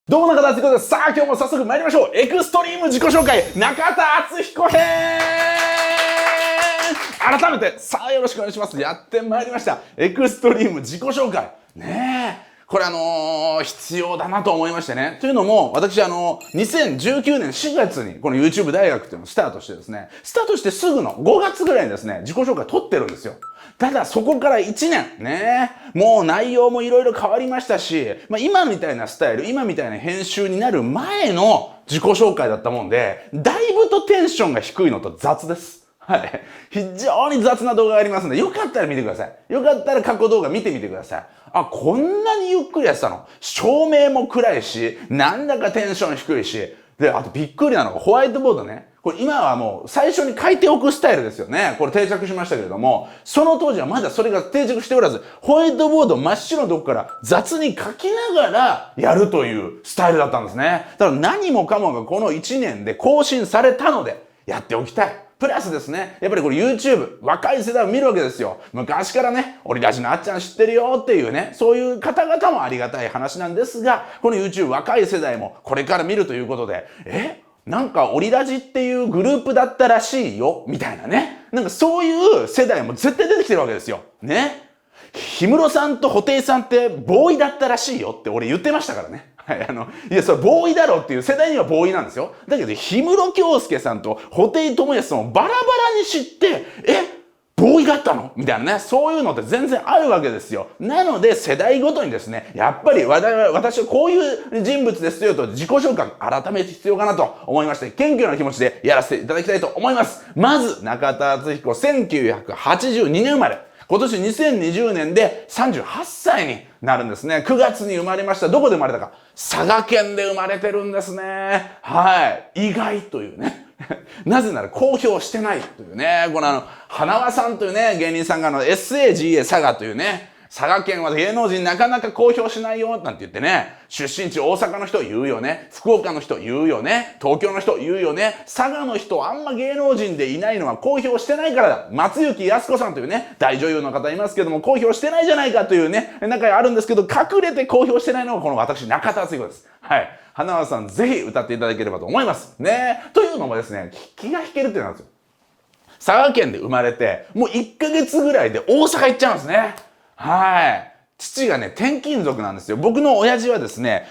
どうも中田敦彦です。さあ今日も早速参りましょう。エクストリーム自己紹介中田敦彦編。改めてさあよろしくお願いします。やってまいりましたエクストリーム自己紹介ねえ、これ必要だなと思いましてね。というのも私2019年4月にこの YouTube 大学っていうのをスタートしてですね、スタートしてすぐの5月ぐらいにですね自己紹介取ってるんですよ。ただそこから1年ね、もう内容もいろいろ変わりましたし、今みたいなスタイル、今みたいな編集になる前の自己紹介だったもんで、だいぶとテンションが低いのと雑です。はい。非常に雑な動画がありますので、よかったら見てください。よかったら過去動画見てみてください。あ、こんなにゆっくりやってたの？照明も暗いし、なんだかテンション低いし、で、あとびっくりなのがホワイトボードね。これ今はもう最初に書いておくスタイルですよね。これ定着しましたけれども、その当時はまだそれが定着しておらず、ホワイトボード真っ白のとこから雑に書きながらやるというスタイルだったんですね。だから何もかもがこの1年で更新されたので、やっておきたい。プラスですね、やっぱりこれ YouTube、若い世代を見るわけですよ。昔からね、オリラジのあっちゃん知ってるよっていうね、そういう方々もありがたい話なんですが、この YouTube 若い世代もこれから見るということで、なんかオリラジっていうグループだったらしいよ、みたいなね。なんかそういう世代も絶対出てきてるわけですよ。ね。氷室さんと布袋さんってボーイだったらしいよって俺言ってましたからね。はい、いや、それボーイだろっていう世代にはボーイなんですよ。だけど、氷室京介さんと布袋寅泰さんをバラバラに知って、ボーイだったのみたいなね。そういうのって全然あるわけですよ。なので、世代ごとにですね、やっぱり私はこういう人物ですよと自己紹介改めて必要かなと思いまして、謙虚な気持ちでやらせていただきたいと思います。まず、中田敦彦、1982年生まれ。今年2020年で38歳になるんですね。9月に生まれました。どこで生まれたか。佐賀県で生まれてるんですね。はい。意外というね。なぜなら公表してないというね。この花輪さんというね、芸人さんがSAGA 佐賀というね、佐賀県は芸能人なかなか公表しないよなんて言ってね、出身地大阪の人言うよね、福岡の人言うよね、東京の人言うよね、佐賀の人あんま芸能人でいないのは公表してないからだ。松雪泰子さんというね、大女優の方いますけども、公表してないじゃないかというね、中あるんですけど、隠れて公表してないのがこの私、中田敦彦です。はい。花輪さん、ぜひ歌っていただければと思います。ね。というのもですね、気が引けるってなんですよ。佐賀県で生まれて、もう1ヶ月ぐらいで大阪行っちゃうんですね。はい。父がね、転勤族なんですよ。僕の親父はですね、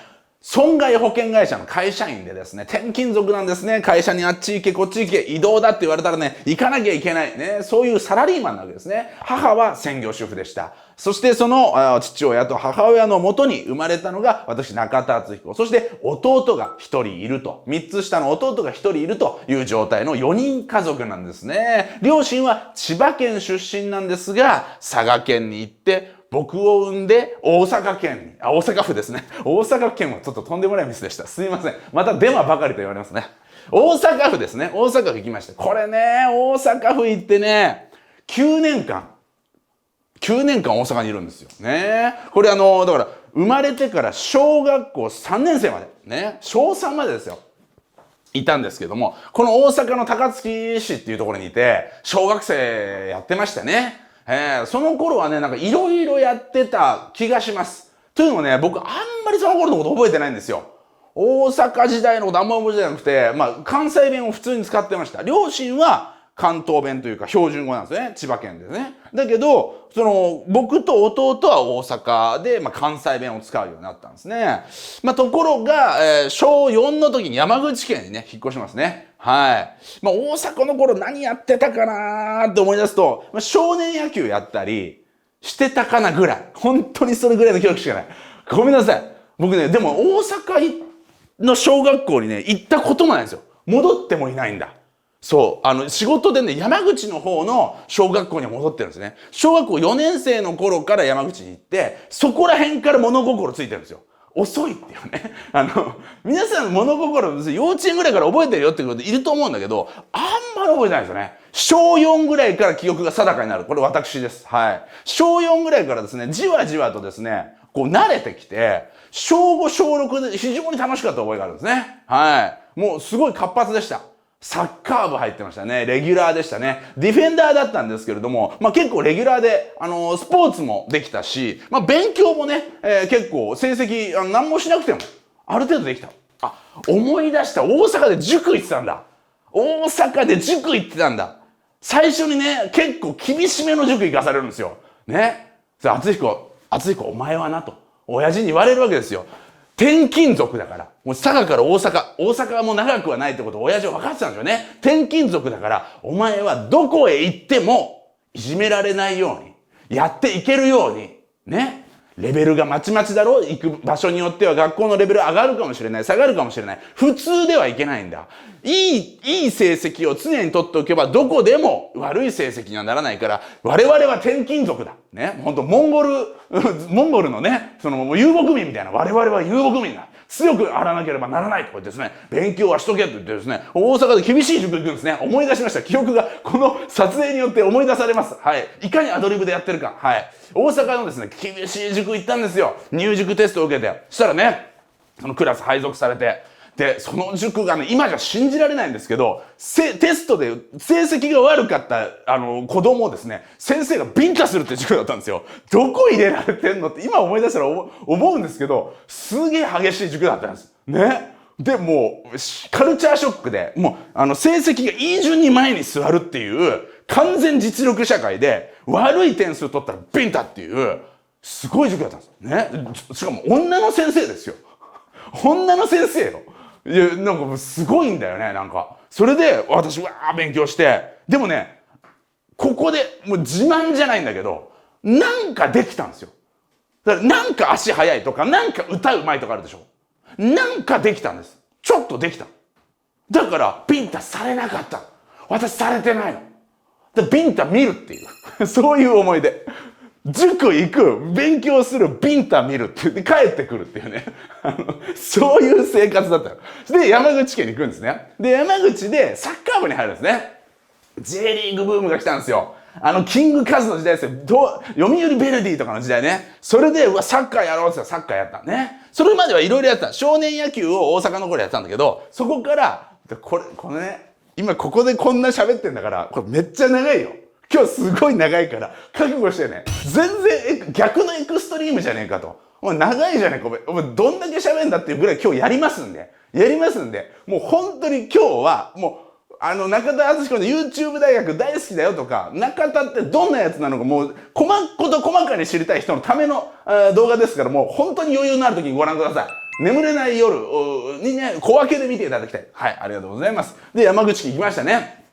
損害保険会社の会社員でですね、転勤族なんですね。会社にあっち行け、こっち行け、移動だって言われたらね、行かなきゃいけない。ね、そういうサラリーマンなわけですね。母は専業主婦でした。そしてその父親と母親のもとに生まれたのが私、中田敦彦。そして弟が一人いると。3つ下の弟が一人いるという状態の4人家族なんですね。両親は千葉県出身なんですが、佐賀県に行って、僕を産んで大阪県に、大阪府ですね。大阪県もちょっととんでもないミスでした。すいません。またデマばかりと言われますね。大阪府ですね。大阪府行きました。これね、大阪府行ってね、9年間大阪にいるんですよ。ね。これだから生まれてから小学校3年生まで、ね、小3までですよ。いたんですけども、この大阪の高槻市っていうところにいて、小学生やってましたね。その頃はね、なんかいろいろやってた気がします。というのもね、僕あんまりその頃のこと覚えてないんですよ。大阪時代のことあんま覚えてなくて、関西弁を普通に使ってました。両親は関東弁というか標準語なんですね。千葉県ですね。だけど、僕と弟は大阪で、関西弁を使うようになったんですね。ところが、小4の時に山口県にね、引っ越しますね。はい。大阪の頃何やってたかなーって思い出すと、少年野球やったりしてたかなぐらい。本当にそれぐらいの記憶しかない。ごめんなさい。僕ね、でも大阪の小学校にね、行ったこともないんですよ。戻ってもいないんだ。そう。仕事でね、山口の方の小学校に戻ってるんですね。小学校4年生の頃から山口に行って、そこら辺から物心ついてるんですよ。遅いっていうね。皆さん物心、幼稚園ぐらいから覚えてるよってこといると思うんだけど、あんまり覚えてないですよね。小4ぐらいから記憶が定かになる。これ私です。はい。小4ぐらいからですね、じわじわとですね、こう慣れてきて、小5、小6で非常に楽しかった覚えがあるんですね。はい。もうすごい活発でした。サッカー部入ってましたね。レギュラーでしたね。ディフェンダーだったんですけれども、結構レギュラーで、スポーツもできたし、勉強もね、結構成績、何もしなくても、ある程度できた。あ、思い出した。大阪で塾行ってたんだ。大阪で塾行ってたんだ。最初にね、結構厳しめの塾行かされるんですよ。ね。敦彦、お前はなと。親父に言われるわけですよ。転勤族だから。もう佐賀から大阪はもう長くはないってことを親父は分かってたんですよね。転勤族だから、お前はどこへ行ってもいじめられないように、やっていけるように、ね。レベルがまちまちだろ。行く場所によっては学校のレベル上がるかもしれない、下がるかもしれない。普通ではいけないんだ。いい成績を常に取っておけば、どこでも悪い成績にはならないから、我々は転勤族だ。ね。ほんと、モンゴルのね、遊牧民みたいな、我々は遊牧民だ。強くあらなければならないとか言ってですね、勉強はしとけと言ってですね、大阪で厳しい塾行くんですね。思い出しました。記憶がこの撮影によって思い出されます。はい。いかにアドリブでやってるか。はい。大阪のですね、厳しい塾行ったんですよ。入塾テストを受けて。そしたらね、そのクラス配属されて、で、その塾がね、今じゃ信じられないんですけど、テストで成績が悪かった、子供をですね、先生がビンタするって塾だったんですよ。どこ入れられてんのって今思い出したら思うんですけど、すげえ激しい塾だったんです。ね。で、もう、カルチャーショックで、もう、成績がいい順に前に座るっていう、完全実力社会で、悪い点数取ったらビンタっていう、すごい塾だったんです。ね。しかも女の先生ですよ。女の先生よ。いや、なんかもうすごいんだよね、なんか。それで、私、わー勉強して、でもね、ここで、もう自慢じゃないんだけど、なんかできたんですよ。だからなんか足速いとか、なんか歌うまいとかあるでしょ。なんかできたんです。ちょっとできた。だから、ビンタされなかった。私されてないの。で、ビンタ見るっていう。そういう思い出。塾行く、勉強する、ビンタ見るって言って帰ってくるっていうね。そういう生活だったの。で、山口県に行くんですね。で、山口でサッカー部に入るんですね。J リーグブームが来たんですよ。キングカズの時代ですよ。読売ヴェルディとかの時代ね。それで、サッカーやろうって言ったらサッカーやったね。それまではいろいろやってた。少年野球を大阪の頃やってたんだけど、そこから、これね、今ここでこんな喋ってんだから、これめっちゃ長いよ。今日すごい長いから、覚悟してね。全然逆のエクストリームじゃねえかと。お前長いじゃねえか。お前どんだけ喋んだっていうぐらい今日やりますんで。もう本当に今日は、もう、中田敦彦の YouTube 大学大好きだよとか、中田ってどんなやつなのかもう、細かに知りたい人のための動画ですから、もう本当に余裕のある時にご覧ください。眠れない夜にね、小分けで見ていただきたい。はい、ありがとうございます。で、山口県行きましたね。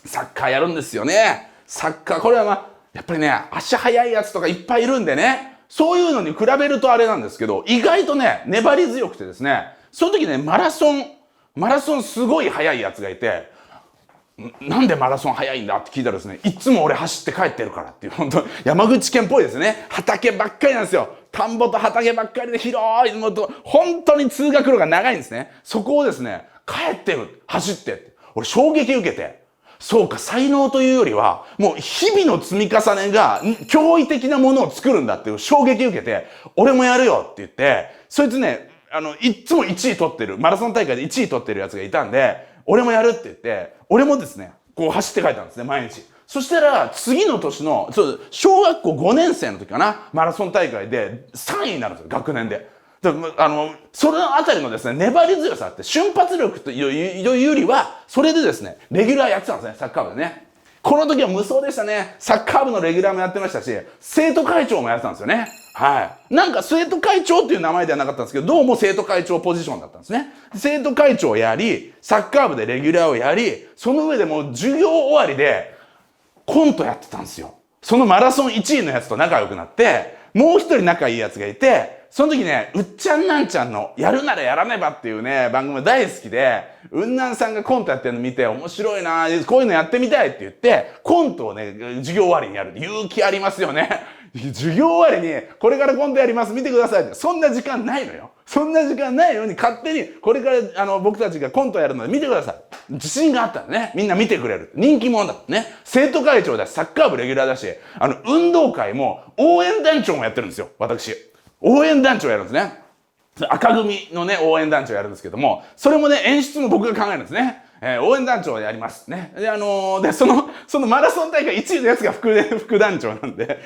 サッカーやるんですよね。サッカー、これはやっぱりね、足速いやつとかいっぱいいるんでね、そういうのに比べるとあれなんですけど、意外とね、粘り強くてですね、その時ね、マラソンすごい速いやつがいて、なんでマラソン速いんだって聞いたらですね、いつも俺走って帰ってるからっていう、本当山口県っぽいですね。畑ばっかりなんですよ。田んぼと畑ばっかりで広い、もう本当に通学路が長いんですね。そこをですね、帰ってる、走ってって。俺衝撃受けて、そうか、才能というよりは、もう日々の積み重ねが驚異的なものを作るんだっていう衝撃受けて、俺もやるよって言って、そいつね、いっつも1位取ってる、マラソン大会で1位取ってるやつがいたんで、俺もやるって言って、俺もですね、こう走って帰ったんですね、毎日。そしたら、次の年の、小学校5年生の時かな、マラソン大会で3位になるんですよ、学年で。それのあたりのですね、粘り強さって、瞬発力というよりは、それでですね、レギュラーやってたんですね、サッカー部でね。この時は無双でしたね。サッカー部のレギュラーもやってましたし、生徒会長もやってたんですよね。はい。なんか生徒会長っていう名前ではなかったんですけど、どうも生徒会長ポジションだったんですね。生徒会長をやり、サッカー部でレギュラーをやり、その上でもう授業終わりでコントやってたんですよ。そのマラソン1位のやつと仲良くなって、もう一人仲いいやつがいて、その時ね、うっちゃんなんちゃんのやるならやらねばっていうね、番組大好きで、うんなんさんがコントやってるの見て面白いな、こういうのやってみたいって言って、コントをね、授業終わりにやる。勇気ありますよね。授業終わりに、これからコントやります、見てくださいって。そんな時間ないのよ。そんな時間ないのに勝手に、これから僕たちがコントやるので見てください。自信があったらね、みんな見てくれる。人気者だ。ね。生徒会長だし、サッカー部レギュラーだし、運動会も応援団長もやってるんですよ、私。応援団長やるんですね。赤組のね、応援団長やるんですけども、それもね、演出も僕が考えるんですね。応援団長をやりますね。で、そのマラソン大会1位のやつが副団長なんで、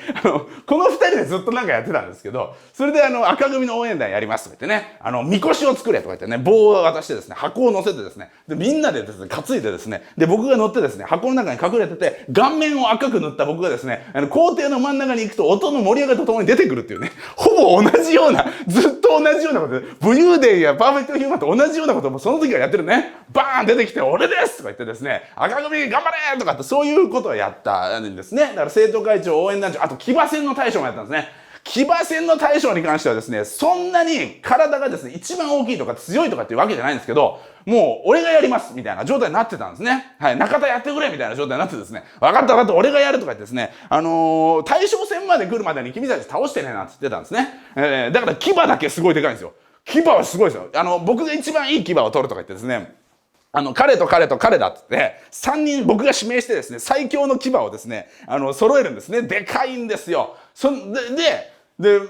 この2人でずっとなんかやってたんですけど、それで赤組の応援団やりますとか言ってね、みこしを作れとか言ってね、棒を渡してですね、箱を乗せてですね、で、みんなでですね、担いでですね、で、僕が乗ってですね、箱の中に隠れてて、顔面を赤く塗った僕がですね、校庭の真ん中に行くと音の盛り上がりとともに出てくるっていうね、ほぼ同じような、ずっと同じようなことで、武勇伝やパーフェクトヒューマンと同じようなことをその時からやってるね、バーン出てきて、俺ですとか言ってですね、赤組頑張れとかってそういうことをやったんですね。だから生徒会長、応援団長、あと騎馬戦の大将もやったんですね。騎馬戦の大将に関してはですね、そんなに体がですね、一番大きいとか強いとかっていうわけじゃないんですけど、もう俺がやりますみたいな状態になってたんですね。はい、中田やってくれみたいな状態になってですね、分かった分かった俺がやるとか言ってですね、大将戦まで来るまでに君たち倒してねなんて言ってたんですね。だから騎馬だけすごいでかいんですよ。騎馬はすごいですよ。僕が一番いい騎馬を取るとか言ってですね、彼と彼と彼だって言って、3人僕が指名してですね、最強の騎馬をですね、揃えるんですね。でかいんですよ。で、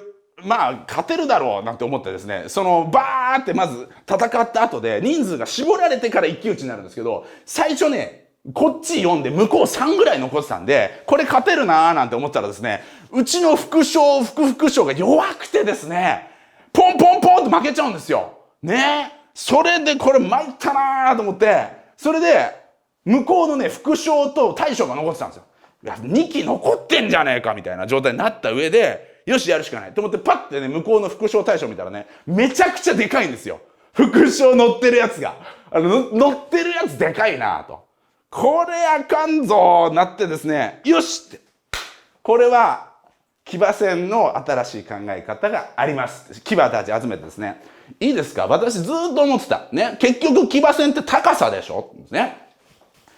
まあ、勝てるだろうなんて思ってですね、バーってまず戦った後で、人数が絞られてから一騎打ちになるんですけど、最初ね、こっち4で向こう3ぐらい残ってたんで、これ勝てるなーなんて思ったらですね、うちの副副将が弱くてですね、ポンポンポンって負けちゃうんですよ。ね。それでこれ参ったなーと思って、それで、向こうのね、副将と大将が残ってたんですよ。いや、2機残ってんじゃねえかみたいな状態になった上で、よしやるしかないと思ってパッてね、向こうの副将大将見たらね、めちゃくちゃでかいんですよ。副将乗ってるやつが。乗ってるやつでかいなと。これあかんぞーなってですね、よしって。これは、騎馬戦の新しい考え方があります。騎馬たち集めてですね。いいですか？私ずっと思ってた。ね。結局騎馬戦って高さでしょですね。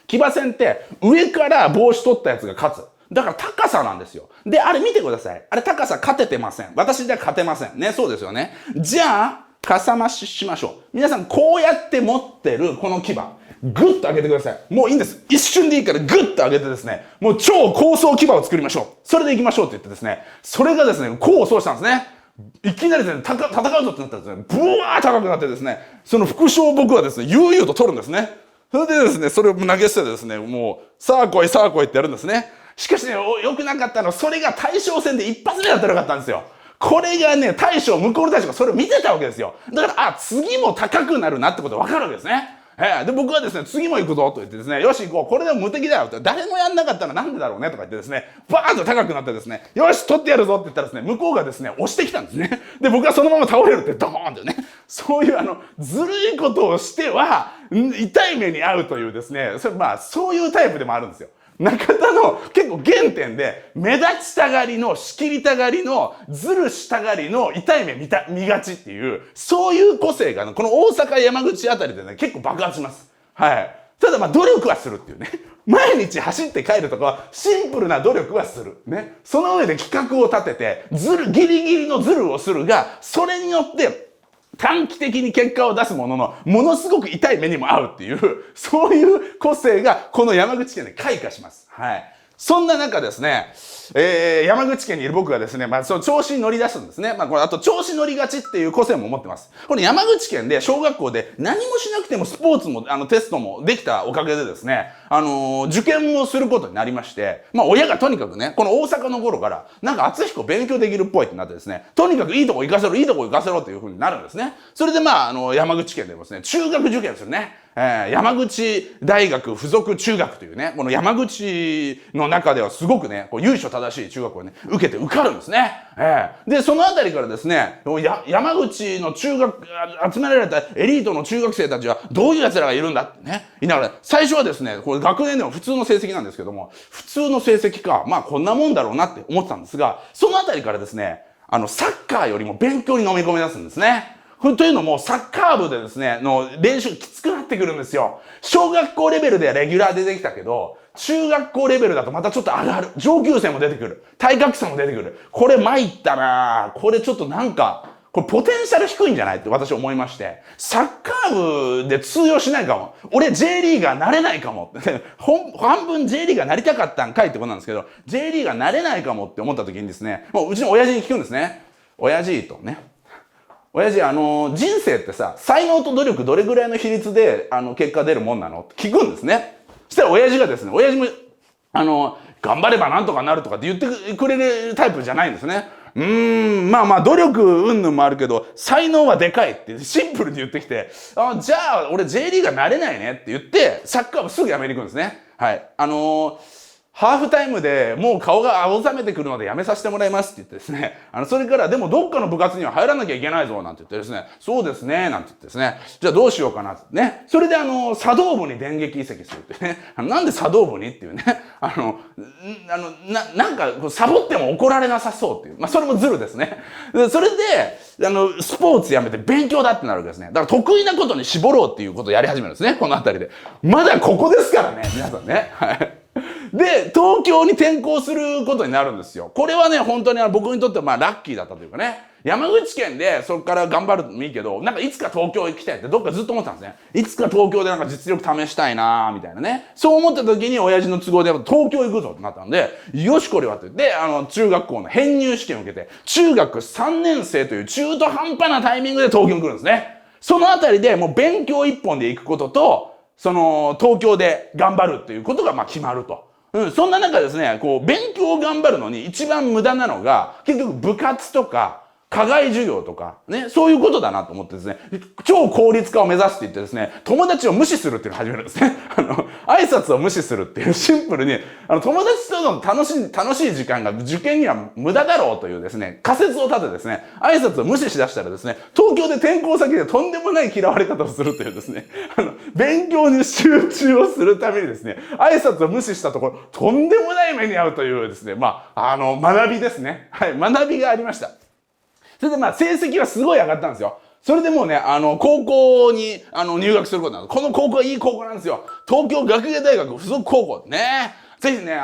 騎馬戦って上から帽子取ったやつが勝つ。だから高さなんですよ。で、あれ見てください。あれ高さ勝ててません。私じゃ勝てません。ね、そうですよね。じゃあ、かさ増ししましょう。皆さんこうやって持ってるこの騎馬。グッと上げてください。もういいんです。一瞬でいいからグッと上げてですね、もう超高層騎馬を作りましょう。それで行きましょうって言ってですね、それがですね、功を奏したんですね。いきなりですね、戦うぞってなったらですね、ブワー高くなってですね、その副将を僕はですね、悠々と取るんですね。それでですね、それを投げ捨ててですね、もう、さあ来いさあ来いってやるんですね。しかしね、良くなかったのは、それが大将戦で一発目だったらよかったんですよ。これがね、向こうの大将がそれを見てたわけですよ。だから、次も高くなるなってことが分かるわけですね。で、僕はですね、次も行くぞと言ってですね、よし行こう、これでも無敵だよって、誰もやんなかったらなんでだろうねとか言ってですね、バーンと高くなってですね、よし取ってやるぞって言ったらですね、向こうがですね、押してきたんですね。で、僕はそのまま倒れるってドーンってね、そういうずるいことをしては、痛い目に遭うというですね、そういうタイプでもあるんですよ。中田の結構原点で目立ちたがりの仕切りたがりのずるしたがりの痛い目見がちっていうそういう個性がこの大阪山口あたりでね結構爆発します。はい。ただ努力はするっていうね。毎日走って帰るとかはシンプルな努力はする。ね。その上で企画を立ててギリギリのズルをするがそれによって短期的に結果を出すものの、ものすごく痛い目にも合うっていう、そういう個性がこの山口県で開花します。はい。そんな中ですね、山口県にいる僕がですね、その調子に乗り出すんですね。これあと調子乗りがちっていう個性も持ってます。これ山口県で小学校で何もしなくてもスポーツもテストもできたおかげでですね、受験をすることになりまして、親がとにかくね、この大阪の頃からなんか敦彦勉強できるっぽいってなってですね、とにかくいいとこ行かせろ、いいとこ行かせろという風になるんですね。それで山口県でもですね、中学受験するね。山口大学附属中学というね、この山口の中ではすごくね、由緒正しい中学校をね、受けて受かるんですね。で、そのあたりからですね、山口の中学、集められたエリートの中学生たちはどういう奴らがいるんだってね、言いながら、最初はですね、これ学年でも普通の成績なんですけども、普通の成績か、こんなもんだろうなって思ってたんですが、そのあたりからですね、サッカーよりも勉強に飲み込み出すんですね。というのも、サッカー部でですね、練習きつくなってくるんですよ。小学校レベルではレギュラー出てきたけど、中学校レベルだとまたちょっとあるある。上級生も出てくる。体格差も出てくる。これ参ったなぁ。これちょっとこれポテンシャル低いんじゃないって私思いまして、サッカー部で通用しないかも。俺 J リーガーなれないかも。半分 J リーガーなりたかったんかいってことなんですけど、J リーガーなれないかもって思った時にですね、もううちの親父に聞くんですね。親父とね。親父、人生ってさ、才能と努力どれぐらいの比率で、結果出るもんなのって聞くんですね。そしたら親父がですね、親父も、頑張ればなんとかなるとかって言ってくれるタイプじゃないんですね。まあまあ努力云々もあるけど、才能はでかいってシンプルに言ってきて、じゃあ俺 J リーガーなれないねって言って、サッカー部すぐ辞めに行くんですね。はい。ハーフタイムでもう顔が青ざめてくるのでやめさせてもらいますって言ってですね、それからでもどっかの部活には入らなきゃいけないぞなんて言ってですね、そうですね、なんて言ってですね、じゃあどうしようかなってね、それで茶道部に電撃移籍するってね、なんで茶道部にっていうね、なんかサボっても怒られなさそうっていう、まあそれもズルですね。でそれで、スポーツやめて勉強だってなるわけですね。だから得意なことに絞ろうっていうことをやり始めるんですね、このあたりで。まだここですからね、皆さんね。はい。で、東京に転校することになるんですよ。これはね、本当に僕にとってはまあラッキーだったというかね。山口県でそこから頑張るのもいいけど、なんかいつか東京行きたいってどっかずっと思ってたんですね。いつか東京でなんか実力試したいなーみたいなね。そう思った時に親父の都合で東京行くぞってなったんで、よしこれはって。で、中学校の編入試験を受けて、中学3年生という中途半端なタイミングで東京に来るんですね。そのあたりでもう勉強一本で行くことと、東京で頑張るっていうことがまあ決まると。そんな中ですね、勉強を頑張るのに一番無駄なのが、結局部活とか、課外授業とか、ね、そういうことだなと思ってですね、超効率化を目指していってですね、友達を無視するっていうのを始めるんですね。挨拶を無視するっていうシンプルに、友達との楽しい時間が受験には無駄だろうというですね、仮説を立ててですね、挨拶を無視しだしたらですね、東京で転校先でとんでもない嫌われ方をするというですね、勉強に集中をするためにですね、挨拶を無視したところ、とんでもない目に遭うというですね、まあ、学びですね。はい、学びがありました。それでまあ成績はすごい上がったんですよ。それでもうね、高校に入学することなんです。この高校はいい高校なんですよ。東京学芸大学附属高校ね。ぜひね、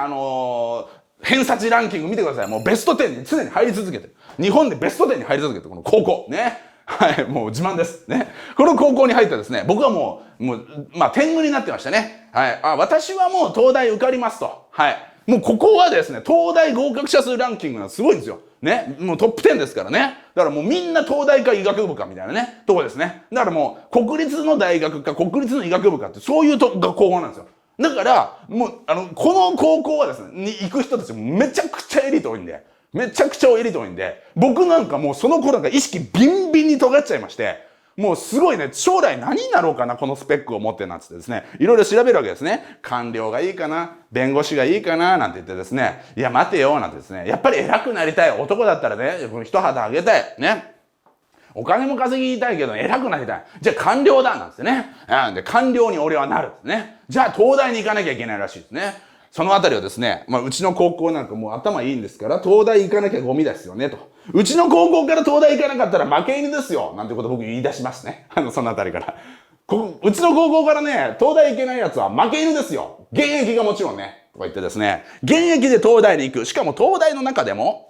偏差値ランキング見てください。もうベスト10に常に入り続けてる。日本でベスト10に入り続けてるこの高校。ね。はい、もう自慢です。ね。この高校に入ったですね、僕はもう、まあ天狗になってましたね。はい。私はもう東大受かりますと。はい。もうここはですね、東大合格者数ランキングがすごいんですよ。ね。もうトップ10ですからね。だからもうみんな東大か医学部かみたいなね、とこですね。だからもう国立の大学か国立の医学部かってそういう高校なんですよ。だから、もう、この高校はですね、に行く人たちもめちゃくちゃエリート多いんで、めちゃくちゃエリート多いんで、僕なんかもうその頃なんか意識ビンビンに尖っちゃいまして、もうすごいね、将来何になろうかな、このスペックを持ってなんつってですね、いろいろ調べるわけですね。官僚がいいかな、弁護士がいいかな、なんて言ってですね、いや待てよ、なんてですね、やっぱり偉くなりたい。男だったらね、一肌あげたい。ね。お金も稼ぎたいけど偉くなりたい。じゃあ官僚だなんですね。で、官僚に俺はなるんですね。じゃあ東大に行かなきゃいけないらしいですね。そのあたりをですね、まあうちの高校なんかもう頭いいんですから、東大行かなきゃゴミですよねと。うちの高校から東大行かなかったら負け犬ですよなんてこと僕言い出しますね。そのあたりから。うちの高校からね、東大行けないやつは負け犬ですよ。現役がもちろんね。とか言ってですね、現役で東大に行く。しかも東大の中でも、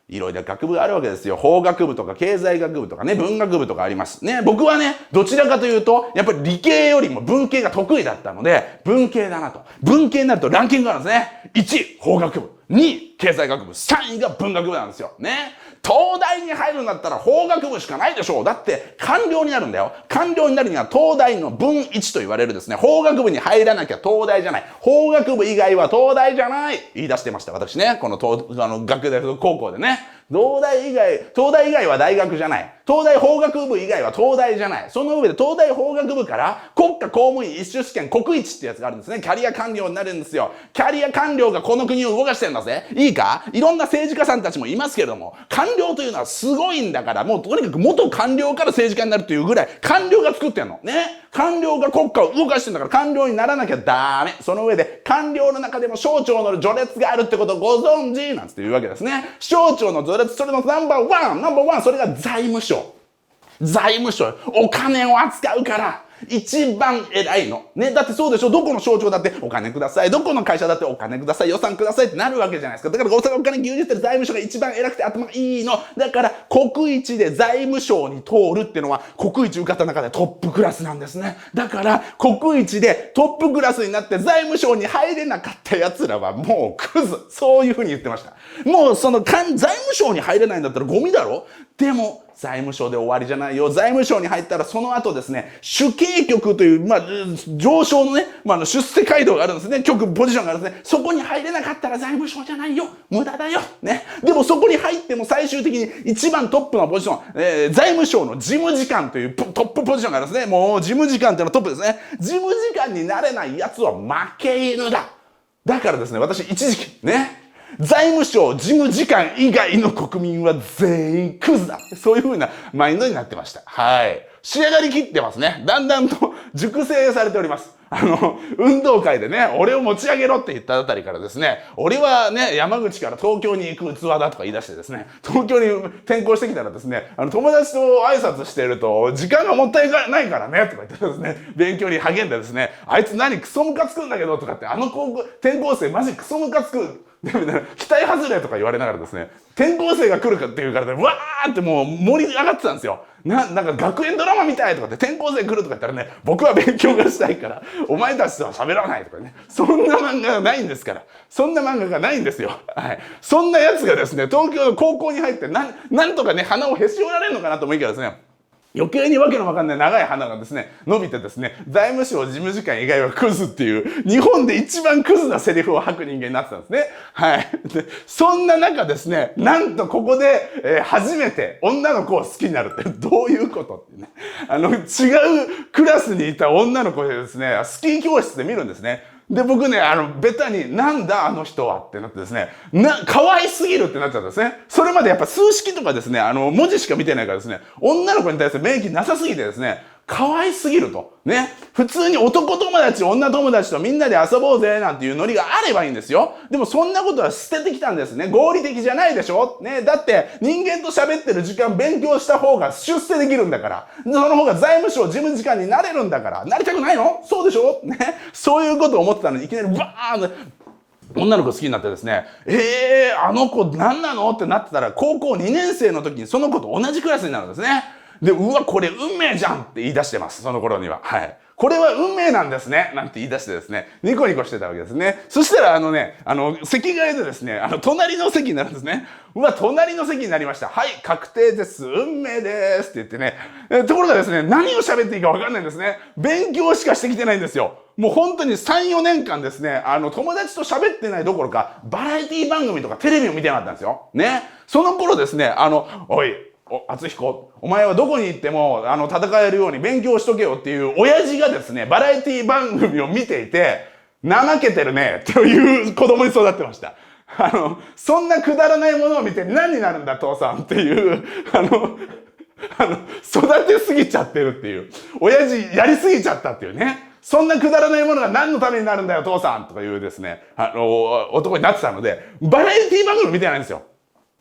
いろいろ学部があるわけですよ。法学部とか経済学部とかね、文学部とかあります。ね、僕はね、どちらかというと、やっぱり理系よりも文系が得意だったので、文系だなと。文系になるとランキングがあるんですね。1、法学部。2、経済学部。3位が文学部なんですよ。ね。東大に入るんだったら法学部しかないでしょう。だって官僚になるんだよ。官僚になるには東大の文1と言われるですね、法学部に入らなきゃ東大じゃない。法学部以外は東大じゃない。言い出してました。私ね、この学大高校でね。東大以外は大学じゃない。東大法学部以外は東大じゃない。その上で東大法学部から国家公務員一種試験国一ってやつがあるんですね。キャリア官僚になるんですよ。キャリア官僚がこの国を動かしてるんだぜ。いいか？いろんな政治家さんたちもいますけれども、官僚というのはすごいんだから、もうとにかく元官僚から政治家になるというぐらい、官僚が作ってんの。ね。官僚が国家を動かしてんだから官僚にならなきゃダメ。その上で官僚の中でも省庁の序列があるってことをご存知なんつって言うわけですね。省庁の序列、それのナンバーワン、それが財務省。財務省、お金を扱うから、一番偉いの。ね。だってそうでしょ。どこの省庁だってお金ください。どこの会社だってお金ください。予算くださいってなるわけじゃないですか。だからお金牛耳ってる財務省が一番偉くて頭がいいの。だから国一で財務省に通るっていうのは国一受かった中でトップクラスなんですね。だから国一でトップクラスになって財務省に入れなかった奴らはもうクズ。そういうふうに言ってました。もう財務省に入れないんだったらゴミだろ。でも財務省で終わりじゃないよ。財務省に入ったらその後ですね、主計局という、上昇のね、出世街道があるんですね。局、ポジションがあるんですね。そこに入れなかったら財務省じゃないよ。無駄だよ。ね。でもそこに入っても最終的に一番トップのポジション、財務省の事務次官というトップポジションがあるんですね。もう事務次官っていうのはトップですね。事務次官になれない奴は負け犬だ。だからですね、私一時期ね、財務省事務次官以外の国民は全員クズだ。そういう風なマインドになってました。はい。仕上がりきってますね。だんだんと熟成されております。運動会でね、俺を持ち上げろって言ったあたりからですね、俺はね、山口から東京に行く器だとか言い出してですね、東京に転校してきたらですね、友達と挨拶してると、時間がもったいないからね、とか言ってですね、勉強に励んでですね、あいつ何クソムカつくんだけど、とかって、転校生マジクソムカつく。みたいな、期待外れとか言われながらですね、転校生が来るかっていうからね、わーってもう盛り上がってたんですよ。なんか学園ドラマみたいとかって転校生来るとか言ったらね、僕は勉強がしたいから、お前たちとは喋らないとかね、そんな漫画がないんですから。そんな漫画がないんですよ。はい。そんなやつがですね、東京の高校に入ってなんとかね、鼻をへし折られるのかなと思いきやですね、余計にわけのわかんない長い鼻がですね、伸びてですね、財務省事務次官以外はクズっていう、日本で一番クズなセリフを吐く人間になってたんですね。はい。で、そんな中ですね、なんとここで、初めて女の子を好きになるって、どういうことってね。違うクラスにいた女の子でですね、スキー教室で見るんですね。で、僕ね、ベタに、なんだあの人はってなってですね、可愛すぎるってなっちゃったんですね。それまでやっぱ数式とかですね、文字しか見てないからですね、女の子に対する免疫なさすぎてですね、可愛すぎると。ね。普通に男友達、女友達とみんなで遊ぼうぜなんていうノリがあればいいんですよ。でもそんなことは捨ててきたんですね。合理的じゃないでしょね。だって人間と喋ってる時間勉強した方が出世できるんだから。その方が財務省事務次官になれるんだから。なりたくないの？そうでしょね。そういうことを思ってたのにいきなりバーン女の子好きになってですね、あの子何なのってなってたら、高校2年生の時にその子と同じクラスになるんですね。で、うわ、これ運命じゃんって言い出してます。その頃には。はい。これは運命なんですね。なんて言い出してですね、ニコニコしてたわけですね。そしたら席替えでですね、隣の席になるんですね。うわ、隣の席になりました。はい、確定です。運命ですって言ってね。ところがですね、何を喋っていいかわかんないんですね。勉強しかしてきてないんですよ。もう本当に3、4年間ですね、友達と喋ってないどころか、バラエティ番組とかテレビを見てなかったんですよ。ね。その頃ですね、おい、厚彦、お前はどこに行っても、戦えるように勉強しとけよっていう親父がですね、バラエティ番組を見ていて、怠けてるね、という子供に育ってました。そんなくだらないものを見て何になるんだ、父さんっていう、育てすぎちゃってるっていう、親父やりすぎちゃったっていうね。そんなくだらないものが何のためになるんだよ、父さんとかいうですね、男になってたので、バラエティ番組見てないんですよ。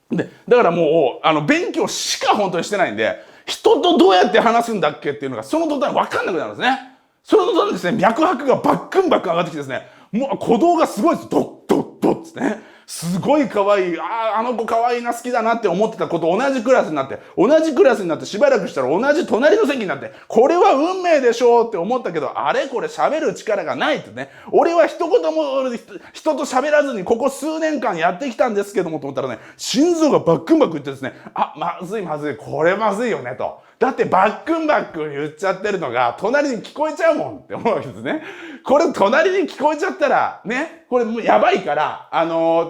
で、だからもう、勉強しか本当にしてないんで、人とどうやって話すんだっけっていうのが、その途端分かんなくなるんですね。その途端ですね、脈拍がバックンバックン上がってきてですね、もう鼓動がすごいです。ドッドッドッつってね。すごい可愛い、あの子可愛いな、好きだなって思ってた子と同じクラスになってしばらくしたら同じ隣の席になって、これは運命でしょうって思ったけど、あれこれ喋る力がないってね。俺は一言も人と喋らずにここ数年間やってきたんですけどもと思ったらね、心臓がバックンバックン言ってですね、まずいまずい、これまずいよねと。だってバックンバックン言っちゃってるのが隣に聞こえちゃうもんって思うわけですね。これ隣に聞こえちゃったらね、これもうやばいから、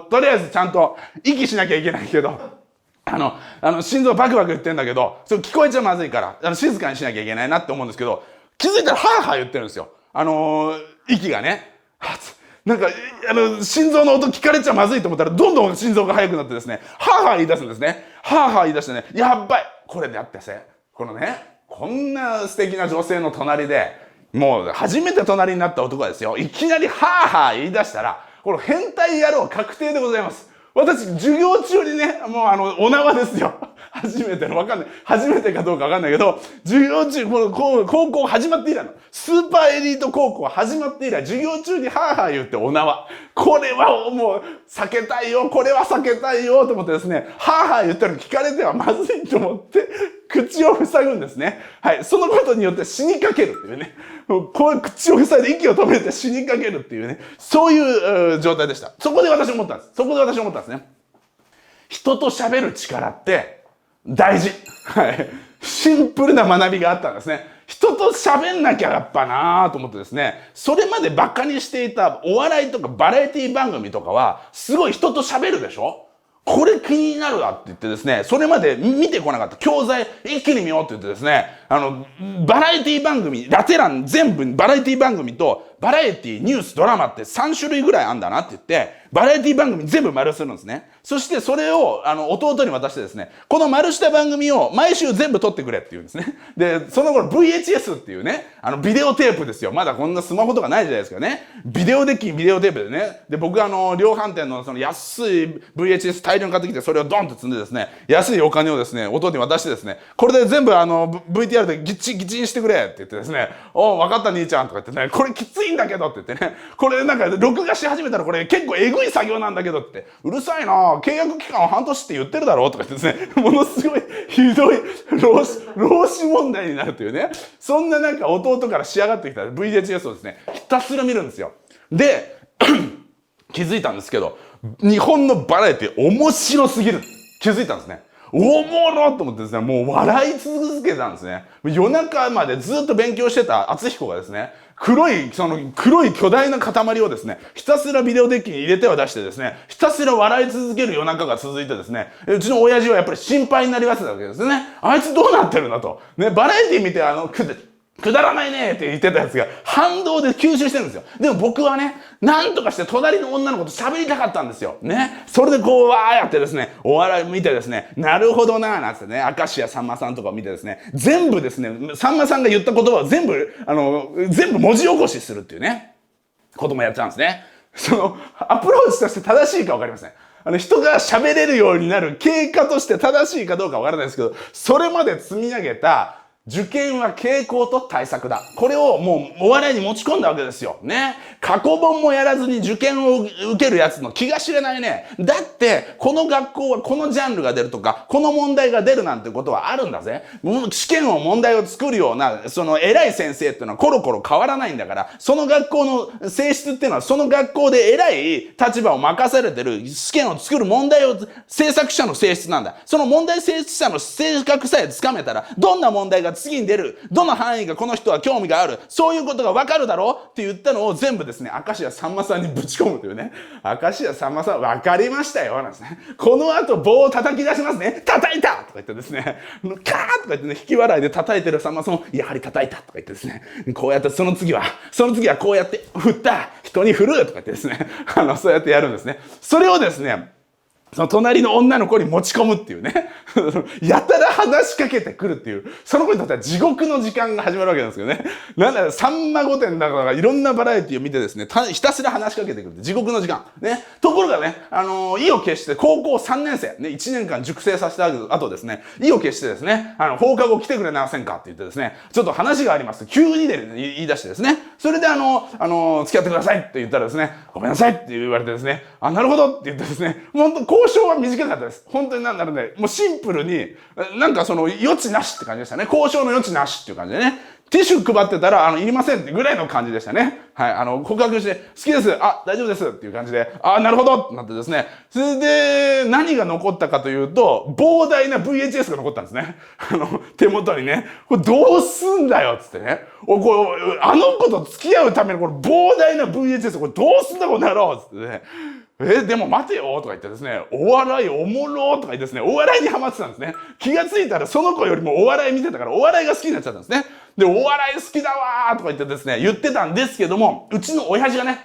とりあえずちゃんと息しなきゃいけないけど、心臓バクバク言ってんだけど、それ聞こえちゃまずいから、静かにしなきゃいけないなって思うんですけど、気づいたらハーハー言ってるんですよ。息がね。なんか、心臓の音聞かれちゃまずいと思ったら、どんどん心臓が速くなってですね、ハーハー言い出すんですね。ハーハー言い出してね、やっばいこれであってこのね、こんな素敵な女性の隣で、もう初めて隣になった男がですよ、いきなりハーハー言い出したら、この変態野郎確定でございます。私、授業中にね、もうお縄ですよ。初めての、わかんない。初めてかどうかわかんないけど、授業中、この高校始まって以来の、スーパーエリート高校始まって以来、授業中にハーハー言ってお縄。これはもう、避けたいよ、これは避けたいよ、と思ってですね、ハーハー言ったら聞かれてはまずいと思って、口を塞ぐんですね。はい。そのことによって死にかけるっていうね。こう口を塞いで息を止めて死にかけるっていうね。そういう状態でした。そこで私思ったんですね。人と喋る力って、大事。はい。シンプルな学びがあったんですね。人と喋んなきゃやっぱなぁと思ってですね、それまでバカにしていたお笑いとかバラエティ番組とかは、すごい人と喋るでしょ。これ気になるわって言ってですね、それまで見てこなかった教材一気に見ようって言ってですね、バラエティ番組、ラテ欄全部バラエティ番組と、バラエティ、ニュース、ドラマって3種類ぐらいあんだなって言って、バラエティ番組全部丸するんですね。そしてそれを弟に渡してですね、この丸した番組を毎週全部撮ってくれって言うんですね。で、その頃 VHS っていうね、ビデオテープですよ。まだこんなスマホとかないじゃないですかね。ビデオデッキ、ビデオテープでね。で、僕量販店のその安い VHS 大量に買ってきて、それをドンと積んでですね、安いお金をですね、弟に渡してですね、これで全部VTR でギチギチにしてくれって言ってですね、おう、分かった兄ちゃんとか言ってね、これきついんだけどって言ってね、これなんか録画し始めたらこれ結構エグい作業なんだけどって、うるさいな、契約期間は半年って言ってるだろうとか言ってですね、ものすごいひどい労使問題になるというね、そんななんか弟から仕上がってきた VHS をですね、ひたすら見るんですよ。で、気づいたんですけど、日本のバラエティ面白すぎる。気づいたんですね。おもろと思ってですね、もう笑い続けたんですね。夜中までずっと勉強してた敦彦がですね、黒い巨大な塊をですね、ひたすらビデオデッキに入れては出してですね、ひたすら笑い続ける夜中が続いてですね、うちの親父はやっぱり心配になりわせたわけですね。あいつどうなってるんだと。ね、バラエティ見てくだらないねって言ってたやつが反動で吸収してるんですよ。でも僕はね、なんとかして隣の女の子と喋りたかったんですよ。ね。それでこう、わーやってですね、お笑い見てですね、なるほどなーなんてね、明石家さんまさんとかを見てですね、全部ですね、さんまさんが言った言葉を全部文字起こしするっていうね、こともやってたんですね。その、アプローチとして正しいかわかりません。人が喋れるようになる経過として正しいかどうかわからないですけど、それまで積み上げた受験は傾向と対策だ。これをもうお笑いに持ち込んだわけですよ。ね。過去問もやらずに受験を受けるやつの気が知れないね。だって、この学校はこのジャンルが出るとか、この問題が出るなんてことはあるんだぜ。試験を問題を作るような、その偉い先生っていうのはコロコロ変わらないんだから、その学校の性質っていうのはその学校で偉い立場を任されてる試験を作る問題を制作者の性質なんだ。その問題制作者の性格さえつかめたら、どんな問題が次に出る、どの範囲がこの人は興味がある、そういうことがわかるだろうって言ったのを全部ですね、明石家さんまさんにぶち込むというね。明石家さんまさん、わかりましたよ、なんですね。この後棒を叩き出しますね。叩いたとか言ってですね、カーとか言ってね、引き笑いで叩いてるさんまさんも、やはり叩いたとか言ってですね、こうやってその次はこうやって振った、人に振るとか言ってですね、そうやってやるんですね。それをですね、その隣の女の子に持ち込むっていうね。やたら話しかけてくるっていう、その子にとっては地獄の時間が始まるわけなんですけどね。なんだろ、さんま御殿だからいろんなバラエティを見てですね、ひたすら話しかけてくるって地獄の時間。ね。ところがね、意を決して高校3年生、ね、1年間熟成させた後ですね、意を決してですね、放課後来てくれませんかって言ってですね、ちょっと話がありますと急にで言い出してですね、それで付き合ってくださいって言ったらですね、ごめんなさいって言われてですね、あ、なるほどって言ってですね、本当交渉は短かったです。本当になんだろうね、もうシンプルに、なんかその余地なしって感じでしたね。交渉の余地なしっていう感じでね。ティッシュ配ってたら、いりませんってぐらいの感じでしたね。はい、告白して、好きです、あ、大丈夫ですっていう感じで、あ、なるほどってなってですね。それで、何が残ったかというと、膨大な VHS が残ったんですね。手元にね。これどうすんだよっつってね。これあの子と付き合うためのこれ膨大な VHS、これどうすんだこの野郎っつってね。でも待てよとか言ってですね、お笑いおもろとか言ってですね、お笑いにハマってたんですね。気がついたらその子よりもお笑い見てたから、お笑いが好きになっちゃったんですね。で、お笑い好きだわーとか言ってですね、言ってたんですけども、うちの親父がね、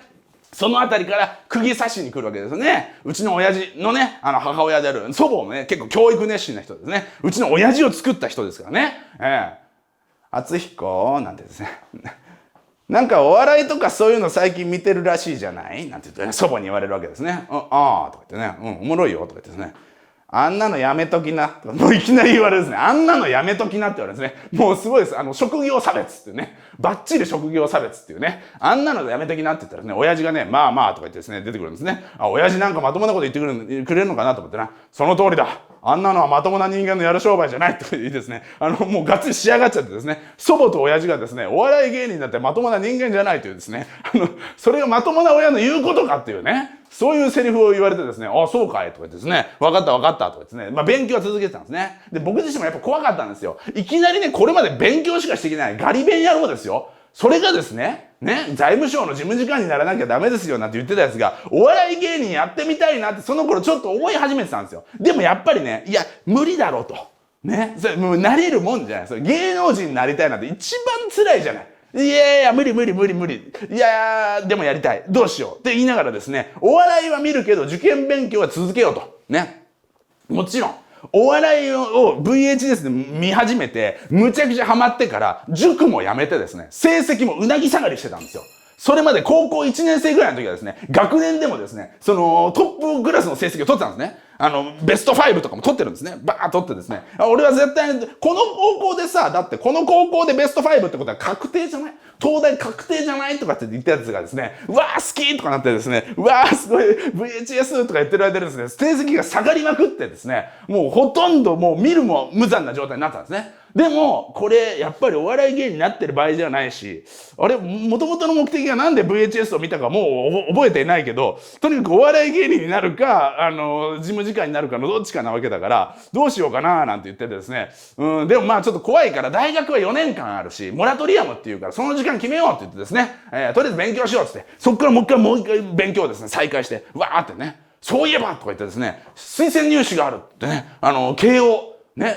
そのあたりから釘刺しに来るわけですよね。うちの親父のね、母親である祖母もね、結構教育熱心な人ですね。うちの親父を作った人ですからね。敦彦なんてですね。なんかお笑いとかそういうの最近見てるらしいじゃないなんて言って、ね、祖母に言われるわけですね。ああとか言ってね、おもろいよとか言ってですね。あんなのやめときな。もういきなり言われるんですね。あんなのやめときなって言われるんですね。もうすごいです。職業差別っていうね。バッチリ職業差別っていうね。あんなのやめときなって言ったらね、親父がね、まあまあとか言ってですね、出てくるんですね。あ、親父なんかまともなこと言ってくれるのかなと思ってな。その通りだ。あんなのはまともな人間のやる商売じゃないと言いですね、もうがっつり仕上がっちゃってですね、祖母と親父がですね、お笑い芸人だってまともな人間じゃないというですね、それがまともな親の言うことかっていうね、そういうセリフを言われてですね、あ、そうかいとか言ってですね、わかったわかったとかですね、勉強は続けてたんですね。で、僕自身もやっぱ怖かったんですよ。いきなりね、これまで勉強しかしてきないガリ勉野郎ですよ。それがですね、財務省の事務次官にならなきゃダメですよなんて言ってたやつが、お笑い芸人やってみたいなってその頃ちょっと思い始めてたんですよ。でもやっぱりね、いや、無理だろうと。それもうなれるもんじゃない。それ芸能人になりたいなんて一番辛いじゃない。いやいや、無理。いやでもやりたい。どうしよう。って言いながらですね、お笑いは見るけど受験勉強は続けようと。もちろん。お笑いを VHS で見始めて、むちゃくちゃハマってから、塾もやめてですね、成績もうなぎ下がりしてたんですよ。それまで高校1年生ぐらいの時はですね、学年でもですね、トップクラスの成績を取ってたんですね。ベスト5とかも取ってるんですね。バーッ取ってですね。俺は絶対、この高校でさ、だってこの高校でベスト5ってことは確定じゃない？東大確定じゃないとかって言ったやつがですね、うわー好きとかなってですね、うわーすごい VHS とか言ってる間にですね、成績が下がりまくってですね、もうほとんどもう見るも無残な状態になったんですね。でも、これ、やっぱりお笑い芸人になってる場合じゃないし、あれ、元々の目的がなんで VHS を見たかもう覚えていないけど、とにかくお笑い芸人になるか、事務次官になるかのどっちかなわけだから、どうしようかななんて言っててですね、でもまあちょっと怖いから、大学は4年間あるし、モラトリアムっていうから、その時間決めようって言ってですね、とりあえず勉強しようってって、そっからもう一回勉強をですね、再開して、わーってね、そういえばとか言ってですね、推薦入試があるってね、慶応、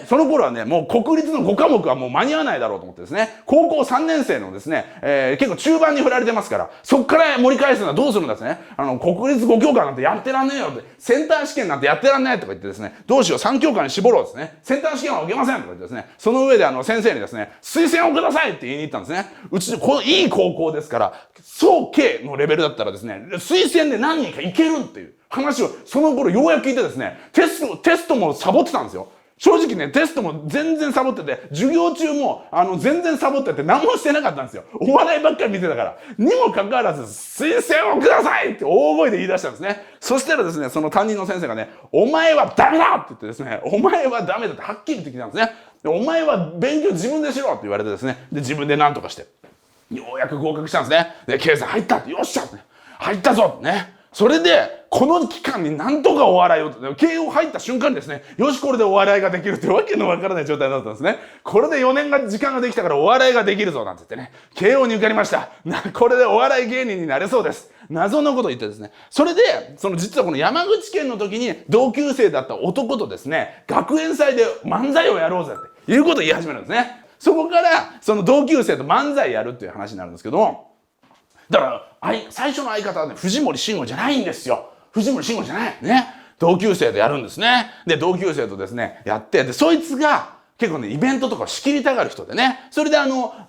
その頃はね、もう国立の5科目はもう間に合わないだろうと思ってですね、高校3年生のですね、結構中盤に振られてますから、そっから盛り返すのはどうするんだってね、国立5教科なんてやってらんねえよって、センター試験なんてやってらんねえとか言ってですね、どうしよう3教科に絞ろうですね、センター試験は受けませんとか言ってですね、その上で先生にですね、推薦をくださいって言いに行ったんですね。うち、このいい高校ですから、総計のレベルだったらですね、推薦で何人かいけるっていう話を、その頃ようやく聞いてですね、テストもサボってたんですよ。正直ね、テストも全然サボってて、授業中も、全然サボってて何もしてなかったんですよ。お笑いばっかり見てたから。にもかかわらず、推薦をくださいって大声で言い出したんですね。そしたらですね、その担任の先生がね、お前はダメだって言ってですね、お前はダメだってはっきり言ってきたんですね。でお前は勉強自分でしろって言われてですね、で、自分で何とかして、ようやく合格したんですね。で、経済入ったって、よっしゃって、入ったぞね。それで、この期間になんとかお笑いを、慶応入った瞬間にですね、よしこれでお笑いができるってわけのわからない状態だったんですね。これで4年が時間ができたからお笑いができるぞなんて言ってね、慶応に受かりました。これでお笑い芸人になれそうです。謎のこと言ってですね。それで、実はこの山口県の時に同級生だった男とですね、学園祭で漫才をやろうぜっていうことを言い始めるんですね。そこから、その同級生と漫才やるっていう話になるんですけども、だから最初の相方はね、藤森慎吾じゃないんですよ。藤森慎吾じゃないね。同級生とやるんですね。で、同級生とですね、やって、で、そいつが結構ね、イベントとかを仕切りたがる人でね、それで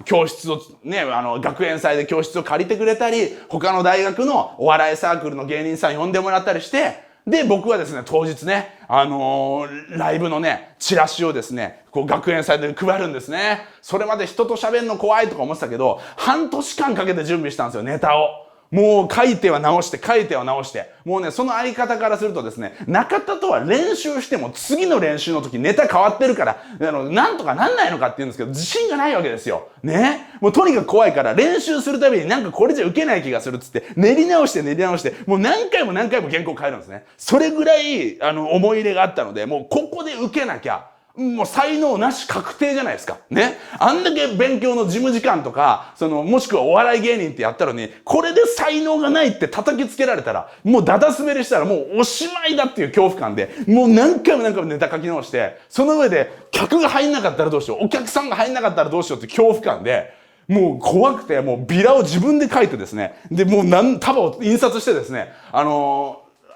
教室をね、学園祭で教室を借りてくれたり、他の大学のお笑いサークルの芸人さん呼んでもらったりして、で、僕はですね、当日ね、ライブのね、チラシをですね、こう学園祭で配るんですね。それまで人と喋るの怖いとか思ってたけど、半年間かけて準備したんですよ、ネタを。もう書いては直して、書いては直して。もうね、その相方からするとですね、中田とは練習しても次の練習の時ネタ変わってるから、なんとかなんないのかって言うんですけど、自信がないわけですよ。ね。もうとにかく怖いから練習するたびになんかこれじゃ受けない気がするっつって、練り直して、もう何回も原稿変えるんですね。それぐらい、思い入れがあったので、もうここで受けなきゃ、もう才能なし確定じゃないですか。ね。あんだけ勉強の事務次官とか、もしくはお笑い芸人ってやったのに、これで才能がないって叩きつけられたら、もうダダ滑りしたらもうおしまいだっていう恐怖感で、もう何回もネタ書き直して、その上で客が入んなかったらどうしよう、お客さんが入んなかったらどうしようって恐怖感で、もう怖くて、もうビラを自分で書いてですね、で、もう束を印刷してですね、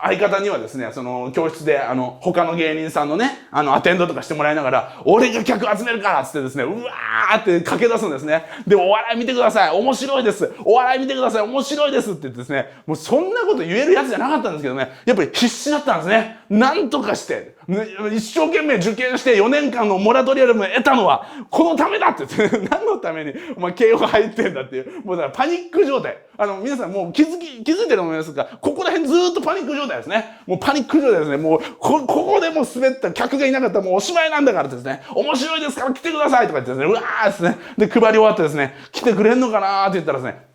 相方にはですね、教室で、他の芸人さんのね、アテンドとかしてもらいながら、俺が客集めるからっつってですね、うわーって駆け出すんですね。で、お笑い見てください面白いですお笑い見てください面白いですって言ってですね、もうそんなこと言えるやつじゃなかったんですけどね、やっぱり必死だったんですね。なんとかして、一生懸命受験して4年間のモラトリアルムを得たのはこのためだって言って何のためにお前慶応入ってんだっていう、もうだからパニック状態。皆さんもう気づいてると思いますが、ここら辺ずーっとパニック状態ですね。もうパニック状態ですね。もうここでもう滑った客がいなかったらもうおしまいなんだからですね、面白いですから来てくださいとか言ってですね、うわーですね。で、配り終わってですね、来てくれんのかなーって言ったらですね、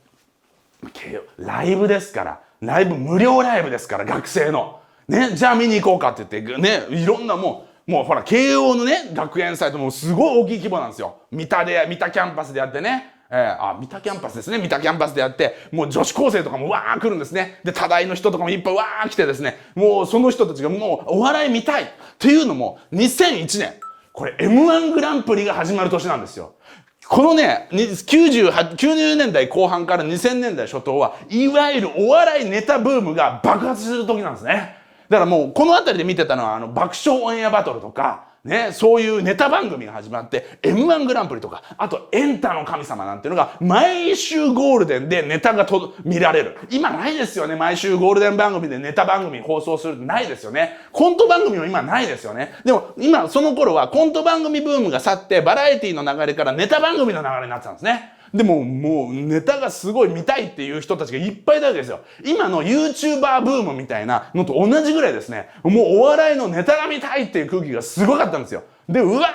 ライブですから、無料ライブですから、学生の。ね、じゃあ見に行こうかって言って、ね、いろんなもうほら、慶応のね、学園祭ともすごい大きい規模なんですよ。三田キャンパスでやってね。三田キャンパスですね。三田キャンパスでやって、もう女子高生とかもわー来るんですね。で、多大の人とかもいっぱいわー来てですね、もうその人たちがもうお笑い見たいっていうのも、2001年、これ M1 グランプリが始まる年なんですよ。このね、90年代後半から2000年代初頭は、いわゆるお笑いネタブームが爆発する時なんですね。だからもう、この辺りで見てたのは、爆笑オンエアバトルとか、ね、そういうネタ番組が始まって、M1 グランプリとか、あと、エンタの神様なんていうのが、毎週ゴールデンでネタが見られる。今ないですよね。毎週ゴールデン番組でネタ番組放送するってないですよね。コント番組も今ないですよね。でも、今、その頃はコント番組ブームが去って、バラエティの流れからネタ番組の流れになってたんですね。でも、もうネタがすごい見たいっていう人たちがいっぱいいたわけですよ。今の YouTuber ブームみたいなのと同じぐらいですね。もうお笑いのネタが見たいっていう空気がすごかったんですよ。で、うわ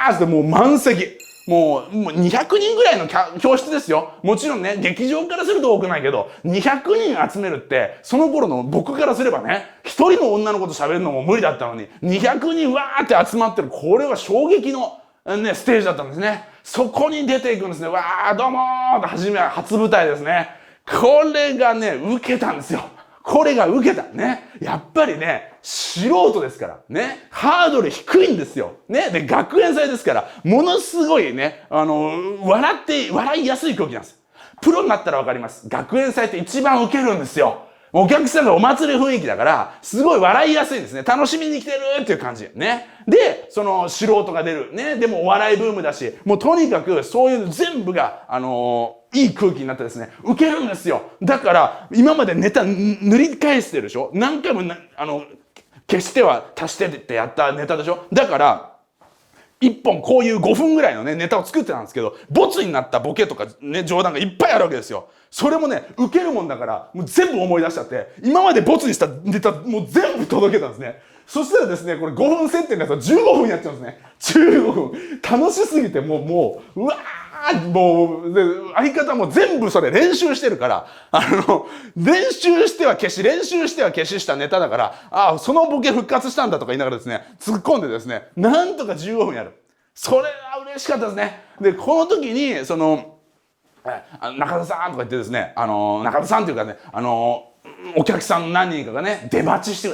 ーってもう満席。もう200人ぐらいの教室ですよ。もちろんね、劇場からすると多くないけど、200人集めるって、その頃の僕からすればね、一人の女の子と喋るのも無理だったのに、200人わーって集まってる、これは衝撃のね、ステージだったんですね。そこに出ていくんですね。わー、どうもー初舞台ですね。これがね、受けたんですよ。これが受けた。ね。やっぱりね、素人ですから。ね。ハードル低いんですよ。ね。で、学園祭ですから、ものすごいね、笑いやすい空気なんです。プロになったらわかります。学園祭って一番受けるんですよ。お客さんがお祭り雰囲気だから、すごい笑いやすいんですね。楽しみに来てるっていう感じ。ね。で、その素人が出る。ね。でもお笑いブームだし、もうとにかくそういう全部が、いい空気になってですね、受けるんですよ。だから、今までネタ塗り返してるでしょ？何回も消しては足してってやったネタでしょ？だから、一本こういう5分ぐらいのね、ネタを作ってたんですけど、ボツになったボケとかね、冗談がいっぱいあるわけですよ。それもね、受けるもんだから、もう全部思い出しちゃって、今までボツにしたネタ、もう全部届けたんですね。そしたらですね、これ5分設定のやつは15分やっちゃうんですね。15分。楽しすぎて、もう、うわーもう、で、相方も全部それ練習してるから、練習しては消し、練習しては消ししたネタだから、ああ、そのボケ復活したんだとか言いながらですね、突っ込んでですね、なんとか15分やる。それは嬉しかったですね。で、この時に、中田さんとか言ってですね、中田さんっていうかね、お客さん何人かがね、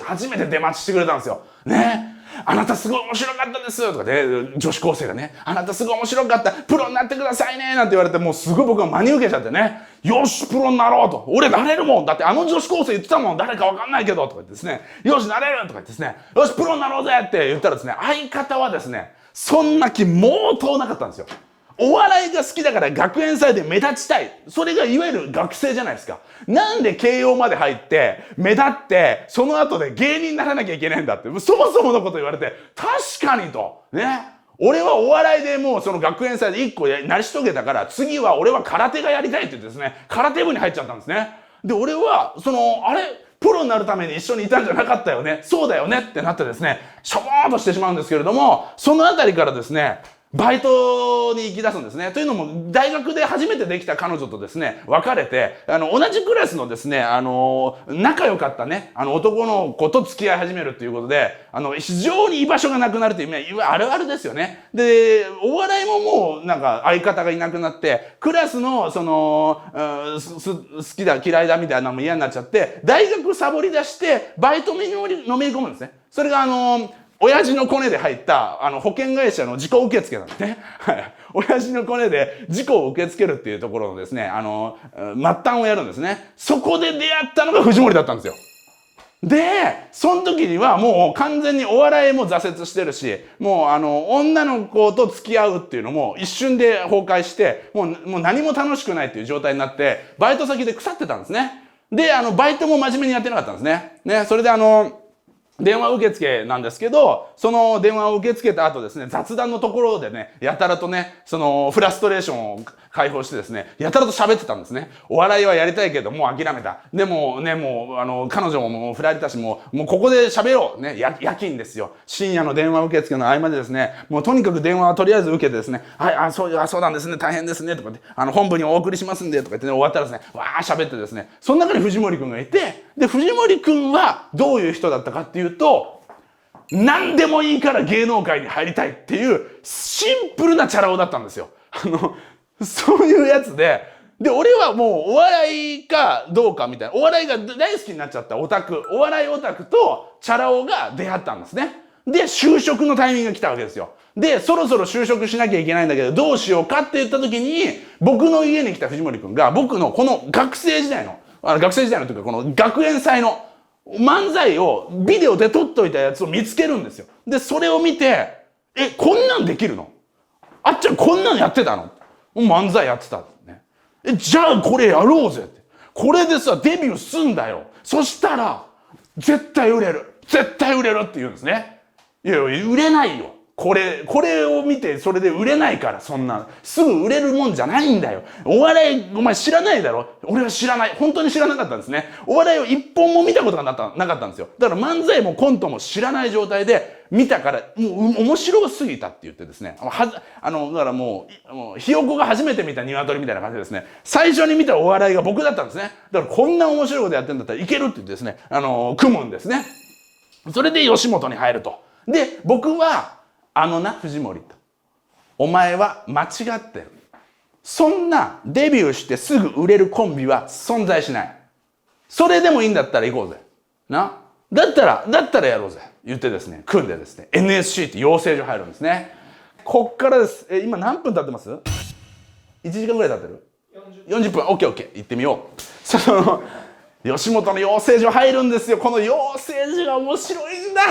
初めて出待ちしてくれたんですよ。ね。あなたすごい面白かったですとかで、女子高生がね、あなたすごい面白かった、プロになってくださいねなんて言われて、もうすごい僕は真に受けちゃってね、よし、プロになろうと。俺なれるもん。だって女子高生言ってたもん。誰かわかんないけど。とか言ってですね、よし、なれるとか言ってですね、よし、プロになろうぜって言ったらですね、相方はですね、そんな気毛頭なかったんですよ。お笑いが好きだから学園祭で目立ちたい。それがいわゆる学生じゃないですか。なんで慶応まで入って、目立って、その後で芸人にならなきゃいけないんだって。そもそものこと言われて、確かにと。ね。俺はお笑いでもうその学園祭で一個成し遂げたから、次は俺は空手がやりたいって言ってですね、空手部に入っちゃったんですね。で、俺は、プロになるために一緒にいたんじゃなかったよね。そうだよねってなってですね、しょぼーんとしてしまうんですけれども、そのあたりからですね、バイトに行き出すんですね。というのも、大学で初めてできた彼女とですね、別れて、同じクラスのですね、仲良かったね、男の子と付き合い始めるっていうことで、非常に居場所がなくなるという、いわゆるあるあるですよね。で、お笑いももう、なんか、相方がいなくなって、クラスの、好きだ、嫌いだみたいなのも嫌になっちゃって、大学サボり出して、バイトにのめり込むんですね。それが親父のコネで入った、保険会社の自己受付なんですね。はい。親父のコネで自己を受け付けるっていうところのですね、末端をやるんですね。そこで出会ったのが藤森だったんですよ。で、その時にはもう完全にお笑いも挫折してるし、もう女の子と付き合うっていうのも一瞬で崩壊して、もう何も楽しくないっていう状態になって、バイト先で腐ってたんですね。で、バイトも真面目にやってなかったんですね。ね、それで電話受付なんですけど、その電話を受け付けた後ですね、雑談のところでね、やたらとね、そのフラストレーションを解放してですね、やたらと喋ってたんですね。お笑いはやりたいけど、もう諦めた。でもね、もう、彼女ももう振られたし、もうここで喋ろう。ね、夜勤ですよ。深夜の電話受付の合間でですね、もうとにかく電話はとりあえず受けてですね、はい、そうなんですね、大変ですね、とかって、本部にお送りしますんで、とか言ってね、終わったらですね、わー喋ってですね、その中に藤森くんがいて、で、藤森くんはどういう人だったかっていうと、何でもいいから芸能界に入りたいっていうシンプルなチャラ男だったんですよ。そういうやつで、俺はもうお笑いかどうかみたいな、お笑いが大好きになっちゃったお笑いオタクとチャラ男が出会ったんですね。で、就職のタイミングが来たわけですよ。で、そろそろ就職しなきゃいけないんだけど、どうしようかって言った時に、僕の家に来た藤森くんが、僕のこの学生時代のというか、この学園祭の漫才をビデオで撮っといたやつを見つけるんですよ。で、それを見て、こんなんできるの？あっちゃんこんなんやってたの？漫才やってた、ね。じゃあこれやろうぜって。これでさ、デビューすんだよ。そしたら、絶対売れるって言うんですね。いや、売れないよ。これを見てそれで売れないから、そんなすぐ売れるもんじゃないんだよ。お笑いお前知らないだろ。俺は知らない。本当に知らなかったんですね。お笑いを一本も見たことがなかったんですよ。だから漫才もコントも知らない状態で見たから、もう面白すぎたって言ってですね、だからもうひよこが初めて見た鶏みたいな感じでですね、最初に見たお笑いが僕だったんですね。だからこんな面白いことやってんだったらいけるって言ってですね、組むんですね。それで吉本に入ると。で、僕は藤森と、お前は間違ってる。そんなデビューしてすぐ売れるコンビは存在しない。それでもいいんだったら行こうぜ。だったらやろうぜ。言ってですね、組んでですね、NSC って養成所入るんですね。こっからです。今何分経ってます？ 1 時間ぐらい経ってる？ 40分。オッケー。行ってみよう。吉本の養成所入るんですよ。この養成所が面白いんだ。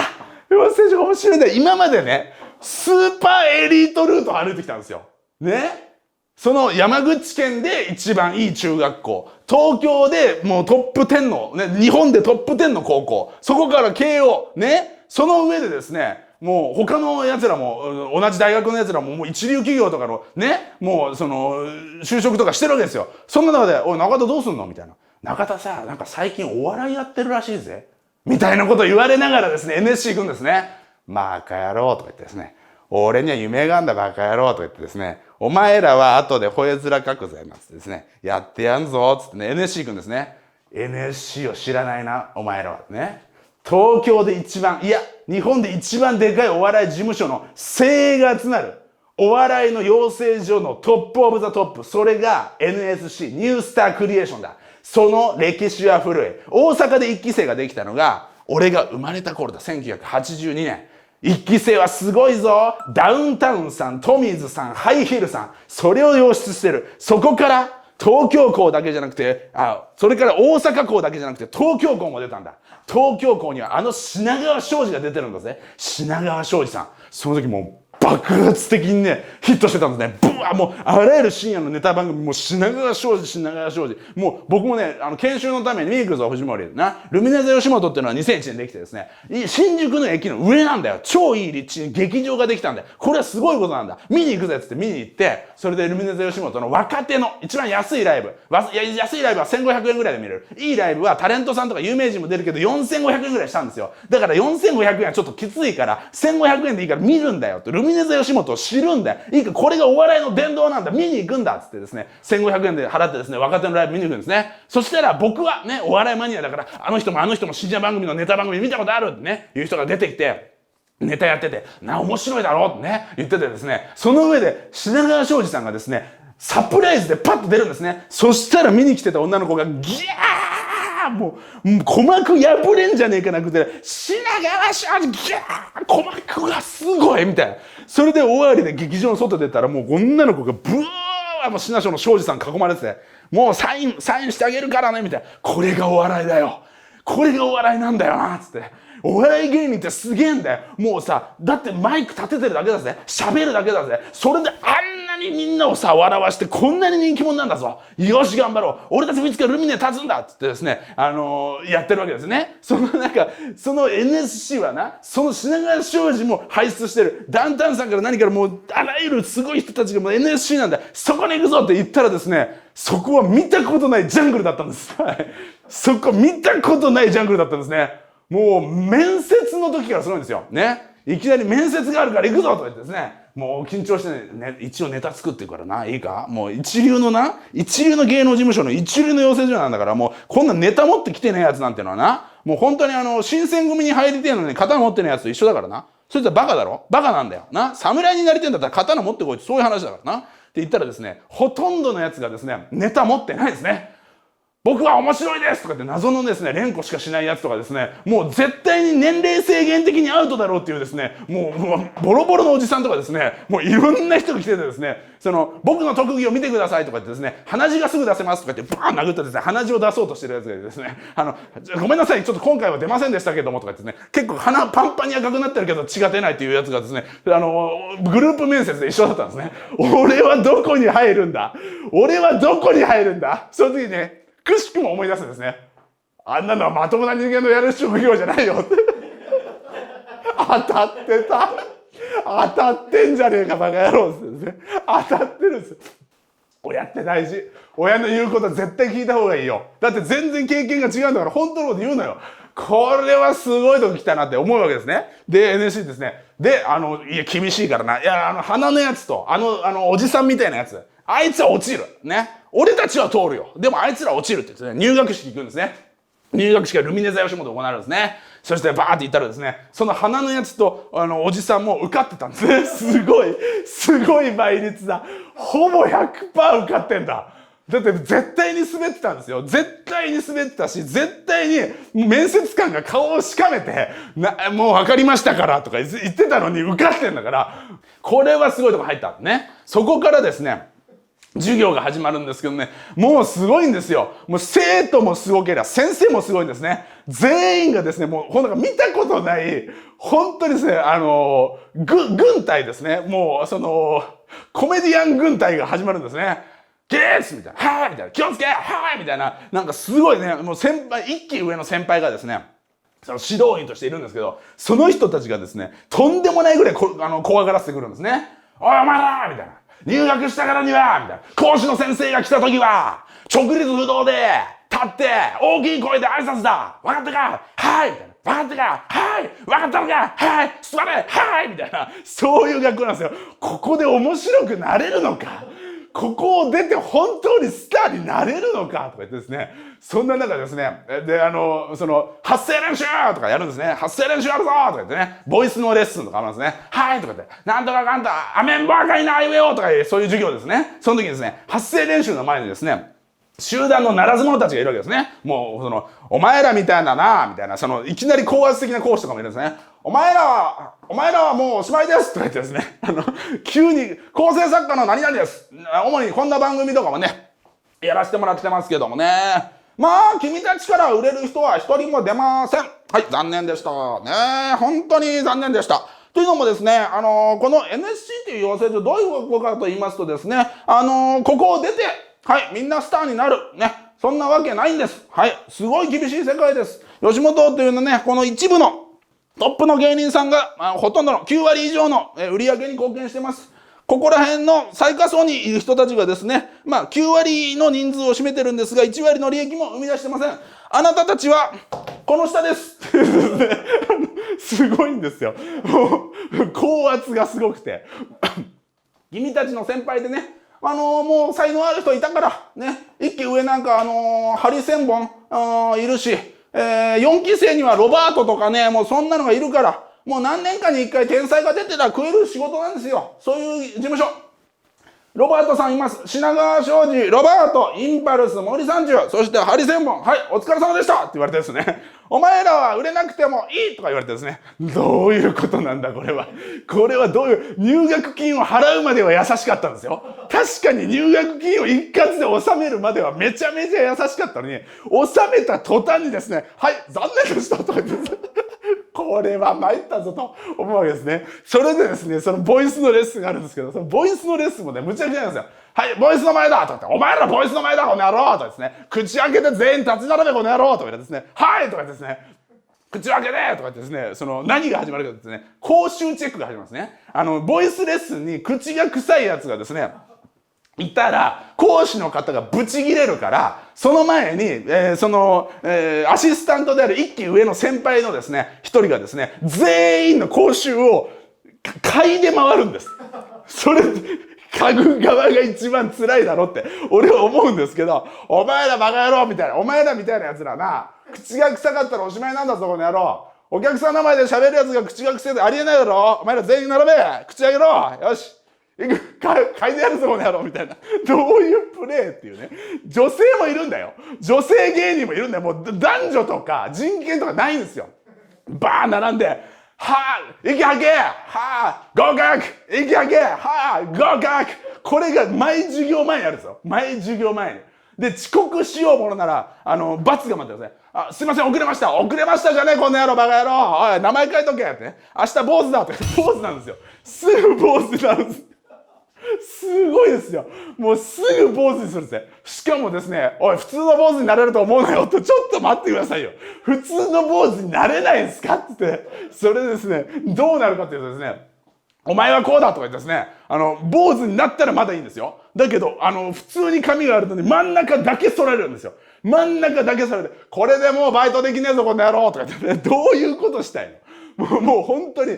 養成所が面白いんだ。今までね、スーパーエリートルートを歩いてきたんですよ。ね。その山口県で一番いい中学校、東京でもうトップ10の、ね、日本でトップ10の高校、そこから慶応、ね。その上でですね、もう他の奴らも、同じ大学の奴らももう一流企業とかのね、もう就職とかしてるわけですよ。そんな中で、おい、中田どうすんのみたいな。中田さ、なんか最近お笑いやってるらしいぜ。みたいなことを言われながらですね、NSC 行くんですね。バカ野郎とか言ってですね、俺には夢があんだバカ野郎とか言ってですね、お前らは後で吠え面書くぜ、なんつってですね、やってやんぞ、つってね、NSC 行くんですね。NSC を知らないな、お前らはね。東京で一番、いや、日本で一番でかいお笑い事務所の精鋭が集まる、お笑いの養成所のトップオブザトップ、それが NSC、ニュースタークリエーションだ。その歴史は古い。大阪で一期生ができたのが、俺が生まれた頃だ、1982年。一期生はすごいぞ。ダウンタウンさん、トミーズさん、ハイヒールさん、それを養出してる。そこから東京校だけじゃなくて、それから大阪校だけじゃなくて東京校も出たんだ。東京校には品川庄司が出てるんだぜ。品川庄司さん。その時もう爆発的にね、ヒットしてたんですね。ブワー、もうあらゆる深夜のネタ番組、もう品川庄司。もう僕もね、研修のために見に行くぞ、藤森。ルミネ座吉本っていうのは2001年できてですね、新宿の駅の上なんだよ。超いい立地に劇場ができたんだよ。これはすごいことなんだ。見に行くぜっつって見に行って、それでルミネ座吉本の若手の一番安いライブ。安いライブは1500円ぐらいで見れる。いいライブはタレントさんとか有名人も出るけど4500円ぐらいしたんですよ。だから4500円はちょっときついから、1500円でいいから見るんだよって。ルミネ座吉本を知るんだよ。いいか、これがお笑いの殿堂なんだ。見に行くんだっつってですね、1500円で払ってですね、若手のライブ見に行くんですね。そしたら僕はね、お笑いマニアだから、あの人も深夜番組のネタ番組見たことあるってね、いう人が出てきて、ネタやってて、面白いだろってね、言っててですね、その上で品川庄司さんがですね、サプライズでパッと出るんですね。そしたら見に来てた女の子がギャー、もう鼓膜破れんじゃねえかなくて、品川庄司ギャー、鼓膜がすごいみたいな。それで終わりで劇場の外出たら、もう女の子がブワー、もう品庄の庄司さん囲まれてて、もうサインしてあげるからねみたいな。これがお笑いだよ。これがお笑いなんだよな、つって。お笑い芸人ってすげえんだよ。もうさ、だってマイク立ててるだけだぜ。喋るだけだぜ。それであんなにみんなをさ、笑わして、こんなに人気者なんだぞ。よし、頑張ろう。俺たちもいつかルミネ立つんだってですね、やってるわけですね。その NSC はな、その品川庄司も輩出してる。ダウンタウンさんから何からもう、あらゆるすごい人たちがもう NSC なんだ。そこに行くぞって言ったらですね、そこは見たことないジャングルだったんです。そこ見たことないジャングルだったんですね。もう面接の時からすごいんですよ。ね。いきなり面接があるから行くぞとか言ってですね、もう緊張してね、一応ネタ作ってるからな、いいか、もう一流の芸能事務所の一流の養成所なんだから、もうこんなネタ持ってきてねえやつなんてのはな、もう本当に新選組に入りてえのに刀持ってねえやつと一緒だからな。そいつはバカだろ、バカなんだよ。な、侍になりてえんだったら刀持ってこいってそういう話だからな。って言ったらですね、ほとんどのやつがですね、ネタ持ってないですね。僕は面白いですとかって謎のですね、連呼しかしないやつとかですね、もう絶対に年齢制限的にアウトだろうっていうですね、もうボロボロのおじさんとかですね、もういろんな人が来ててですね、僕の特技を見てくださいとか言ってですね、鼻血がすぐ出せますとか言ってバーン殴ってですね、鼻血を出そうとしてるやつがですね、ごめんなさい、ちょっと今回は出ませんでしたけどもとか言ってですね、結構鼻パンパンに赤くなってるけど血が出ないっていうやつがですね、グループ面接で一緒だったんですね。俺はどこに入るんだ、俺はどこに入るんだ。その時にね、くしくも思い出すんですね。あんなのはまともな人間のやる職業じゃないよって当たってた、当たってんじゃねえかバカ野郎ってですね、当たってるんです。親って大事。親の言うことは絶対聞いた方がいいよ。だって全然経験が違うんだから本当のこと言うのよ。これはすごいとこ来たなって思うわけですね。で NSC ですね。でいや厳しいからな、いや鼻のやつとおじさんみたいなやつ、あいつは落ちるね。俺たちは通るよ。でもあいつら落ちるって言ってね、入学式行くんですね。入学式はルミネ座吉本で行われるんですね。そしてバーって行ったらですね、その鼻のやつとおじさんも受かってたんですね。すごい倍率だ。ほぼ 100% 受かってんだ。だって絶対に滑ってたんですよ。絶対に滑ってたし、絶対に面接官が顔をしかめて、もう分かりましたからとか言ってたのに受かってんだから、これはすごいとこ入ったんね。そこからですね、授業が始まるんですけどね、もうすごいんですよ。もう生徒もすごければ先生もすごいんですね。全員がですね、もうなんか見たことない、本当にですね、軍隊ですね。もうコメディアン軍隊が始まるんですね。ゲースみたいな、はーいみたいな、気をつけはーいみたいな、なんかすごいね、もう一期上の先輩がですね、その指導員としているんですけど、その人たちがですね、とんでもないぐらい怖がらせてくるんですね。おいお前らみたいな。入学したからにはみたいな。講師の先生が来た時は、直立不動で、立って、大きい声で挨拶だ。分かったかはいみたいな。分かったかはい分かったのかはい座れはいみたいな。そういう学校なんですよ。ここで面白くなれるのか、ここを出て本当にスターになれるのかとか言ってですね、そんな中ですね、で、発声練習とかやるんですね。発声練習あるぞとか言ってね、ボイスのレッスンとかあるんですね。はいとか言って、なんとかかんと、アメンバーかいなあいうえおとかいう、そういう授業ですね。その時にですね、発声練習の前にですね、集団のならず者たちがいるわけですね。もう、お前らみたいななみたいな、いきなり高圧的な講師とかもいるんですね。お前らはもうおしまいですとか言ってですね、急に構成作家の何々です。主にこんな番組とかもね、やらせてもらってますけどもね。まあ、君たちから売れる人は一人も出ません。はい、残念でした。ね、本当に残念でした。というのもですね、この NSC という養成所どういうことかと言いますとですね、ここを出て、はい、みんなスターになる。ね。そんなわけないんです。はい。すごい厳しい世界です。吉本というのはね、この一部のトップの芸人さんが、ほとんどの9割以上の売り上げに貢献しています。ここら辺の最下層にいる人たちがですね、9割の人数を占めてるんですが、1割の利益も生み出してません。あなたたちは、この下です。すごいんですよ。もう、高圧がすごくて。君たちの先輩でね、もう才能ある人いたから、ね、一期上なんか、ハリセンボン、いるし、4期生にはロバートとかね、もうそんなのがいるから、もう何年かに一回天才が出てたら食える仕事なんですよ。そういう事務所。ロバートさんいます。品川庄司、ロバート、インパルス、森三中、そしてハリセンボン。はい、お疲れ様でしたって言われてですね。お前らは売れなくてもいいとか言われてですね。どういうことなんだこれは。これはどういう、入学金を払うまでは優しかったんですよ。確かに入学金を一括で納めるまではめちゃめちゃ優しかったのに、納めた途端にですね、はい、残念でしたとか言ってこれは参ったぞと思うわけですね。それでですね、そのボイスのレッスンがあるんですけど、そのボイスのレッスンもね、むちゃくちゃなんですよ。はい、ボイスの前だとか言って、お前らボイスの前だこの野郎とかですね、口開けて全員立ち並べこの野郎とか言ってですね、はいとかですね、口開けてとか言ってですね、その何が始まるかですね、口臭チェックが始まりますね。ボイスレッスンに口が臭いやつがですね、いたら講師の方がブチギレるから、その前に、アシスタントである一期上の先輩のですね一人がですね、全員の講習を嗅いで回るんです。それ嗅ぐ側が一番辛いだろって俺は思うんですけど、お前らバカ野郎みたいな、お前らみたいなやつらな、口が臭かったらおしまいなんだぞこの野郎。お客さんの前で喋るやつが口が臭いでありえないだろ。お前ら全員並べ、口開けろ、よし嗅いでやるぞこの野郎みたいな、どういうプレーっていうね。女性もいるんだよ、女性芸人もいるんだよ。もう男女とか人権とかないんですよ。バーン並んで、はぁ、息吐け、はぁ、合格、息吐け、はぁ、合格。これが毎授業前にあるんですよ。毎授業前に。で、遅刻しようものなら、罰が待ってください。あ、すいません、遅れました。遅れましたじゃねえ、この野郎、バカ野郎。おい、名前書いとけってね。明日坊主だって。坊主なんですよ。すぐ坊主になるんです。すごいですよ。もうすぐ坊主にするんですね。しかもですね、おい、普通の坊主になれると思うなよと、ちょっと待ってくださいよ。普通の坊主になれないんですかって言って、それでですね、どうなるかというとですね、お前はこうだとか言ってですね、坊主になったらまだいいんですよ。だけど、普通に髪があるのに真ん中だけ剃られるんですよ。真ん中だけ剃られて、これでもうバイトできねえぞ、この野郎とか言ってね、どういうことしたいの？もう本当に、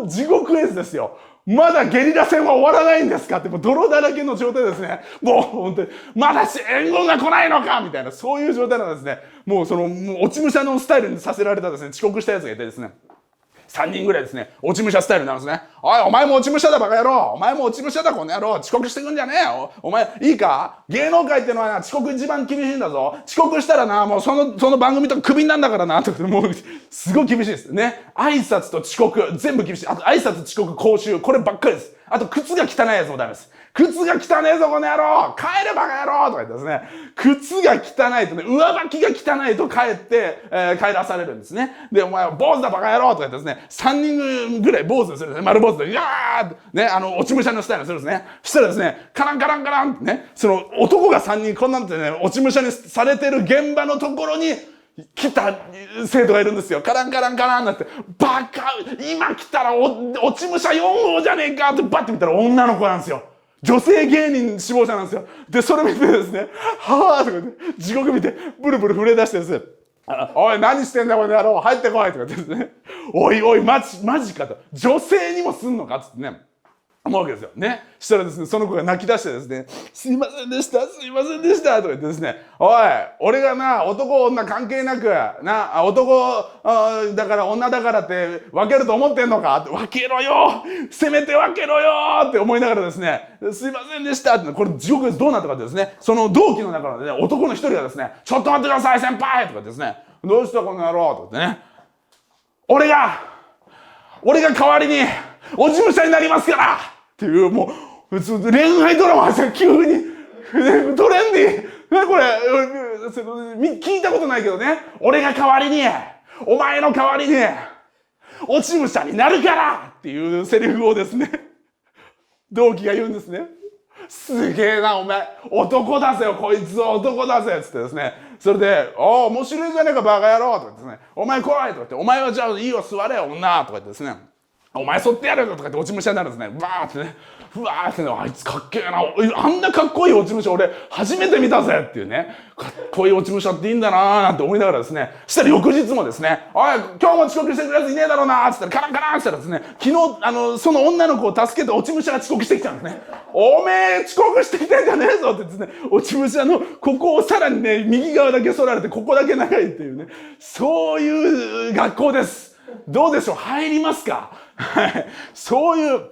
地獄絵図ですよ。まだゲリラ戦は終わらないんですかって、もう泥だらけの状態ですね。もう本当に、まだ援軍が来ないのかみたいな、そういう状態なんですね。もう落ち武者のスタイルにさせられたですね、遅刻したやつがいてですね、3人ぐらいですね、落ち武者スタイルになるんですね。おい、お前も落ち武者だバカ野郎。お前も落ち武者だこの野郎。遅刻してくんじゃねえよ。お前、いいか？芸能界ってのはな、遅刻一番厳しいんだぞ。遅刻したらな、もうその番組とかクビになんだからな。もう、すごい厳しいです。ね。挨拶と遅刻、全部厳しい。あと、挨拶、遅刻、講習、こればっかりです。あと、靴が汚いやつもダメです。靴が汚ねえぞこの野郎、帰れバカ野郎とか言ってですね、靴が汚いとね、上履きが汚いと帰って、帰らされるんですね。で、お前は坊主だバカ野郎とか言ってですね、3人ぐらい坊主にするんですね。丸坊主で、いやーってね、落ち武者のスタイルにするんですね。そしたらですね、カランカランカランってね、その男が3人こんなんてね、落ち武者にされてる現場のところに、来た生徒がいるんですよ。カランカランカランなって、バカ、今来たら落ち武者4号じゃねえかってバッて見たら女の子なんですよ。女性芸人志望者なんですよ。で、それ見てですね、はぁーとか言って、地獄見て、ブルブル震え出してですね、おい、何してんだこの野郎、入ってこいとか言ってですね、おいおい、マジかと。女性にもすんのかっつってね、思うわけですよ。ね。したらですね、その子が泣き出してですね、すいませんでした、すいませんでした、とか言ってですね、おい、俺がな、男女関係なく、な、男だから女だからって分けると思ってんのかって、分けろよ、せめて分けろよって思いながらですね、すいませんでしたって、これ地獄です。どうなったかってですね、その同期の中のね、男の一人がですね、ちょっと待ってください、先輩とかですね、どうしたこの野郎とかってね、俺が代わりに落ち武者になりますからっていう、もう普通恋愛ドラマですよ。急にトレンディー、これ聞いたことないけどね、俺が代わりにお前の代わりに落ち武者になるからっていうセリフをですね、同期が言うんですね。すげえなお前、男だぜよこいつは、男だぜっつってですね、それで面白いじゃねえかバカ野郎とか言ってですね、お前来いとか言って、お前はじゃあいいよ座れよ女とか言ってですね、お前そってやるよとかって落ち武者になるんですね。バーってね、ふわーってね、あいつかっけえな、あんなかっこいい落ち武者俺初めて見たぜっていうね、かっこいい落ち武者っていいんだなーなんて思いながらですね、したら翌日もですね、おい今日も遅刻してくるやついねえだろうなーっつったら、カランカランって言ったらですね、昨日その女の子を助けて落ち武者が遅刻してきたんですね。おめえ遅刻してきてんじゃねえぞってですね、落ち武者のここをさらにね、右側だけ反られてここだけ長いっていうね、そういう学校です。どうでしょう、入りますか？はい、そういう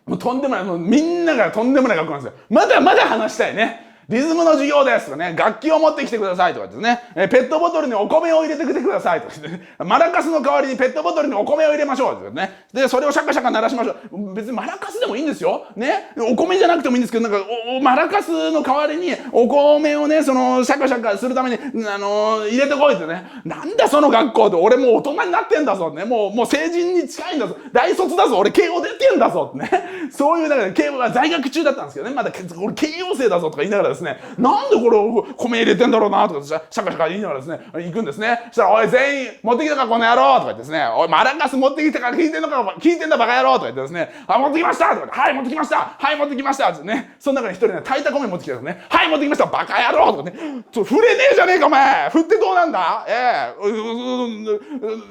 もうとんでもない、もうみんながとんでもない学校なんですよ。まだまだ話したいね。リズムの授業ですとかね、楽器を持ってきてくださいとかですね、ペットボトルにお米を入れてきてくださいとかね、マラカスの代わりにペットボトルにお米を入れましょうとかね。で、それをシャカシャカ鳴らしましょう。別にマラカスでもいいんですよ。ね。お米じゃなくてもいいんですけど、なんか、マラカスの代わりにお米をね、シャカシャカするために、入れてこいってね。なんだその学校って、俺もう大人になってんだぞってね。もう成人に近いんだぞ。大卒だぞ。俺慶応出てんだぞってね。そういう、だから慶応は在学中だったんですけどね。まだ俺慶応生だぞとか言いながらですね、なんでこれを米入れてんだろうなとか、シャカシャカ言いながらですね、行くんですね。そしたら、おい、全員持ってきたかこの野郎とか言ってですね、おい、マラカス持ってきたから聞いてんだバカ野郎とか言ってですね、持ってきましたとか言って、はい、持ってきましたはい持ってきましたってね、その中に一人ね、炊いた米持ってきたんですね、はい、持ってきましたバカ野郎とかね、振れねえじゃねえかお前振ってどうなんだ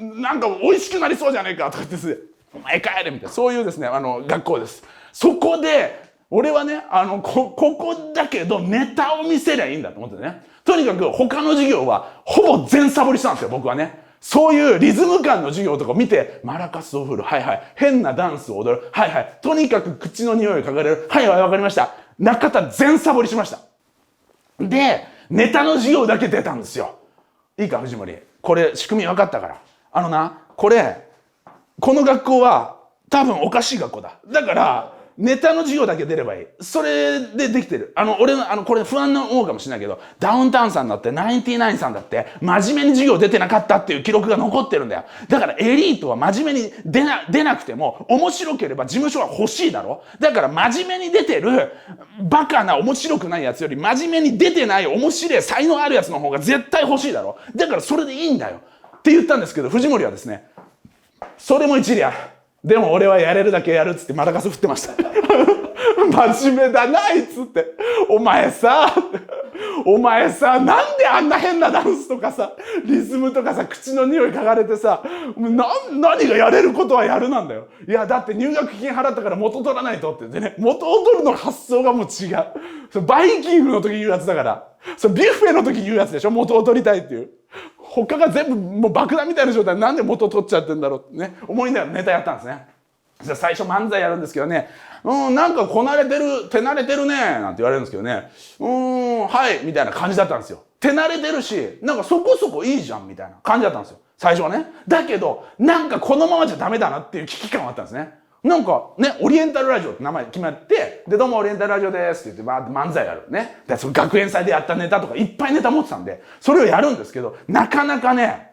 なんか美味しくなりそうじゃねえかとか言ってですね、お前帰れみたいな、そういうですね、学校です。そこで、俺はね、ここだけどネタを見せりゃいいんだと思ってね。とにかく他の授業はほぼ全サボりしたんですよ、僕はね。そういうリズム感の授業とか見て、マラカスを振る。はいはい。変なダンスを踊る。はいはい。とにかく口の匂いを嗅がれる。はいはい、わかりました。中田全サボりしました。で、ネタの授業だけ出たんですよ。いいか、藤森。これ、仕組み分かったから。この学校は多分おかしい学校だ。だから、ネタの授業だけ出ればいい。それでできてる。これ不安な思うかもしれないけど、ダウンタウンさんだって、ナインティナインさんだって、真面目に授業出てなかったっていう記録が残ってるんだよ。だからエリートは真面目に出なくても、面白ければ事務所は欲しいだろ。だから真面目に出てる、バカな面白くないやつより、真面目に出てない面白い才能あるやつの方が絶対欲しいだろ。だからそれでいいんだよ。って言ったんですけど、藤森はですね、それも一理ある。でも俺はやれるだけやるっつってマラカス振ってました。真面目だな、あいつって。お前さ、なんであんな変なダンスとかさ、リズムとかさ、口の匂い嗅がれてさ、何がやれることはやるなんだよ。いや、だって入学金払ったから元取らないとって言ってね、元を取るの発想がもう違う。それバイキングの時言うやつだから。それビュッフェの時言うやつでしょ、元を取りたいっていう。他が全部もう爆弾みたいな状態でなんで元を取っちゃってんだろうってね、思いながらネタやったんですね。じゃあ最初漫才やるんですけどね、なんか手慣れてるね、なんて言われるんですけどね、はい、みたいな感じだったんですよ。手慣れてるし、なんかそこそこいいじゃん、みたいな感じだったんですよ。最初はね。だけど、なんかこのままじゃダメだなっていう危機感はあったんですね。なんかね、オリエンタルラジオって名前決まって、で、どうもオリエンタルラジオですって言って、漫才やる。ね。で、その学園祭でやったネタとかいっぱいネタ持ってたんで、それをやるんですけど、なかなかね、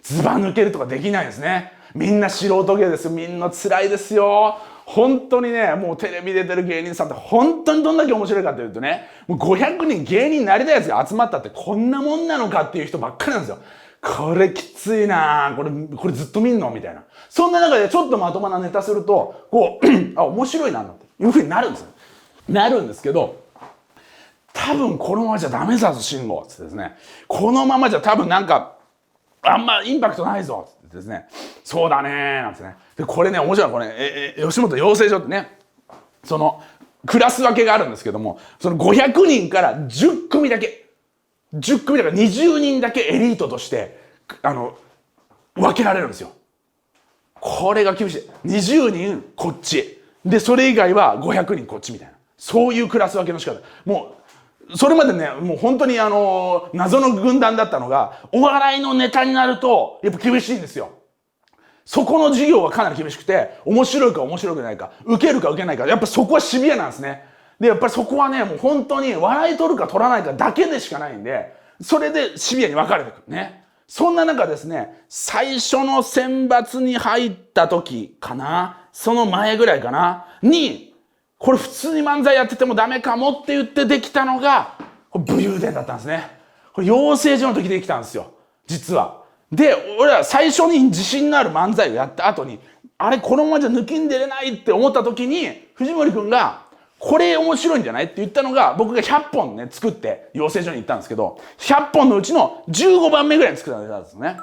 ズバ抜けるとかできないんですね。みんな素人芸ですよ。みんな辛いですよ。本当にね、もうテレビ出てる芸人さんって本当にどんだけ面白いかというとね、もう500人芸人になりたいやつが集まったってこんなもんなのかっていう人ばっかりなんですよ。これきついなぁ。これずっと見んのみたいな。そんな中でちょっとまともなネタすると、面白いなっていう風になるんですよ。なるんですけど、多分このままじゃダメだぞ、慎吾。つってですね。このままじゃ多分なんか、あんまインパクトないぞ。つってですね。そうだねー。なんですね。で、これね、面白い。これ、吉本養成所ってね、その、クラス分けがあるんですけども、その500人から10組だけ、10組だから20人だけエリートとして、分けられるんですよ。これが厳しい。20人こっち。で、それ以外は500人こっちみたいな。そういうクラス分けの仕方。もう、それまでね、もう本当に謎の軍団だったのが、お笑いのネタになると、やっぱ厳しいんですよ。そこの授業はかなり厳しくて、面白いか面白くないか、受けるか受けないか、やっぱそこはシビアなんですね。で、やっぱりそこはね、もう本当に笑い取るか取らないかだけでしかないんで、それでシビアに分かれてくるね。そんな中ですね、最初の選抜に入った時かな、その前ぐらいかな、に、これ普通に漫才やっててもダメかもって言ってできたのが、武勇伝だったんですね。これ養成所の時できたんですよ、実は。で、俺は最初に自信のある漫才をやった後に、あれこのままじゃ抜きんでれないって思った時に、藤森くんが、これ面白いんじゃないって言ったのが、僕が100本ね、作って養成所に行ったんですけど、100本のうちの15番目ぐらいに作ったネタなんですね。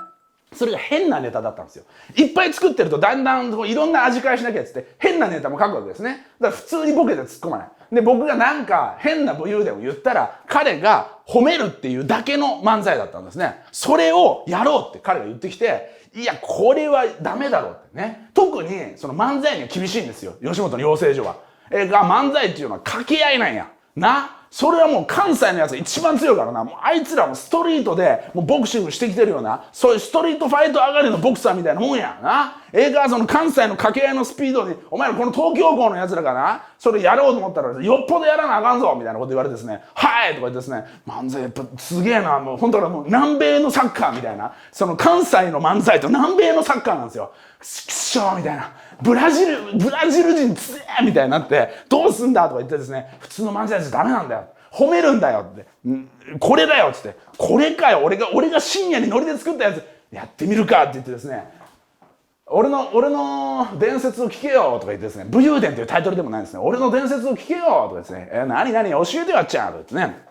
それが変なネタだったんですよ。いっぱい作ってるとだんだんいろんな味変えしなきゃっつって変なネタも書くわけですね。だから普通にボケて突っ込まない。で、僕がなんか変な武勇伝を言ったら彼が褒めるっていうだけの漫才だったんですね。それをやろうって彼が言ってきて、いや、これはダメだろうってね。特にその漫才には厳しいんですよ。吉本の養成所は。漫才っていうのは掛け合いなんや。な。それはもう関西のやつが一番強いからな。もうあいつらもストリートでもうボクシングしてきてるような、そういうストリートファイト上がりのボクサーみたいなもんやな。かその関西の掛け合いのスピードに、お前らこの東京校のやつらがな、それやろうと思ったらよっぽどやらなあかんぞみたいなこと言われてですね、はいとか言ってですね、漫才やっぱすげえな、もう本当はもう南米のサッカーみたいな、その関西の漫才と南米のサッカーなんですよ。くしょーみたいな。ブラジル人つえみたいになって、どうすんだとか言ってですね、普通の漫才じゃダメなんだよ。褒めるんだよって。これだよっつって。これかよ。俺が深夜にノリで作ったやつ、やってみるかって言ってですね、俺の伝説を聞けよとか言ってですね、武勇伝っていうタイトルでもないんですね。俺の伝説を聞けよとかですね、何教えてよっちゃんとか言ってね、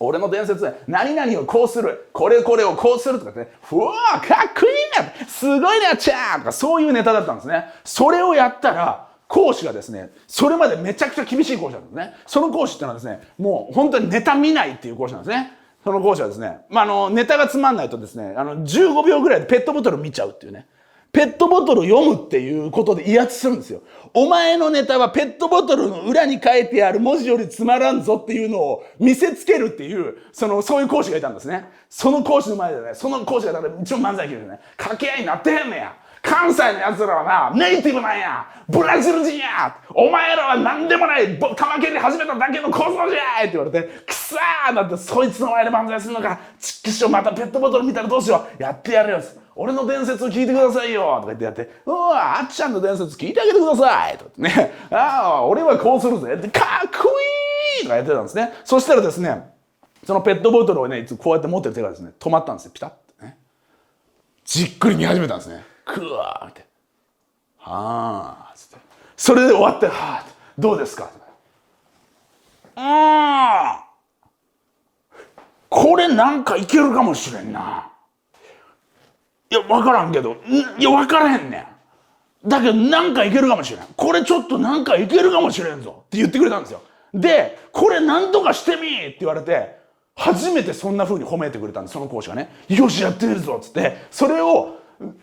俺の伝説で何々をこうする、これをこうするとかってね、うわーかっこいいね、すごいねっちゃんとかそういうネタだったんですね。それをやったら、講師がですね、それまでめちゃくちゃ厳しい講師なんですね。その講師ってのはですね、もう本当にネタ見ないっていう講師なんですね。その講師はですね、ネタがつまんないとですね、15秒ぐらいでペットボトル見ちゃうっていうね。ペットボトルを読むっていうことで威圧するんですよ。お前のネタはペットボトルの裏に書いてある文字よりつまらんぞっていうのを見せつけるっていう、そういう講師がいたんですね。その講師の前でね、その講師がだから一応漫才劇でね、掛け合いになってへんねや。関西の奴らはな、ネイティブなんや。ブラジル人や。お前らは何でもない。玉蹴り始めただけの小僧じゃいって言われて、くさーなって、そいつの前で漫才するのか。ちっきしょ、またペットボトル見たらどうしよう。やってやるよ。俺の伝説を聞いてくださいよ。とか言ってやって、うわ、あっちゃんの伝説聞いてあげてください。とか言ってね、俺はこうするぜ。かっこいいとかやってたんですね。そしたらですね、そのペットボトルをね、いつこうやって持ってる手がですね、止まったんですよ。ピタッてね。じっくり見始めたんですね。くわーって。はーっつって。それで終わって、はーどうですかこれなんかいけるかもしれんな。いや、わからんけど、いや、わからへんねん。だけど、なんかいけるかもしれん。これちょっとなんかいけるかもしれんぞって言ってくれたんですよ。で、これなんとかしてみって言われて、初めてそんな風に褒めてくれたんです、その講師がね。よし、やってみるぞっつって、それを、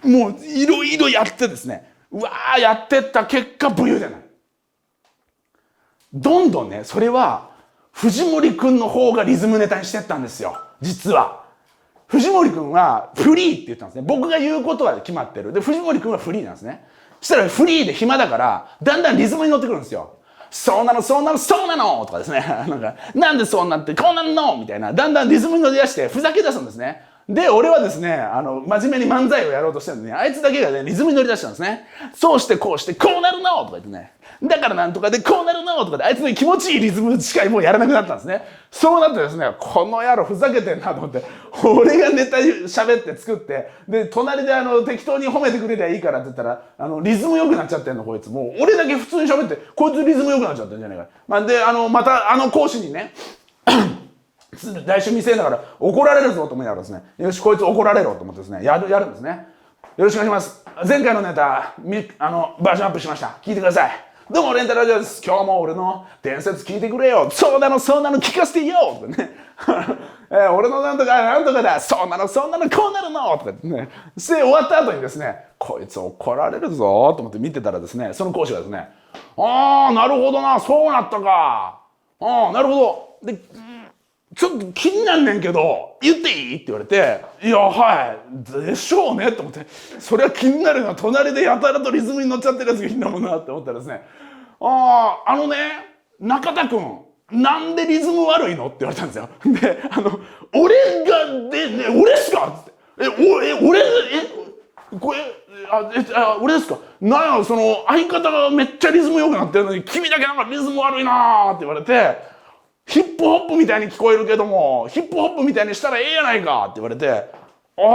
もういろいろやってですね、うわーやってった結果武勇伝なの。どんどんね、それは藤森くんの方がリズムネタにしてったんですよ、実は。藤森くんはフリーって言ったんですね。僕が言うことは決まってる。で、藤森くんはフリーなんですね。そしたらフリーで暇だから、だんだんリズムに乗ってくるんですよ。そうなの、そうなの、そうなのとかですね。なんでそうなってこうなんのみたいな。だんだんリズムに乗り出してふざけ出すんですね。で、俺はですね、真面目に漫才をやろうとしてるのに、あいつだけがね、リズムに乗り出したんですね。そうしてこうして、こうなるのとか言ってね。だからなんとかで、こうなるのとかで、あいつの気持ちいいリズムしかもうやらなくなったんですね。そうなってですね、この野郎ふざけてんなと思って、俺がネタ喋って作って、で、隣で適当に褒めてくれりゃいいからって言ったら、リズム良くなっちゃってんの、こいつ。もう、俺だけ普通に喋って、こいつリズム良くなっちゃってんじゃないか。まあ、で、また講師にね、来週見せながら怒られるぞと思いながらですね、よしこいつ怒られろと思ってですね、やるんですね。よろしくお願いします。前回のネタバージョンアップしました。聞いてください。どうもレンタルラジオです。今日も俺の伝説聞いてくれよ。そうなの聞かせてよとかね俺のなんとかだ。そうなのこうなるのとかね。して終わった後にですね、こいつ怒られるぞと思って見てたらですね、その講師がですね、なるほどな、そうなったか。なるほど。で、ちょっと気になんねんけど、言っていいって言われて、いや、はい、でしょうねって思って、それは気になるのは隣でやたらとリズムに乗っちゃってるやつがいいんだもんなって思ったらですね、中田くん、なんでリズム悪いのって言われたんですよ。で、俺俺っすかって言って、俺ですかなんや、相方がめっちゃリズム良くなってるのに、君だけなんかリズム悪いなーって言われて、ヒップホップみたいに聞こえるけども、ヒップホップみたいにしたらええやないかって言われて、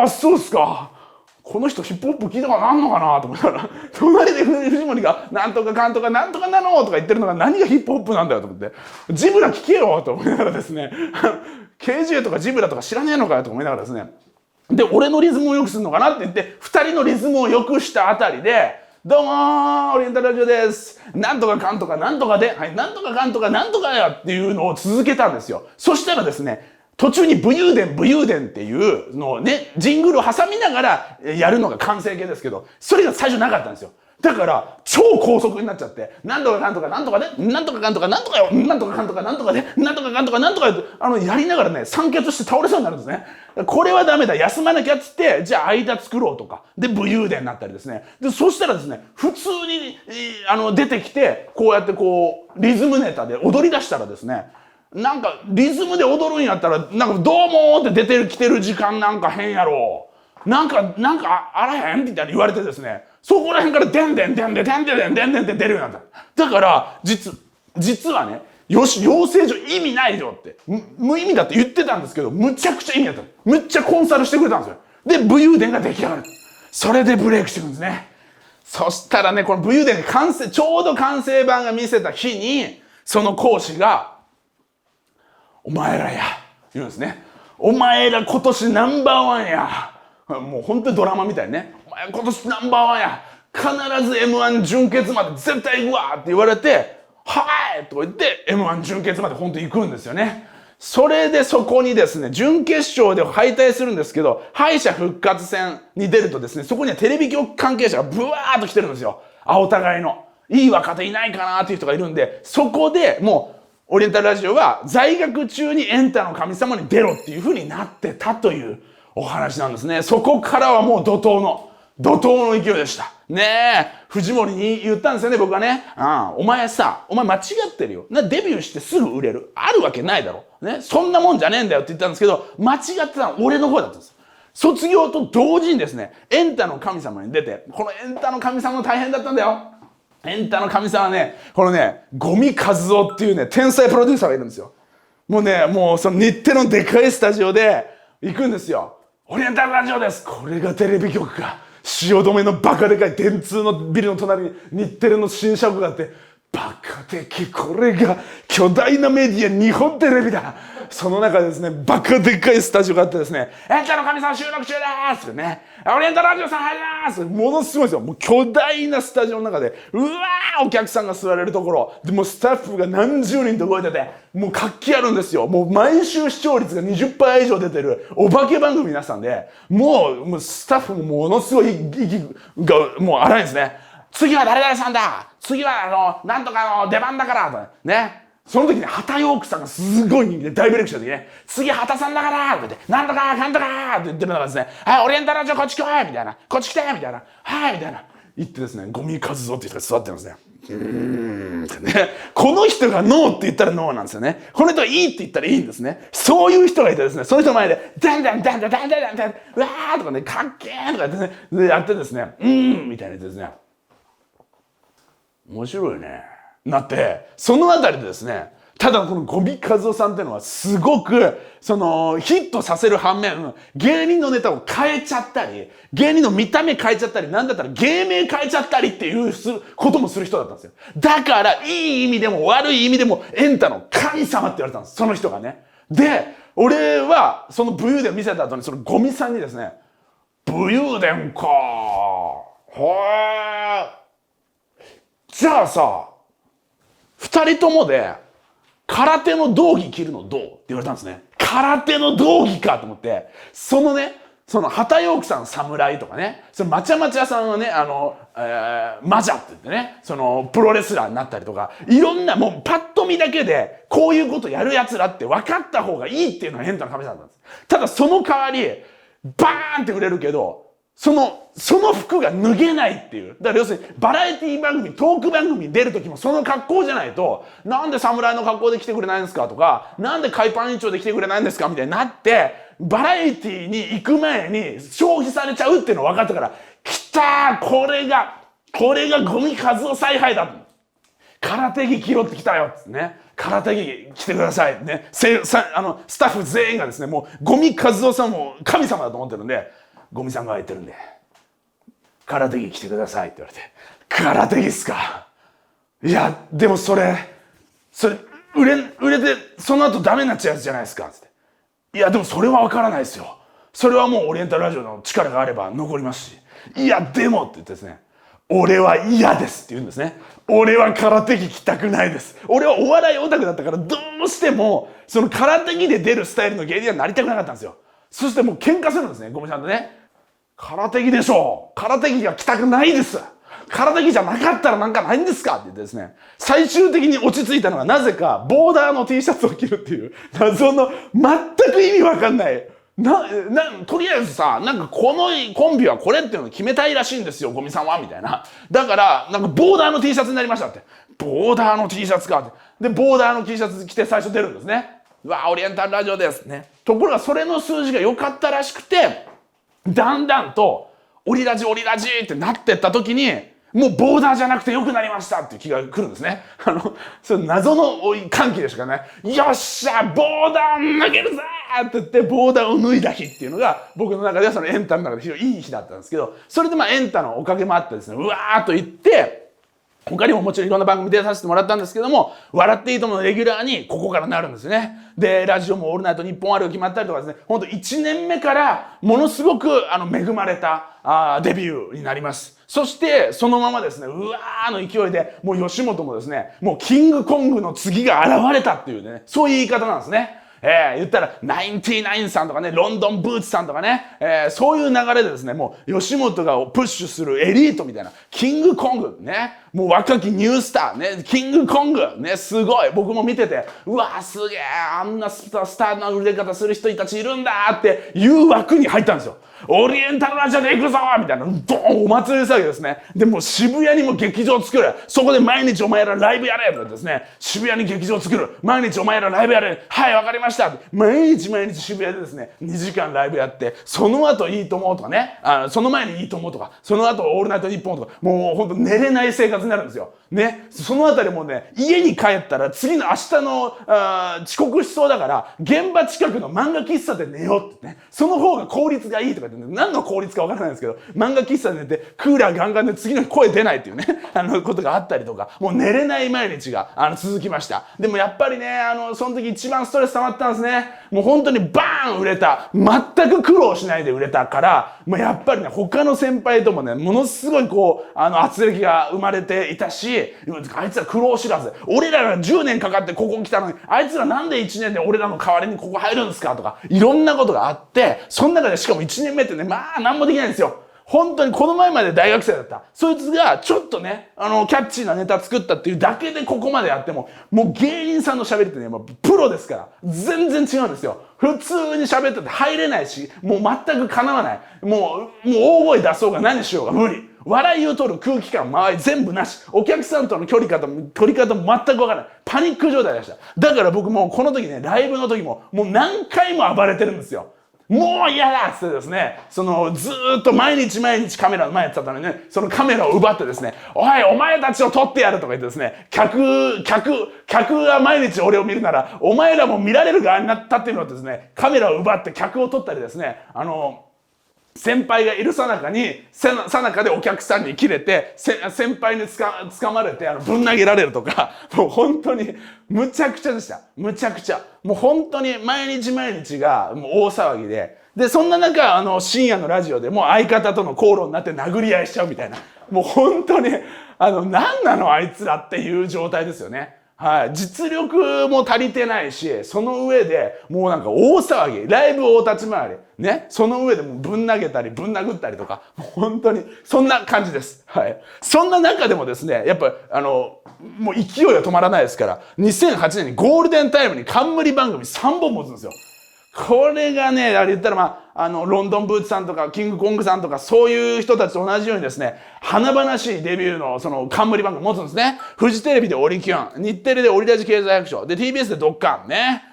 そうっすか。この人ヒップホップ聞いたことなんのかなと思ったら、隣で藤森がなんとかかんとかなんとかなのとか言ってるのが何がヒップホップなんだよと思って、ジブラ聞けよと思いながらですね、KJ とかジブラとか知らねえのかよと思いながらですね、で、俺のリズムを良くするのかなって言って、二人のリズムを良くしたあたりで、どうもー、オリエンタルラジオです。なんとかかんとかなんとかで、はい、なんとかかんとかなんとかやっていうのを続けたんですよ。そしたらですね、途中に武勇伝っていうのをね、ジングルを挟みながらやるのが完成形ですけど、それが最初なかったんですよ。だから超高速になっちゃって、なんとかかんとかなんとかで、なんとかかんとかなんとかよ、なんとかかんとかなんとかで、なんとかかんとかなんとかよ、やりながらね、酸欠して倒れそうになるんですね。これはダメだ、休まなきゃっつって、じゃあ間作ろうとか、で武勇伝になったりですね。でそしたらですね、普通に、出てきて、こうやってこうリズムネタで踊り出したらですね、なんかリズムで踊るんやったら、なんかどうもって出てきてる時間なんか変やろ。なんかあらへんみたいに言われてですね、そこら辺からでんでんでんでんでんでんでんでんでんって出るようになった。だから実はね、よし養成所意味ないよって無意味だって言ってたんですけど、むちゃくちゃ意味だった。むっちゃコンサルしてくれたんですよ。で武勇伝が出来上がる。それでブレイクしていくんですね。そしたらね、この武勇伝がちょうど完成版が見せた日に、その講師が「お前らや」言うんですね。お前ら今年ナンバーワンや。もう本当にドラマみたいにね。お前今年ナンバーワンや。必ず M1 準決まで絶対行くわって言われて、はいとか言って M1 準決まで本当に行くんですよね。それでそこにですね、準決勝で敗退するんですけど、敗者復活戦に出るとですね、そこにはテレビ局関係者がブワーッと来てるんですよ。お互いの。いい若手いないかなっていう人がいるんで、そこでもう、オリエンタルラジオは在学中にエンタの神様に出ろっていう風になってたというお話なんですね。そこからはもう怒涛の勢いでした。ねえ、藤森に言ったんですよね、僕はね。お前間違ってるよ。デビューしてすぐ売れる。あるわけないだろ。ね、そんなもんじゃねえんだよって言ったんですけど、間違ってたのは俺の方だったんです。卒業と同時にですね、エンタの神様に出て、このエンタの神様も大変だったんだよ。エンタの神様はね、このね、五味和夫っていうね、天才プロデューサーがいるんですよ。もうその日テレのでかいスタジオで行くんですよ。オリエンタルラジオです。これがテレビ局か。汐留のバカでかい電通のビルの隣に日テレの新社屋があって、バカ的、これが巨大なメディア日本テレビだ。その中でですね、バカでかいスタジオがあってですね、エンタの神様収録中ですってね、オリエンタルラジオさん入りますものすごいですよ。もう巨大なスタジオの中で、うわーお客さんが座れるところ、でもうスタッフが何十人と動いてて、もう活気あるんですよ。もう毎週視聴率が 20% 以上出てるお化け番組皆さんで、もうスタッフもものすごい息がもう荒いんですね。次は誰々さんだ、次はなんとかの出番だからとね。その時に畑陽区さんがすごい人気で大ブレイクした時ね、次畑さんだからって言って、なんとかかんとかって言ってるのがですね、はいオリエンタルラジオこっち来いみたいな、こっち来てみたいな、はいみたいな言ってですね、五味和夫っていう人が座ってるんですね。ってね、この人がノーって言ったらノーなんですよね。この人がいいって言ったらいいんですね。そういう人がいてですね、その人の前でダンダンダンダンダンダンダンダンうわーとかね、かっけーとか言ってね、やってですね、みたいなやつですね。面白いね。なって、そのあたりでですね、ただこの五味和夫さんっていうのはすごくヒットさせる反面、芸人のネタを変えちゃったり、芸人の見た目変えちゃったり、なんだったら芸名変えちゃったりっていうこともする人だったんですよ。だからいい意味でも悪い意味でもエンタの神様って言われたんです、その人がね。で、俺はその武勇伝見せた後にその五味さんにですね、武勇伝かじゃあさ、二人ともで空手の道着着るのどうって言われたんですね。空手の道着かと思って、その畑陽区さん侍とかね、そのまちゃまちゃさんはね、マジャって言ってね、プロレスラーになったりとか、いろんなもうパッと見だけでこういうことやる奴らって分かった方がいいっていうのがエンタの神様だったんです。ただその代わり、バーンって売れるけど、その服が脱げないっていう。だから要するにバラエティ番組、トーク番組に出る時もその格好じゃないと、なんで侍の格好で来てくれないんですかとか、なんで海パン委員長で来てくれないんですかみたいになって、バラエティに行く前に消費されちゃうっていうの分かったから、来たーこれが五味和夫采配だ。空手着着ろって来たよってね。空手着着てくださいね。スタッフ全員がですね、もう五味和夫さんも神様だと思ってるんで、五味さんが空いてるんで空手着着てくださいって言われて、空手着っすか。いやでもそれ売れてその後ダメになっちゃうやつじゃないですかって。いやでもそれは分からないですよ。それはもうオリエンタルラジオの力があれば残りますし。いやでもって言ってですね、俺は嫌ですって言うんですね。俺は空手着着たくないです。俺はお笑いオタクだったからどうしてもその空手着で出るスタイルの芸人にはなりたくなかったんですよ。そしてもう喧嘩するんですね、五味さんとね。空手着でしょう。空手着が着たくないです。体着じゃなかったらなんかないんですかって言ってですね、最終的に落ち着いたのがなぜかボーダーの T シャツを着るっていう謎の全く意味わかんないとりあえずさ、なんかこのコンビはこれっていうのを決めたいらしいんですよ、ゴミさんは、みたいな。だから、なんかボーダーの T シャツになりましたって。ボーダーの T シャツかって。で、ボーダーの T シャツ着て最初出るんですね。うわ、オリエンタルラジオですね。ところがそれの数字が良かったらしくて、だんだんと、オリラジってなってった時に、もうボーダーじゃなくて良くなりましたっていう気が来るんですね。それ謎の歓喜でしかね。よっしゃボーダー脱げるぜって言ってボーダーを脱いだ日っていうのが僕の中ではそのエンタの中で非常にいい日だったんですけど、それでエンタのおかげもあってですね、うわーっと言って、他にももちろんいろんな番組出させてもらったんですけども、笑っていいとものレギュラーにここからなるんですね。で、ラジオもオールナイトニッポンあるが決まったりとかですね、ほんと1年目からものすごく恵まれたデビューになります。そしてそのままですね、うわーの勢いでもう吉本もですね、もうキングコングの次が現れたっていうね、そういう言い方なんですね。言ったらナインティナインさんとかね、ロンドンブーツさんとかね、そういう流れでですね、もう吉本がプッシュするエリートみたいな、キングコングね、もう若きニュースターね、キングコングね、すごい僕も見てて、うわーすげえ、あんなスターの売れ方する人たちいるんだっていう枠に入ったんですよ。オリエンタルラジオで行くぞみたいな、ドーンお祭り騒ぎですね。でも渋谷にも劇場作る。そこで毎日お前らライブやれとかですね、渋谷に劇場作る。毎日お前らライブやれ。はい、わかりました。毎日渋谷でですね、2時間ライブやって、その後いいと思うとかね、その前にいいと思うとか、その後オールナイトニッポンとか、もうほんと寝れない生活になるんですよ。ね、そのあたりもね、家に帰ったら次の明日の遅刻しそうだから、現場近くの漫画喫茶で寝ようってね、その方が効率がいいとか言って、ね、何の効率かわからないんですけど、漫画喫茶で寝て、クーラーガンガンで次の日声出ないっていうね、ことがあったりとか、もう寝れない毎日が続きました。でもやっぱりね、その時一番ストレス溜まったんですね。もう本当にバーン売れた。全く苦労しないで売れたから、もうやっぱりね、他の先輩ともね、ものすごいこう、圧力が生まれていたし、あいつら苦労知らず。俺らが10年かかってここ来たのに、あいつらなんで1年で俺らの代わりにここ入るんですかとか、いろんなことがあって、その中でしかも1年目ってね、何もできないんですよ。本当にこの前まで大学生だった。そいつがちょっとね、キャッチーなネタ作ったっていうだけでここまでやっても、もう芸人さんの喋りってね、もうプロですから、全然違うんですよ。普通に喋ってて入れないし、もう全く叶わない。もう大声出そうが何しようが無理。笑いを取る空気感、周り全部なし。お客さんとの距離感も全くわからない。パニック状態でした。だから僕もこの時ね、ライブの時も、もう何回も暴れてるんですよ。もう嫌だっつってですね、ずーっと毎日カメラの前やってたのにね、そのカメラを奪ってですね、お前たちを撮ってやるとか言ってですね、客が毎日俺を見るなら、お前らも見られる側になったっていうのをですね、カメラを奪って客を撮ったりですね、先輩がいるさなかでお客さんに切れて、先輩に掴まれてぶん投げられるとか、もう本当にむちゃくちゃでした。むちゃくちゃ。もう本当に毎日がもう大騒ぎで、そんな中深夜のラジオでもう相方との口論になって殴り合いしちゃうみたいな。もう本当に何なのあいつらっていう状態ですよね。はい。実力も足りてないし、その上でもうなんか大騒ぎ、ライブ大立ち回り、ね。その上でもうぶん投げたり、ぶん殴ったりとか、もう本当にそんな感じです。はい。そんな中でもですね、やっぱもう勢いが止まらないですから、2008年にゴールデンタイムに冠番組3本持つんですよ。これがね、言ったらロンドンブーツさんとか、キングコングさんとか、そういう人たちと同じようにですね、華々しいデビューのその冠番組持つんですね。フジテレビでオリキュン、日テレでオリラジ経済白書、で、TBS でドッカンね。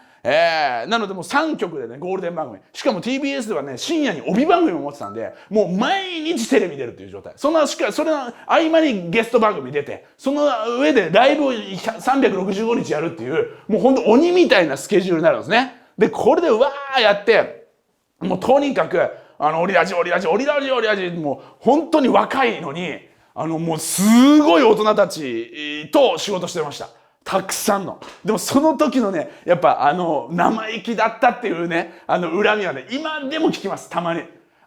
なのでもう3局でね、ゴールデン番組。しかも TBS ではね、深夜に帯番組も持ってたんで、もう毎日テレビ出るっていう状態。その合間にゲスト番組出て、その上でライブを365日やるっていう、もうほんと鬼みたいなスケジュールになるんですね。で、これでわーやって、もうとにかく、オリラジ、もう本当に若いのに、もうすごい大人たちと仕事してました。たくさんの。でもその時のね、やっぱ生意気だったっていうね、恨みはね、今でも聞きます、たまに。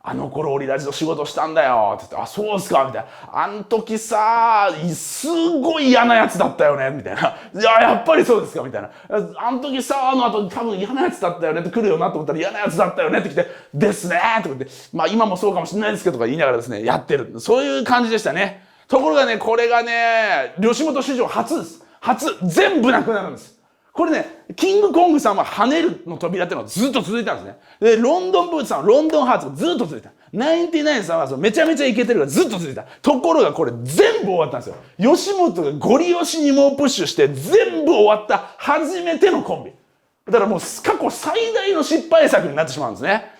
あの頃オリラジと仕事したんだよって言って、あ、そうっすかみたいな。あん時さ、すごい嫌なやつだったよねみたいな。いや、やっぱりそうですかみたいな。あん時さ、後多分嫌なやつだったよねって来るよなと思ったら嫌なやつだったよねって来て、ですねとか言って、今もそうかもしれないですけどとか言いながらですね、やってる。そういう感じでしたね。ところがね、これがね、吉本史上初です。全部なくなるんです。これね、キングコングさんは跳ねるの扉っていうのがずっと続いたんですね。で、ロンドンブーツさんはロンドンハーツがずっと続いた。ナインティナインさんはめちゃめちゃイケてるがずっと続いた。ところがこれ全部終わったんですよ。吉本がゴリ押しに猛プッシュして全部終わった初めてのコンビ。だからもう過去最大の失敗作になってしまうんですね。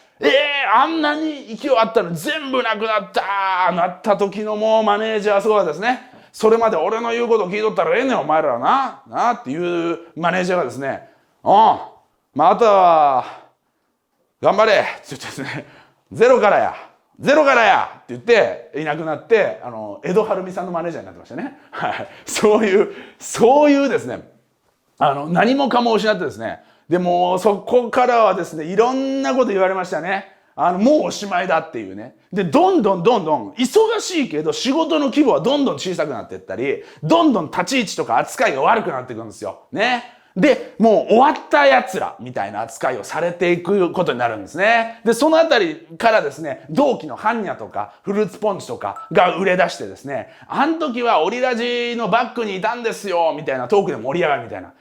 あんなに勢いあったのに全部なくなったなった時のもうマネージャーすごかったですね。それまで俺の言うこと聞いとったらええねんお前らはなっていうマネージャーがですね、または頑張れって言ってですね、ゼロからやって言っていなくなって、江戸晴美さんのマネージャーになってましたね。はい、そういうですね、何もかも失ってですね、でもそこからはですね、いろんなこと言われましたね。もうおしまいだっていうね。で、どんどん忙しいけど仕事の規模はどんどん小さくなっていったり、どんどん立ち位置とか扱いが悪くなっていくんですよ。ね。で、もう終わった奴らみたいな扱いをされていくことになるんですね。で、そのあたりからですね、同期のハンニャとかフルーツポンチとかが売れ出してですね、あの時はオリラジのバックにいたんですよみたいなトークで盛り上がるみたいな。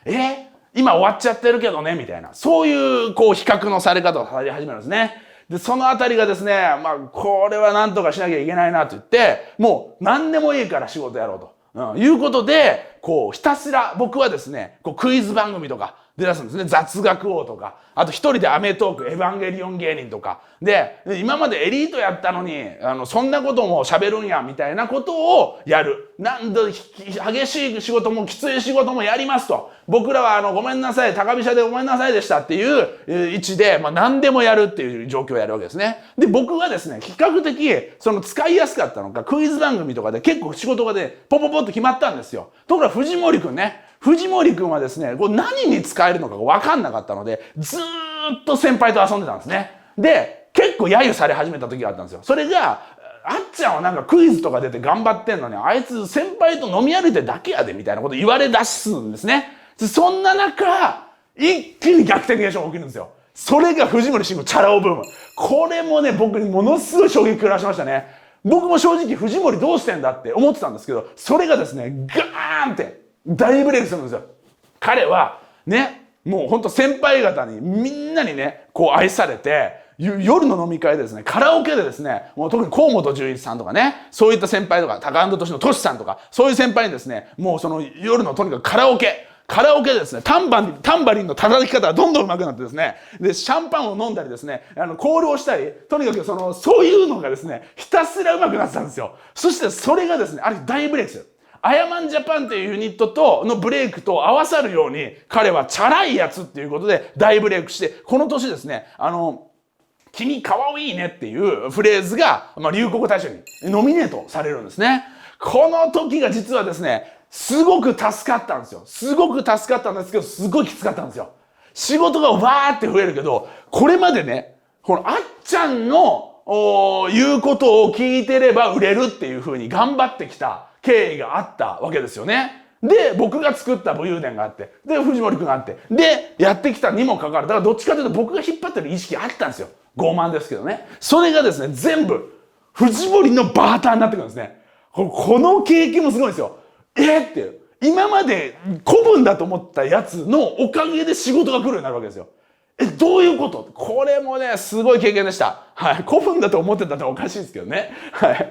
今終わっちゃってるけどねみたいな。そういう比較のされ方をされ始めるんですね。で、そのあたりがですね、これは何とかしなきゃいけないなと言って、もう何でもいいから仕事やろうと、いうことで、ひたすら僕はですね、クイズ番組とか出だすんですね。雑学王とか、あと一人でアメトーク、エヴァンゲリオン芸人とか。で、今までエリートやったのに、そんなことも喋るんや、みたいなことをやる。激しい仕事もきつい仕事もやりますと。僕らはごめんなさい、高飛車でごめんなさいでしたっていう位置で、何でもやるっていう状況をやるわけですね。で、僕はですね、比較的、使いやすかったのか、クイズ番組とかで結構仕事がね、ポポポッと決まったんですよ。ところが藤森くんはですね、何に使えるのかが分かんなかったので、ずーっと先輩と遊んでたんですね。で、結構揶揄され始めた時があったんですよ。それが、あっちゃんはなんかクイズとか出て頑張ってんのに、あいつ先輩と飲み歩いてるだけやで、みたいなこと言われ出すんですね。そんな中、一気に逆転現象が起きるんですよ。それが藤森慎吾チャラ男ブーム。これもね、僕にものすごい衝撃をらしましたね。僕も正直藤森どうしてんだって思ってたんですけど、それがですね、ガーンって大ブレイクするんですよ。彼はね、もうほんと先輩方にみんなにね、愛されて、夜の飲み会でですね、カラオケでですね、もう特に河本純一さんとかね、そういった先輩とか、高安年のトシさんとか、そういう先輩にですね、もうその夜のとにかくカラオケでですね、タンバリンの叩き方がどんどん上手くなってですね、で、シャンパンを飲んだりですね、コールをしたり、とにかくそういうのがですね、ひたすら上手くなってたんですよ。そしてそれがですね、ある日大ブレイクする。アヤマンジャパンっていうユニットのブレイクと合わさるように、彼はチャラいやつっていうことで大ブレイクして、この年ですね、君かわいいねっていうフレーズが、流行語大賞にノミネートされるんですね。この時が実はですね、すごく助かったんですよ。すごく助かったんですけど、すごいきつかったんですよ。仕事がわーって増えるけど、これまでね、あっちゃんの言うことを聞いてれば売れるっていう風に頑張ってきた経緯があったわけですよね。で、僕が作った武勇伝があって、で、藤森くんがあって、で、やってきたにもかかわらず、だからどっちかというと僕が引っ張ってる意識あったんですよ。傲慢ですけどね。それがですね、全部、藤森のバーターになってくるんですね。この経験もすごいんですよ。っていう。今まで古文だと思ったやつのおかげで仕事が来るようになるわけですよ。どういうこと？これもね、すごい経験でした。はい。古文だと思ってたっておかしいですけどね。はい。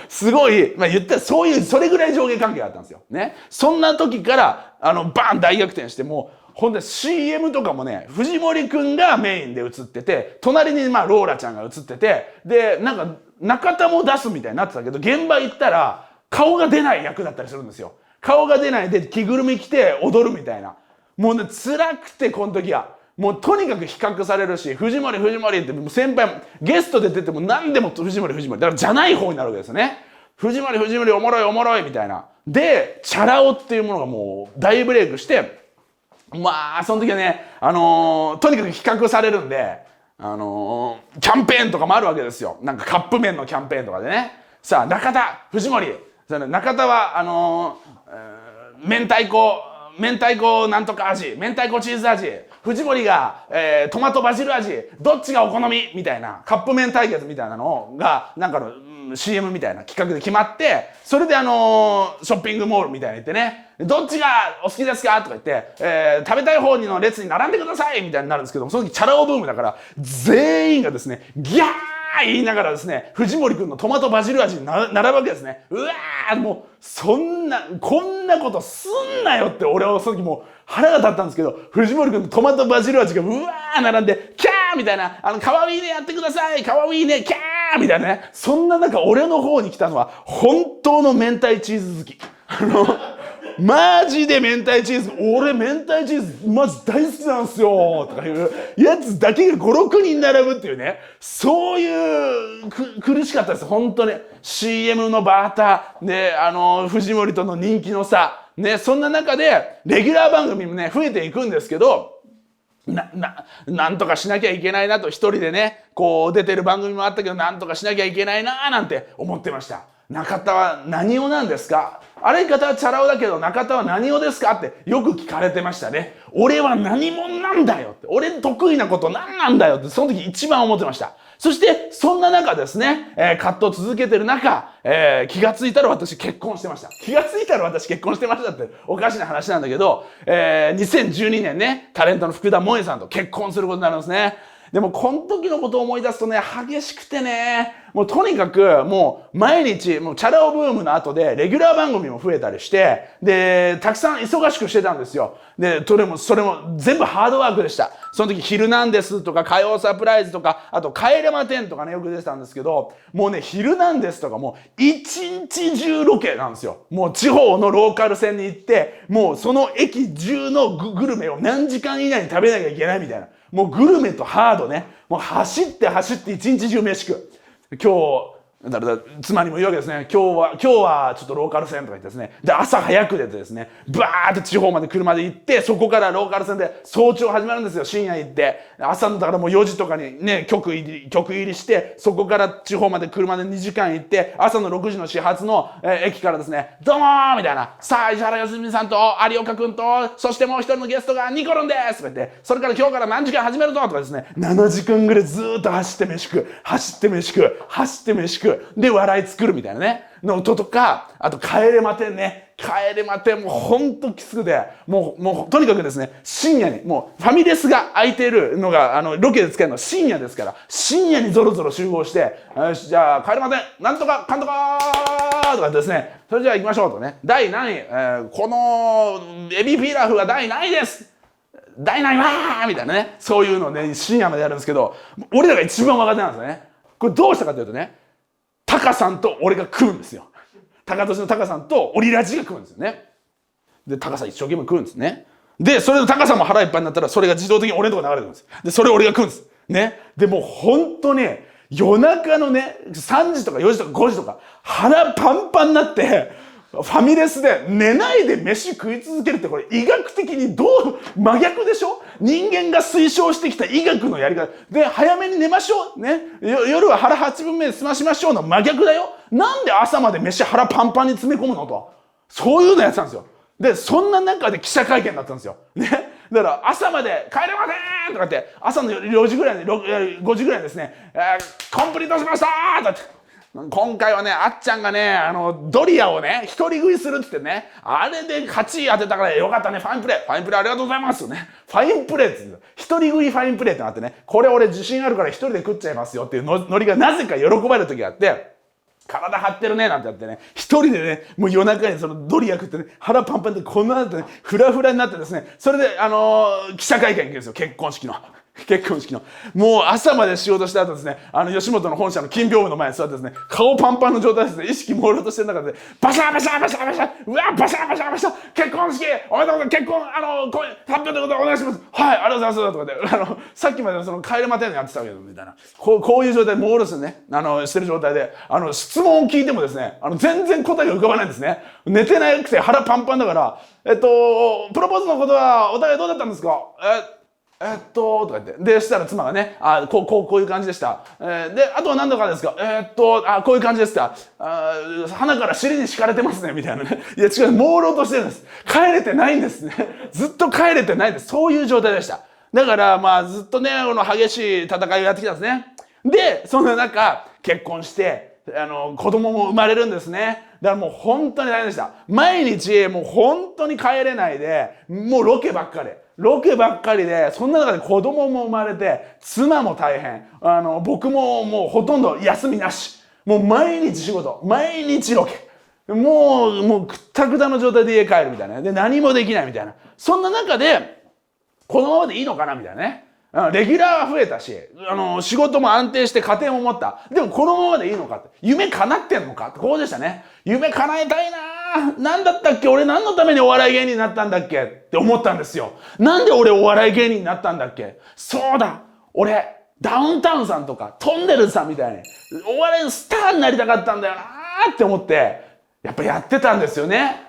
すごい、言ったらそれぐらい上下関係があったんですよ。ね。そんな時から、バン大逆転して、もう、ほんで CM とかもね、藤森くんがメインで映ってて、隣にローラちゃんが映ってて、で、なんか、中田も出すみたいになってたけど、現場行ったら、顔が出ない役だったりするんですよ。顔が出ないで着ぐるみ着て踊るみたいな。もうね、辛くて、この時は。もうとにかく比較されるし、藤森ってもう先輩、ゲストで出ても何でも藤森。だからじゃない方になるわけですよね。藤森おもろいみたいな。で、チャラ男っていうものがもう大ブレイクして、その時はね、とにかく比較されるんで、キャンペーンとかもあるわけですよ。なんかカップ麺のキャンペーンとかでね。さあ、中田、藤森。中田は、明太子明太子なんとか味、明太子チーズ味、藤森が、トマトバジル味、どっちがお好みみたいな、カップ麺対決みたいなのが、なんかの、CM みたいな企画で決まって、それでショッピングモールみたいに言ってね、どっちがお好きですかとか言って、食べたい方の列に並んでくださいみたいになるんですけども、その時チャラ男ブームだから、全員がですね、ギャー言いながらですね、藤森くんのトマトバジル味に並ぶわけですね。うわー、もう、こんなことすんなよって俺はその時もう腹が立ったんですけど、藤森くんのトマトバジル味がうわー並んで、キャーみたいな、かわいいねやってください、かわいいね、キャーみたいなね。そんな中俺の方に来たのは本当の明太チーズ好き。マジで明太チーズ、俺明太チーズマジ大好きなんすよとかいうやつだけが5、6人並ぶっていうね、そういう苦しかったです、本当に。CM のバーター、で、藤森との人気の差、ね、そんな中で、レギュラー番組もね、増えていくんですけど、なんとかしなきゃいけないなと、一人でね、こう出てる番組もあったけど、なんとかしなきゃいけないななんて思ってました。中田は何をなんですか？あれ方はチャラ男だけど中田は何をですかってよく聞かれてましたね。俺は何者なんだよって。俺得意なこと何なんだよってその時一番思ってました。そしてそんな中ですね、葛藤を続けてる中、気がついたら私結婚してました。気がついたら私結婚してましたっておかしな話なんだけど、2012年ね、タレントの福田萌さんと結婚することになるんですね。でもこの時のことを思い出すとね、激しくてね、もうとにかくもう毎日、もうチャラ男ブームの後でレギュラー番組も増えたりして、で、たくさん忙しくしてたんですよ。で、それも全部ハードワークでした。その時ヒルナンデスとか火曜サプライズとか、あと帰れま10とかね、よく出てたんですけど、もうね、ヒルナンデスとかもう一日中ロケなんですよ。もう地方のローカル線に行って、もうその駅中のグルメを何時間以内に食べなきゃいけないみたいな。もうグルメとハードね。もう走って一日中飯食う。今日、妻にも言うわけですね。今日はちょっとローカル線とか言ってですね。で、朝早く出てですね、バーって地方まで車で行って、そこからローカル線で早朝始まるんですよ。深夜行って。朝のだからもう4時とかにね、局入りして、そこから地方まで車で2時間行って、朝の6時の始発の、駅からですね、どうもーみたいな、さあ、石原良純さんと有岡くんと、そしてもう一人のゲストがニコルンですとか言って、それから今日から何時間始めるぞとかですね、7時間ぐらいずーっと走って飯食う、走って飯食う、走って飯食う、で笑い作るみたいなねの音とか、あと帰れま10ね、帰れま10もうほんときつくて、もうとにかくですね、深夜にもうファミレスが空いているのがロケで使えるのは深夜ですから、深夜にゾロゾロ集合して、よしじゃあ帰れま10なんとかかんとかーとかですね、それじゃあ行きましょうとね、第何位、このエビピラフは第何位です第何位わーみたいなね、そういうのをね深夜までやるんですけど、俺らが一番若手なんですよね。これどうしたかというとね、タカさんと俺が食うんですよ。タカトシのタカさんとオリラジが食うんですよね。でタカさん一生懸命食うんですね。でそれでタカさんも腹いっぱいになったらそれが自動的に俺のとこ流れてくるんです。でそれを俺が食うんですね。でもう本当に夜中のね3時とか4時とか5時とか腹パンパンになってファミレスで寝ないで飯食い続けるって、これ医学的にどう真逆でしょ。人間が推奨してきた医学のやり方で、早めに寝ましょうね、夜は腹8分目で済ましましょうの真逆だよ。なんで朝まで飯腹パンパンに詰め込むのと、そういうのやってたんですよ。でそんな中で記者会見だったんですよね。だから朝まで帰れませんとかって朝の4時ぐらいに5時ぐらいにですね、コンプリートしましたとかって、今回はね、あっちゃんがね、ドリアをね、一人食いするって言ってね、あれで8位当てたからよかったね、ファインプレー。ファインプレーありがとうございますよね。ファインプレーって言うんですよ。一人食いファインプレーってなってね、これ俺自信あるから一人で食っちゃいますよっていうノリがなぜか喜ばれる時があって、体張ってるねなんてやってね、一人でね、もう夜中にそのドリア食ってね、腹パンパンでこんなってね、フラフラになってですね、それで記者会見行くんですよ、結婚式の。もう朝まで仕事した後ですね、吉本の本社の金屏風の前に座ってですね、顔パンパンの状態ですね、意識朦朧としてる中で、バシャーバシャーバシャーバシャー、うわバシャーバシャーバシャー、結婚式おめでとうございます、結婚発表ということでお願いします、はいありがとうございますとかで、さっきまでその帰れま10のやってたけどみたいな、こういう状態で朦朧としてね、してる状態で質問を聞いてもですね、全然答えが浮かばないんですね。寝てなくて腹パンパンだから、プロポーズのことはお互いどうだったんですか、とか言って。で、したら妻がね、こういう感じでした。で、あとは何とかですかこういう感じでした。鼻から尻に敷かれてますね、みたいなね。いや、違う、朦朧としてるんです。帰れてないんですね。ずっと帰れてないんです。そういう状態でした。だから、まあ、ずっとね、この激しい戦いをやってきたんですね。で、その中、結婚して、子供も生まれるんですね。だからもう本当に大変でした。毎日もう本当に帰れないで、もうロケばっかりで、そんな中で子供も生まれて、妻も大変。僕ももうほとんど休みなし。もう毎日仕事、毎日ロケ。もうくったくたの状態で家帰るみたいな。で、何もできないみたいな。そんな中で、このままでいいのかなみたいなね。レギュラーは増えたし、仕事も安定して家庭も持った。でもこのままでいいのかって。夢叶ってんのかって、こうでしたね。夢叶えたいなぁ。なんだったっけ俺何のためにお笑い芸人になったんだっけって思ったんですよ。なんで俺お笑い芸人になったんだっけそうだ俺、ダウンタウンさんとか、トンネルズさんみたいに、お笑いのスターになりたかったんだよなーって思って、やっぱやってたんですよね。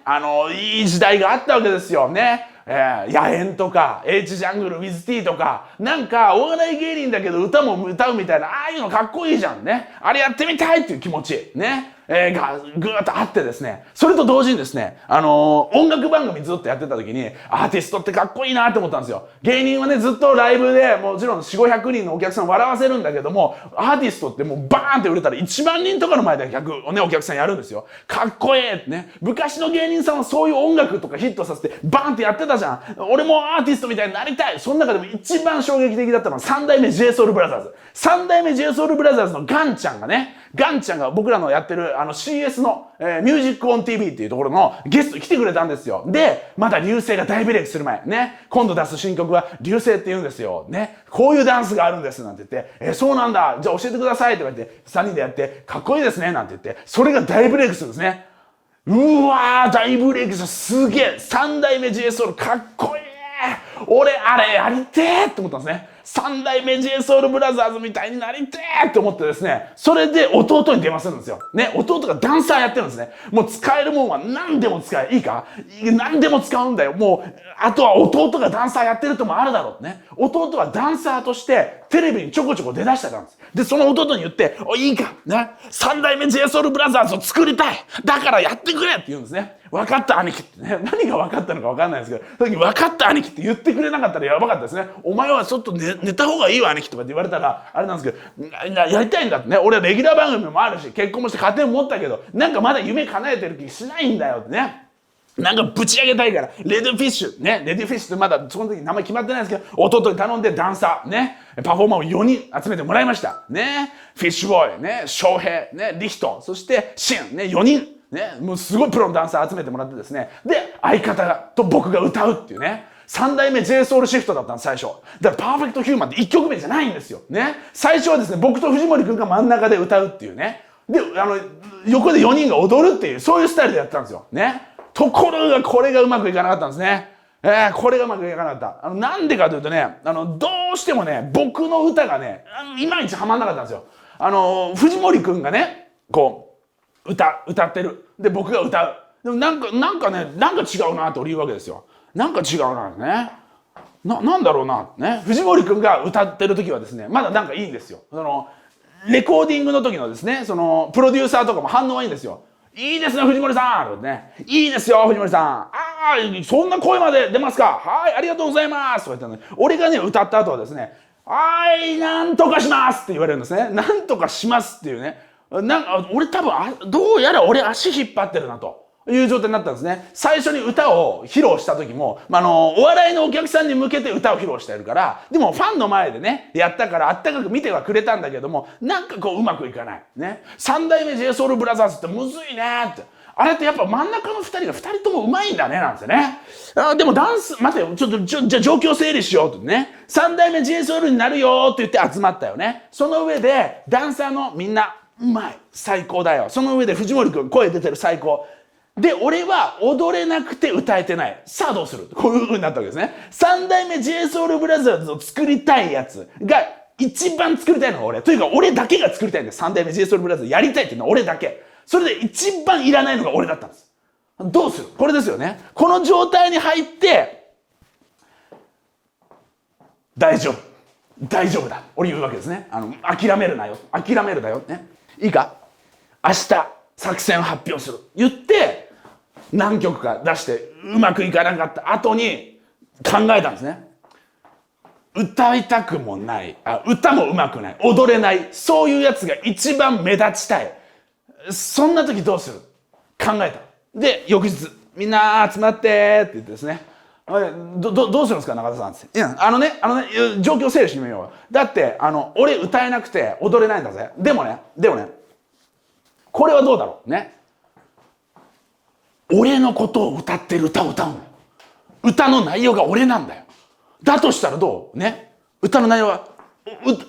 いい時代があったわけですよね。野猿とか H ジャングル WithT とかなんかお笑い芸人だけど歌も歌うみたいなああいうのかっこいいじゃんね。あれやってみたいっていう気持ちね。がぐーっとあってですね、それと同時にですね、音楽番組ずっとやってた時にアーティストってかっこいいなって思ったんですよ。芸人はねずっとライブでもちろん4、500人のお客さん笑わせるんだけども、アーティストってもうバーンって売れたら1万人とかの前でお客さんやるんですよ。かっこいいってね。昔の芸人さんはそういう音楽とかヒットさせてバーンってやってたじゃん。俺もアーティストみたいになりたい。その中でも一番衝撃的だったのは3代目 JSOULBROTHERS。3代目 JSOULBROTHERS のガンちゃんが僕らのやってるCS の、ミュージックオン TV っていうところのゲスト来てくれたんですよ。で、まだ流星が大ブレイクする前、ね、今度出す新曲は流星って言うんですよ。ね、こういうダンスがあるんですなんて言って、そうなんだ、じゃあ教えてくださいって言われて、3人でやって、かっこいいですねなんて言って、それが大ブレイクするんですね。うわー、大ブレイクしたすげえ !3 代目 JSOUL かっこいい俺、あれやりてーって思ったんですね。3代目 JSOULBROTHERS みたいになりてーって思ってですね、それで弟に電話するんですよ。ね、弟がダンサーやってるんですね。もう使えるもんは何でも使え。いいか何でも使うんだよ。もう、あとは弟がダンサーやってるともあるだろうね。弟はダンサーとしてテレビにちょこちょこ出だしてたんです。で、その弟に言って、いいかね、3代目 JSOULBROTHERS を作りたいだからやってくれって言うんですね。分かった兄貴ってね。何が分かったのか分かんないですけど、その時分かった兄貴って言ってくれなかったらやばかったですね。お前はちょっと寝た方がいいわ兄貴とかって言われたら、あれなんですけど、やりたいんだってね。俺はレギュラー番組もあるし、結婚もして家庭も持ったけど、なんかまだ夢叶えてる気しないんだよってね。なんかぶち上げたいから、レディフィッシュ、ね、レディフィッシュってまだその時名前決まってないんですけど、弟に頼んでダンサー、ね、パフォーマーを4人集めてもらいました。ね、フィッシュボーイ、ね、翔平、ね、リヒト、そしてシン、ね、4人、ね、もうすごいプロのダンサー集めてもらってですね、で、相方と僕が歌うっていうね、3代目 JSOULシフトだったんです、最初。だからパーフェクトヒューマンって1曲目じゃないんですよ。ね、最初はですね、僕と藤森くんが真ん中で歌うっていうね、で、横で4人が踊るっていう、そういうスタイルでやってたんですよ。ね。ところがこれがうまくいかなかったんですね。これがうまくいかなかった。なんでかというとね、どうしてもね、僕の歌がね、いまいちハマんなかったんですよ。藤森くんがね、こう、歌ってる。で、僕が歌う。でもなんかね、なんか違うなって俺言うわけですよ。なんか違うなね。なんだろうな。ね。藤森くんが歌ってる時はですね、まだなんかいいんですよ。レコーディングの時のですね、プロデューサーとかも反応はいいんですよ。いいですね、藤森さん、ね、いいですよ、藤森さん。ああ、そんな声まで出ますか。はい、ありがとうございます。とか言ってね、俺がね、歌った後はですね、はい、なんとかしますって言われるんですね。なんとかしますっていうね。俺多分、どうやら俺足引っ張ってるなと。いう状態になったんですね。最初に歌を披露した時も、お笑いのお客さんに向けて歌を披露してるから、でもファンの前でね、やったからあったかく見てはくれたんだけども、なんかこううまくいかない。ね。3代目 JSOULBROTHERS ってむずいねって。あれってやっぱ真ん中の2人が2人ともうまいんだね、なんですよね。でもダンス、待てよ、じゃあ状況整理しようってね。3代目 JSOUL になるよって言って集まったよね。その上で、ダンサーのみんな、うまい。最高だよ。その上で藤森くん、声出てる最高。で、俺は踊れなくて歌えてない。さあどうする？こういう風になったわけですね。3代目 JSOULBROTHERS を作りたいやつが一番作りたいのが俺。というか俺だけが作りたいんです。3代目 JSOULBROTHERS やりたいっていうのは俺だけ。それで一番いらないのが俺だったんです。どうする？これですよね。この状態に入って、大丈夫。大丈夫だ。俺言うわけですね。諦めるなよ。諦めるなよ。ね。いいか？明日、作戦発表する。言って、何曲か出して、うまくいかなかった後に考えたんですね。歌いたくもない。歌もうまくない。踊れない。そういうやつが一番目立ちたい。そんな時どうする？考えた。で、翌日、みんな集まってって言ってですね。どうするんですか、中田さんって。いや、状況整理してみよう。だって、俺歌えなくて踊れないんだぜ。でもね、これはどうだろうね。俺のことを歌ってる歌を歌うのよ。歌の内容が俺なんだよ。だとしたらどうね。歌の内容は、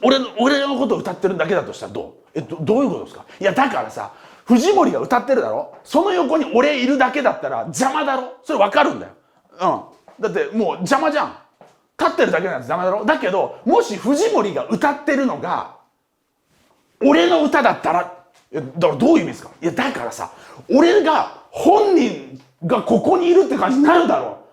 俺のことを歌ってるだけだとしたらどうどういうことですか？いや、だからさ、藤森が歌ってるだろ？その横に俺いるだけだったら邪魔だろ？それ分かるんだよ。だってもう邪魔じゃん。立ってるだけなんて邪魔だろ？だけど、もし藤森が歌ってるのが、俺の歌だったら、だからどういう意味ですか？いや、だからさ、俺が本人がここにいるって感じになるだろう。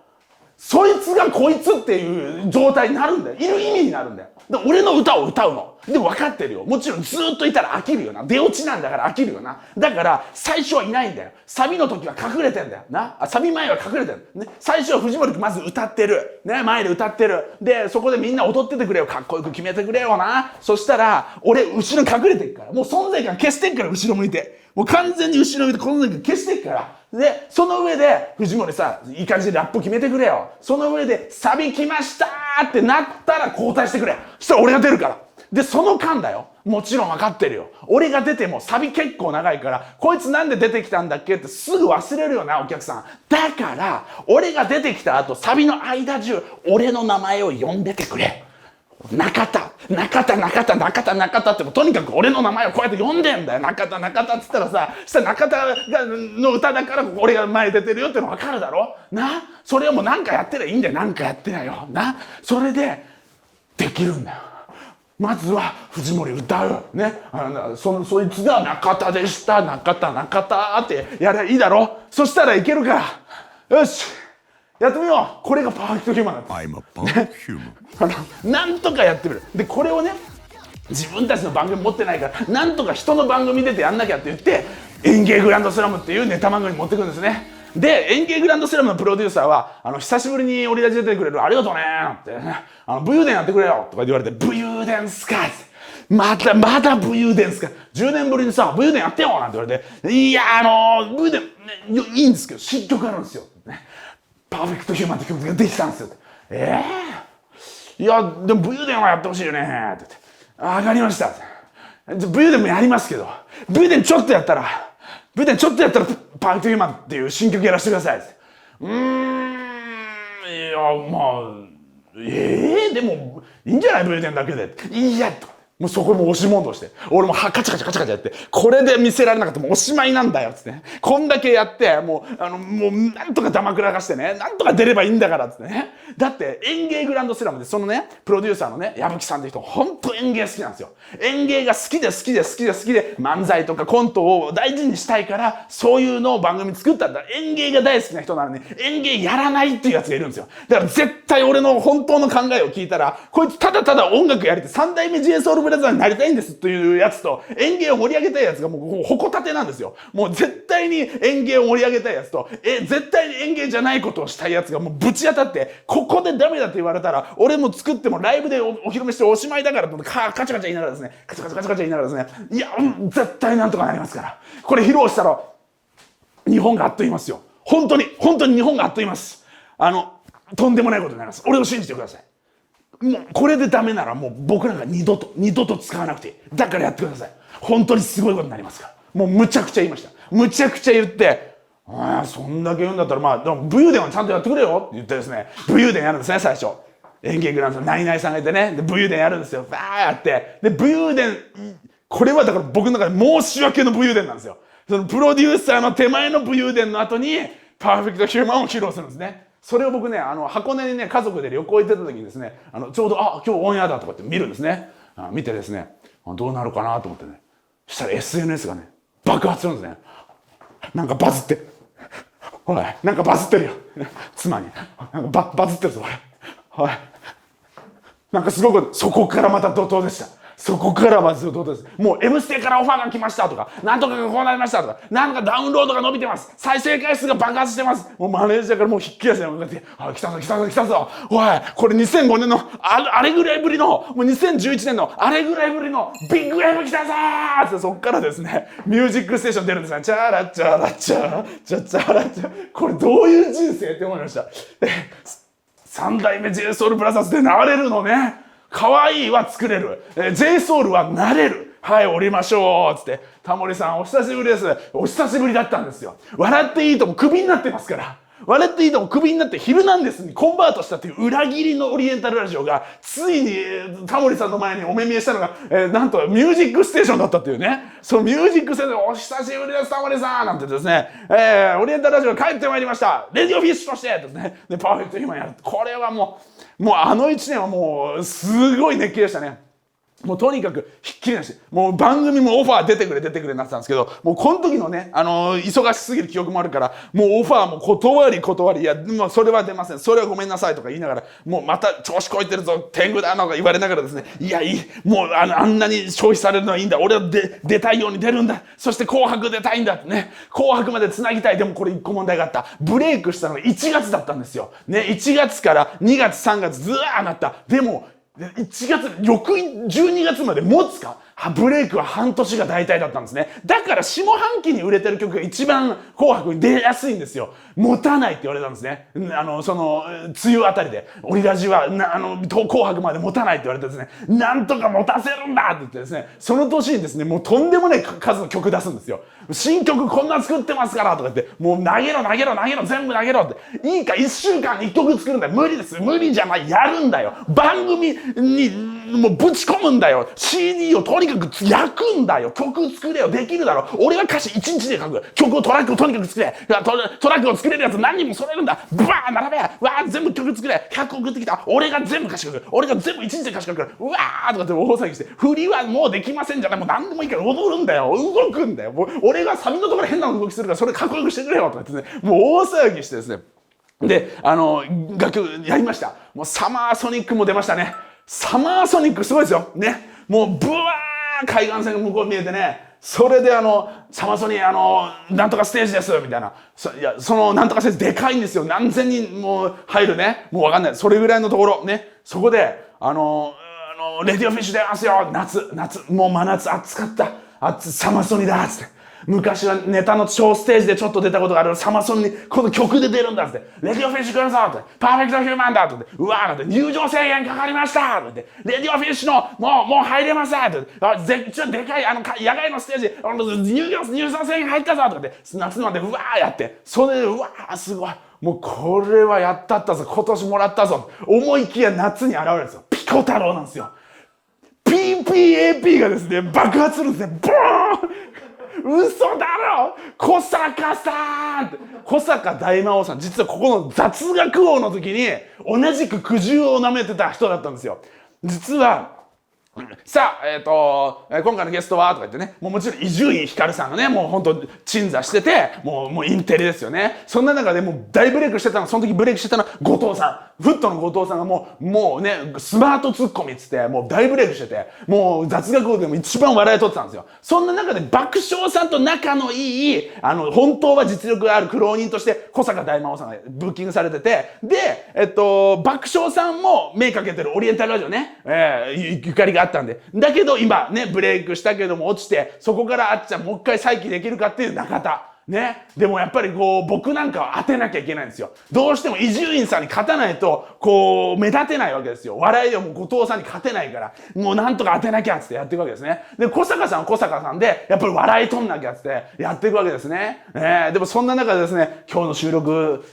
そいつがこいつっていう状態になるんだよ。いる意味になるんだよ。で俺の歌を歌うの。でも分かってるよ。もちろんずっといたら飽きるよな。出落ちなんだから飽きるよな。だから最初はいないんだよ。サビの時は隠れてんだよ。サビ前は隠れてる。ね、最初は藤森君まず歌ってる。ね、前で歌ってる。で、そこでみんな踊っててくれよ。かっこよく決めてくれよな。そしたら、俺後ろに隠れてるから。もう存在感消してっから、後ろ向いて。もう完全に後ろ向いて存在感消してっから。で、その上で、藤森さ、いい感じでラップ決めてくれよ。その上で、サビ来ましたーってなったら交代してくれ。そしたら俺が出るから。で、その間だよ。もちろん分かってるよ。俺が出てもサビ結構長いから、こいつなんで出てきたんだっけってすぐ忘れるよな、お客さん。だから、俺が出てきた後、サビの間中、俺の名前を呼んでてくれ。中田ってもうとにかく俺の名前をこうやって呼んでんだよ。中田っつったらさ、したら中田の歌だから俺が前出てるよっての分かるだろな。それをもう何かやってりゃいいんだよ。何かやってりゃよな。それでできるんだよ。まずは藤森歌うね。そいつが中田でした。中田ってやりゃいいだろ。そしたらいけるから。よし、やってみよう。これがパーフェクトヒューマンなんです。I'm a perfect human. なんとかやってみる。で、これをね、自分たちの番組持ってないから、なんとか人の番組出てやんなきゃって言って、演芸グランドスラムっていうネタ番組に持ってくるんですね。で、演芸グランドスラムのプロデューサーは、久しぶりにオリラジ出てくれる、ありがとうねーってね、武勇伝やってくれよとか言われて、武勇伝っすかって。まだ武勇伝っすか。10年ぶりにさ、武勇伝やってよなんて言われて、いや武勇伝、ね、いいんですけど、新曲あるんですよ。ね、パーフェクトヒューマンって曲ができたんですよ。いや、でも武勇伝はやってほしいよねって言って、わかりました。武勇伝もやりますけど、武勇伝ちょっとやったら、パーフェクトヒューマンっていう新曲やらせてくださいって。いや、まあ、でも、いいんじゃない武勇伝だけで。いや、もうそこも押し問答して、俺もカチャカチャやって、これで見せられなかったらもうおしまいなんだよっつってね。こんだけやって、もうなんとかダマくらかしてね、なんとか出ればいいんだからっつってね。だって演芸グランドスラムでそのね、プロデューサーのね、矢吹さんって人、ほんと演芸好きなんですよ。演芸が好きで漫才とかコントを大事にしたいから、そういうのを番組作ったんだ。演芸が大好きな人なのに、演芸やらないっていうやつがいるんですよ。だから絶対俺の本当の考えを聞いたら、こいつただただ音楽やりて三代目 JSOULBROTHERS ブラザーになりたいんですというやつと、演芸を盛り上げたいやつがもうほこたてなんですよ。もう絶対に演芸を盛り上げたいやつと、絶対に演芸じゃないことをしたいやつがもうぶち当たって、ここでダメだって言われたら、俺も作ってもライブでお披露目しておしまいだからとカチャカチャ言いながらですね、カチャカチャ言いながらですね、いや、絶対なんとかなりますから。これ披露したら、日本があっと言いますよ。本当に日本があっと言います。とんでもないことになります。俺を信じてください。もうこれでダメならもう僕なんか二度と使わなくていい。だからやってください。本当にすごいことになりますから。もうむちゃくちゃ言いました。むちゃくちゃ言って、そんだけ言うんだったらまあ、でも武勇伝はちゃんとやってくれよって言ってですね、武勇伝やるんですね、最初。演芸グランドナイナイさんがいてね、で武勇伝やるんですよ。バーやって。で、武勇伝、これはだから僕の中で申し訳の武勇伝なんですよ。そのプロデューサーの手前の武勇伝の後に、パーフェクトヒューマンを披露するんですね。それを僕ね、箱根にね、家族で旅行行ってた時にですね、ちょうど、今日オンエアだとかって見るんですね。見てですね、どうなるかなと思ってね。そしたら SNS がね、爆発するんですね。なんかバズってる。ほら、なんかバズってるよ。妻に。なんかバズってるぞ、ほら。なんかすごく、そこからまた怒涛でした。そこからまず怒涛です。もう M ステからオファーが来ましたとか、なんとかがこうなりましたとか、なんとかダウンロードが伸びてます。再生回数が爆発してます。もうマネージャーからもうひっきり出して、来たぞ来たぞ来たぞ。おい、これ2005年のあれぐらいぶりの、もう2011年のあれぐらいぶりのビッグ M 来たぞーって、そっからですね、ミュージックステーション出るんですね。チャラチャラチャチャチャラチャ。これどういう人生って思いました。三代目 JSOULBROTHERS でなれるのね。可愛いは作れる。JSOUL はなれる。はい、降りましょう。つって、タモリさんお久しぶりです。お久しぶりだったんですよ。笑っていいともクビになってますから。笑っていいともクビになってヒルナンデスにコンバートしたっていう裏切りのオリエンタルラジオが、ついにタモリさんの前にお目見えしたのが、なんとミュージックステーションだったっていうね。そのミュージックステーション、お久しぶりです、タモリさんなんてですね、オリエンタルラジオ帰ってまいりました。レディオフィッシュとしてですね。で、パーフェクトヒューマンやる。これはもうあの1年はもう、すごい熱気でしたね。もうとにかくひっきりなし、もう番組もオファー出てくれ出てくれになってたんですけど、もうこの時のね、忙しすぎる記憶もあるから、もうオファーも断り、いや、もうそれは出ません。それはごめんなさいとか言いながら、もうまた調子こいてるぞ、天狗だとか言われながらですね、いや、もうあんなに消費されるのはいいんだ。俺は出たいように出るんだ。そして紅白出たいんだってね。紅白まで繋ぎたい。でもこれ一個問題があった。ブレイクしたのが1月だったんですよ。ね、1月から2月、3月ずーなった。でも、1月、翌12月まで持つか？ブレイクは半年が大体だったんですね。だから下半期に売れてる曲が一番紅白に出やすいんですよ。持たないって言われたんですね。梅雨あたりで。オリラジは、紅白まで持たないって言われてですね、なんとか持たせるんだって言ってですね、その年にですね、もうとんでもない数の曲出すんですよ。新曲こんな作ってますからとか言って、もう投げろ、全部投げろって。いいか、1週間に1曲作るんだよ。無理です。無理じゃない。やるんだよ。番組にもうぶち込むんだよ。CD をとにかく焼くんだよ。曲作れよ。できるだろ。俺は歌詞1日で書く。トラックをとにかく作れ。トラックを作れるやつ何人も揃えるんだ。バー並べ。わー全部曲作れ。100送ってきた。俺が全部歌詞書く。俺が全部1日で歌詞書くから。うわーとかって大騒ぎして。振りはもうできませんじゃない。もう何でもいいから踊るんだよ。動くんだよ。もう俺がサビのところ変な動きするからそれかっこよくしてくれよとかってね。もう大騒ぎしてですね。で、楽曲やりました。もうサマーソニックも出ましたね。サマーソニックすごいですよ。ね。もうブワー海岸線が向こう見えてね。それでサマソニなんとかステージですみたいな。そのなんとかステージでかいんですよ。何千人も入るね。もうわかんない。それぐらいのところね。そこでレディオフィッシュ出ますよ。夏、もう真夏暑かった。サマソニだっつって。昔はネタの小ステージでちょっと出たことがあるサマソニにこの曲で出るんだって。レディオフィッシュ来るぞって。パーフェクトヒューマンだって。うわーって。入場制限かかりましたって。レディオフィッシュのもう入れませんって。ちょっとでかい野外のステージ入場制限入ったぞとかって夏までうわーやって。それでうわーすごい。もうこれはやったぞ。今年もらったぞ。思いきや夏に現れるんですよ。ピコ太郎なんですよ。PPAP がですね、爆発するんですね。ボーン嘘だろ小坂さんって小坂大魔王さん、実はここの雑学王の時に同じく苦渋を舐めてた人だったんですよ。実はさあ、今回のゲストはとか言ってね、もちろん伊集院光さんがね、もうほんと鎮座してて、もうインテリですよね。そんな中でもう大ブレイクしてたの、その時ブレイクしてたのは後藤さん。フットの後藤さんがもうね、スマートツッコミっつって、もう大ブレイクしてて、もう雑学王でも一番笑い取ってたんですよ。そんな中で爆笑さんと仲のいい、本当は実力がある苦労人として小坂大魔王さんがブッキングされてて、で、爆笑さんも目かけてるオリエンタルラジオね、ゆかりがあったんで。だけど今ね、ブレイクしたけども落ちて、そこからあっちゃんもう一回再起できるかっていう中田。ね。でもやっぱり僕なんかは当てなきゃいけないんですよ。どうしても伊集院さんに勝たないと、目立てないわけですよ。笑いでも後藤さんに勝てないから、もうなんとか当てなきゃっつってやっていくわけですね。で、小坂さんは小坂さんで、やっぱり笑い取んなきゃっつってやっていくわけですね。でもそんな中でですね、今日の収録、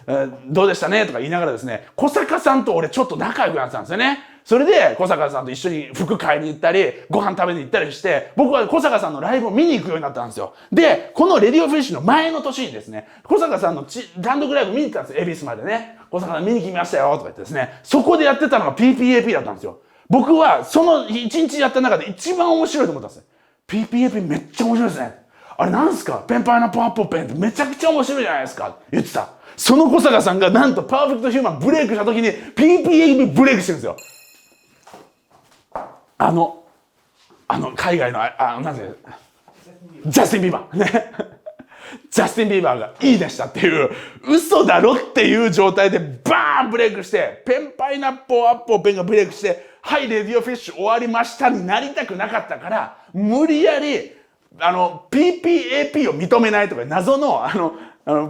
どうでしたねとか言いながらですね、小坂さんと俺ちょっと仲良くなってたんですよね。それで小坂さんと一緒に服買いに行ったりご飯食べに行ったりして、僕は小坂さんのライブを見に行くようになったんですよ。でこのレディオフィッシュの前の年にですね、小坂さんの単独ライブ見に行ったんですよ。恵比寿までね、小坂さん見に来ましたよとか言ってですね、そこでやってたのが PPAP だったんですよ。僕はその一日やった中で一番面白いと思ったんですよ。 PPAP めっちゃ面白いですね。あれなんすか、ペンパイナポワッポペンってめちゃくちゃ面白いじゃないですか言ってた。その小坂さんがなんとパーフェクトヒューマンブレイクした時に PPAP ブレイクしてるんですよ。海外のなんていうジャスティン・ビーバーねジャスティン・ビーバーがいいでしたっていう嘘だろっていう状態でバーンブレイクして、ペンパイナッポーアッポーペンがブレイクして、はいレディオフィッシュ終わりましたになりたくなかったから、無理やりPPAP を認めないとか、謎の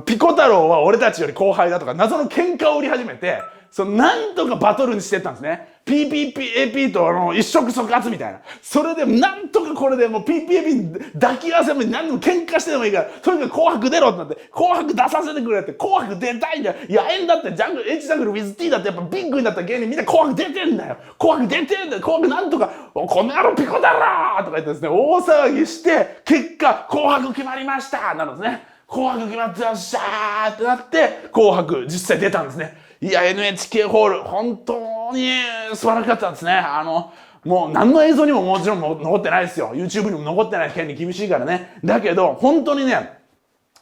ピコ太郎は俺たちより後輩だとか謎の喧嘩を売り始めて、なんとかバトルにしてったんですね。PPAP と一触即発みたいな。それでなんとかこれでもう PPAP に抱き合わせも何でも喧嘩してでもいいから、とにかく紅白出ろってなって、紅白出させてくれって、紅白出たいんだよ。いや、だってジャングル、H ジャングル with T だってやっぱビッグになった芸人みんな紅白出てんだよ。紅白出てんだよ。紅白なんとか、この野郎ピコだろとか言ってですね、大騒ぎして、結果、紅白決まりましたなるんですね。紅白決まってらっしゃーってなって、紅白実際出たんですね。いや、NHK ホール、本当に素晴らしかったんですね。もう何の映像にももちろん残ってないですよ。YouTube にも残ってない、権利厳しいからね。だけど、本当にね、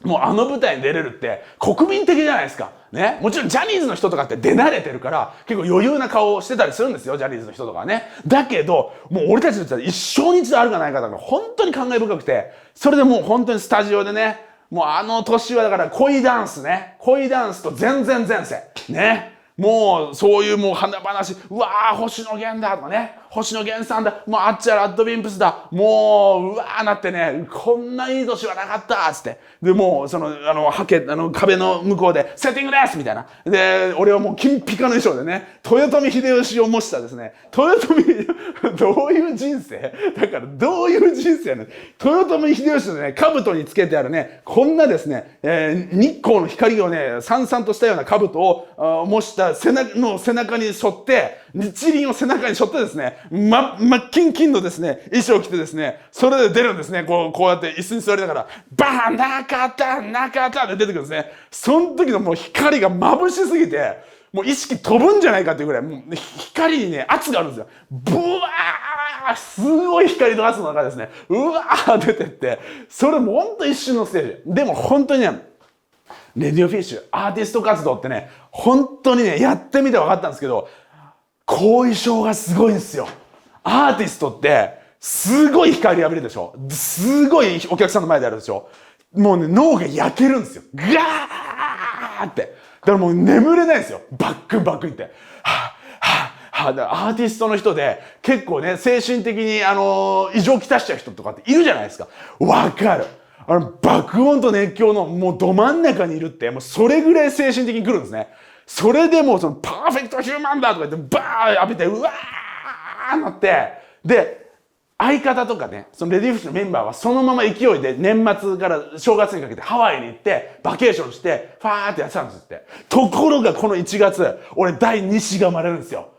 もう舞台に出れるって国民的じゃないですか。ね。もちろんジャニーズの人とかって出慣れてるから、結構余裕な顔をしてたりするんですよ、ジャニーズの人とかはね。だけど、もう俺たちの人は一生に一度あるかないかだから本当に感慨深くて、それでもう本当にスタジオでね、もう年はだから恋ダンスね。恋ダンスと全然前世。ね。もうそういうもう華々うわー星野源だとかね。星野源さんだ。もうあっちはラッドウィンプスだ。もううわーなってね、こんないい年はなかったっつって。で、もう壁の向こうでセッティングですみたいな。で、俺はもう金ピカの衣装でね、豊臣秀吉を模したですね、豊臣、どういう人生だからどういう人生やねん。豊臣秀吉のね、兜につけてあるね、こんなですね、日光の光をね、さんさんとしたような兜を模した背中に背負って、日輪を背中に背負ってですね、真っ金金のですね、衣装を着てですね、それで出るんですね。こうやって椅子に座りながら、バーン中田って出てくるんですね。その時のもう光が眩しすぎて、もう意識飛ぶんじゃないかっていうぐらい、もう光にね、圧があるんですよ。ブワーすごい光と圧の中ですね、うわー出てって、それもほんと一瞬のステージ。でも本当にね、レディオフィッシュ、アーティスト活動ってね、本当にね、やってみて分かったんですけど、後遺症がすごいんですよ。アーティストって、すごい光浴びるでしょ。すごいお客さんの前でやるでしょ。もうね、脳が焼けるんですよ。ガーって。だからもう眠れないんですよ。バックン言って。だからアーティストの人で、結構ね、精神的に異常をきたしちゃう人とかっているじゃないですか。わかる。爆音と熱狂のもうど真ん中にいるって、もうそれぐらい精神的に来るんですね。それでもうパーフェクトヒューマンだとか言ってバーン浴びてうわーなって、で相方とかね、そのレディーフィッシュのメンバーはそのまま勢いで年末から正月にかけてハワイに行ってバケーションしてファーってやってたんですって。ところがこの1月俺第2子が生まれるんですよ。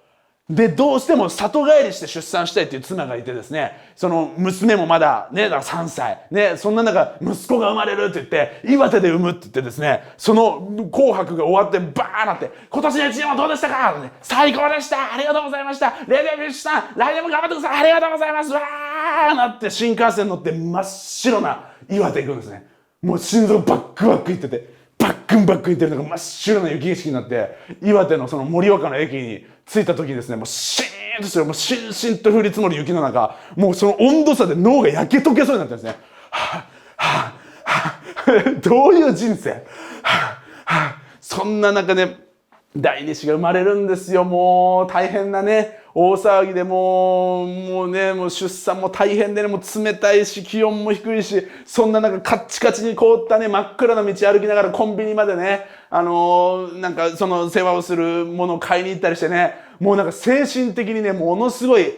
で、どうしても里帰りして出産したいっていう妻がいてですね、その娘もまだね、だから3歳。ね、そんな中、息子が生まれるって言って、岩手で産むって言ってですね、その紅白が終わってバーンなって、今年の1年はどうでしたか、ね、最高でしたありがとうございましたレディーフィッシュさん来年も頑張ってくださいありがとうございますわーなって新幹線乗って真っ白な岩手行くんですね。もう心臓バックバックいってて、バックンいってるのが真っ白な雪景色になって、岩手のその盛岡の駅に着いた時にですね、もうシーンとしてもうしんしんと降り積もる雪の中、もうその温度差で脳が焼け溶けそうになってるんですね。どういう人生、そんな中で第二子が生まれるんですよ。もう大変なね、大騒ぎでもう出産も大変でね、もう冷たいし気温も低いし、そんな中カッチカチに凍ったね真っ暗な道歩きながらコンビニまでね、なんかその世話をするものを買いに行ったりしてね、もうなんか精神的にねものすごい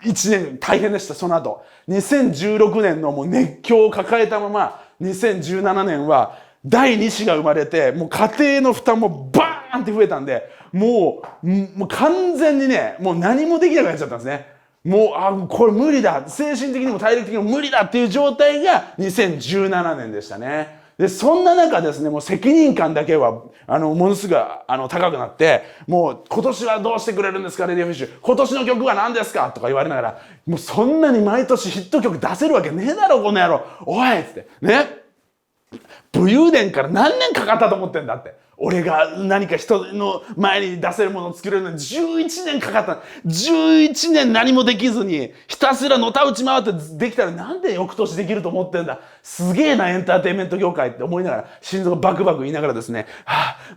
一年大変でした。その後2016年のもう熱狂を抱えたまま2017年は第2子が生まれて、もう家庭の負担もバーンって増えたんで、もう完全にね、もう何もできなくなっちゃったんですね。もう、これ無理だ。精神的にも体力的にも無理だっていう状態が2017年でしたね。で、そんな中ですね、もう責任感だけは、ものすごい、高くなって、もう、今年はどうしてくれるんですか、レディオフィッシュ。今年の曲は何ですかとか言われながら、もうそんなに毎年ヒット曲出せるわけねえだろ、この野郎。おいっつって。ね。武勇伝から何年かかったと思ってんだって。俺が何か人の前に出せるものを作れるのに11年かかった。11年何もできずに、ひたすらのたうち回ってできたらなんで翌年できると思ってんだ。すげえな、エンターテインメント業界って思いながら、心臓がバクバク言いながらですね、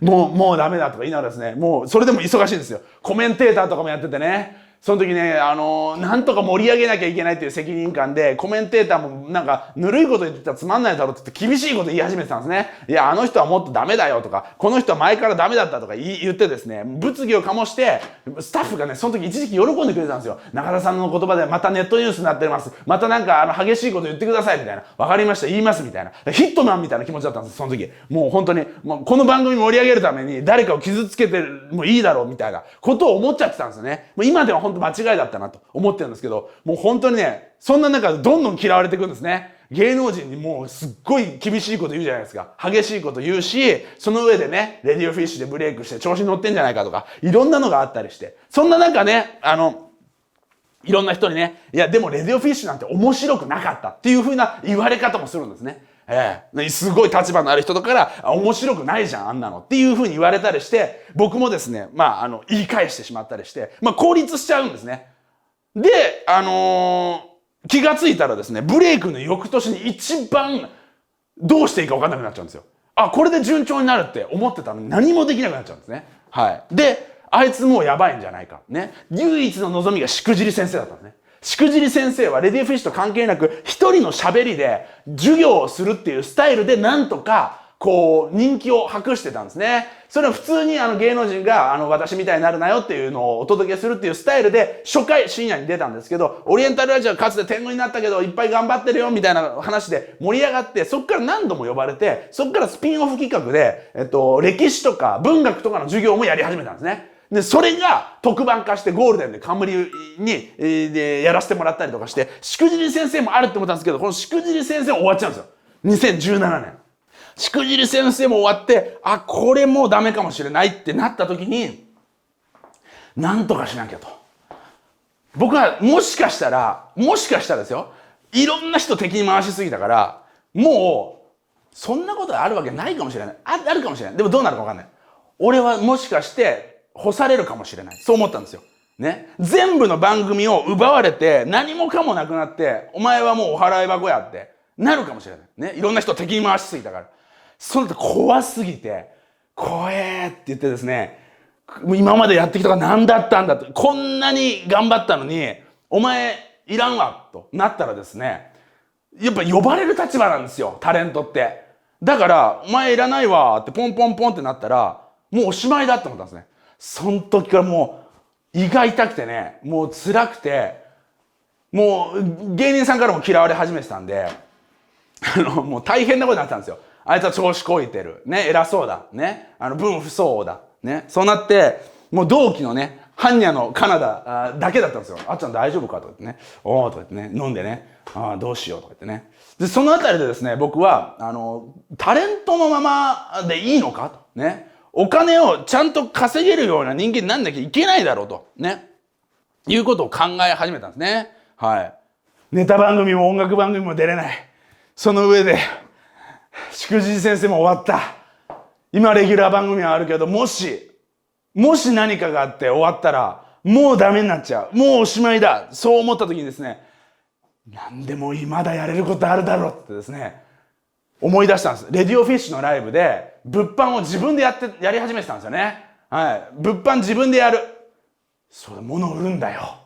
もうダメだとか言いながらですね、もうそれでも忙しいんですよ。コメンテーターとかもやっててね。その時ね、なんとか盛り上げなきゃいけないっていう責任感で、コメンテーターもなんか、ぬるいこと言ってたらつまんないだろうって言って厳しいこと言い始めてたんですね。いや、あの人はもっとダメだよとか、この人は前からダメだったとか言ってですね、物議を醸して、スタッフがね、その時一時期喜んでくれたんですよ。中田さんの言葉でまたネットニュースになってます。またなんか激しいこと言ってくださいみたいな。わかりました、言いますみたいな。ヒットマンみたいな気持ちだったんです、その時。もう本当に、この番組盛り上げるために誰かを傷つけてもいいだろうみたいなことを思っちゃってたんですよね。もう今では本当間違いだったなと思ってるんですけど、もう本当にね、そんな中でどんどん嫌われていくんですね。芸能人にもうすっごい厳しいこと言うじゃないですか。激しいこと言うし、その上でね、レディオフィッシュでブレイクして調子に乗ってんじゃないかとか、いろんなのがあったりして。そんな中ね、いろんな人にね、いやでもレディオフィッシュなんて面白くなかったっていう風な言われ方もするんですね。すごい立場のある人だから面白くないじゃんあんなのっていう風に言われたりして、僕もですね、言い返してしまったりして、孤立しちゃうんですね。で、気がついたらですね、ブレイクの翌年に一番どうしていいか分かんなくなっちゃうんですよ。これで順調になるって思ってたのに何もできなくなっちゃうんですね。で、あいつもうやばいんじゃないか。ね。唯一の望みがしくじり先生だったんですね。しくじり先生はレディオフィッシュと関係なく一人の喋りで授業をするっていうスタイルでなんとかこう人気を博してたんですね。それは普通に芸能人が私みたいになるなよっていうのをお届けするっていうスタイルで初回深夜に出たんですけど、オリエンタルラジオはかつて天狗になったけどいっぱい頑張ってるよみたいな話で盛り上がって、そっから何度も呼ばれて、そっからスピンオフ企画で歴史とか文学とかの授業もやり始めたんですね。で、それが特番化してゴールデンで冠に、やらせてもらったりとかして、しくじり先生もあるって思ったんですけど、このしくじり先生も終わっちゃうんですよ。2017年。しくじり先生も終わって、これもうダメかもしれないってなった時に、なんとかしなきゃと。僕はもしかしたらですよ、いろんな人敵に回しすぎたから、もう、そんなことがあるわけないかもしれない。あるかもしれない。でもどうなるかわかんない。俺はもしかして、干されるかもしれない。そう思ったんですよ。ね。全部の番組を奪われて、何もかもなくなって、お前はもうお払い箱やって、なるかもしれない。ね。いろんな人敵に回しすぎたから。その時怖すぎて、怖えって言ってですね、今までやってきたから何だったんだって、こんなに頑張ったのに、お前いらんわ、となったらですね、やっぱ呼ばれる立場なんですよ、タレントって。だから、お前いらないわってポンポンポンってなったら、もうおしまいだって思ったんですね。その時からもう胃が痛くてね、もう辛くて、もう芸人さんからも嫌われ始めてたんで、もう大変なことになってたんですよ。あいつは調子こいてる。ね、偉そうだ。ね、分不相応だ。ね、そうなって、もう同期のね、般若のカナダだけだったんですよ。あっちゃん大丈夫かとか言ってね。おーとか言ってね、飲んでね。どうしようとか言ってね。で、そのあたりでですね、僕は、タレントのままでいいのかと。ね。お金をちゃんと稼げるような人間になんなきゃいけないだろうと。ね。いうことを考え始めたんですね。ネタ番組も音楽番組も出れない。その上で、しくじり先生も終わった。今レギュラー番組はあるけど、もし何かがあって終わったら、もうダメになっちゃう。もうおしまいだ。そう思った時にですね、なんでもいい、まだやれることあるだろうってですね、思い出したんです。レディオフィッシュのライブで、物販を自分でやり始めてたんですよね。物販自分でやる。そうだ、物を売るんだよ。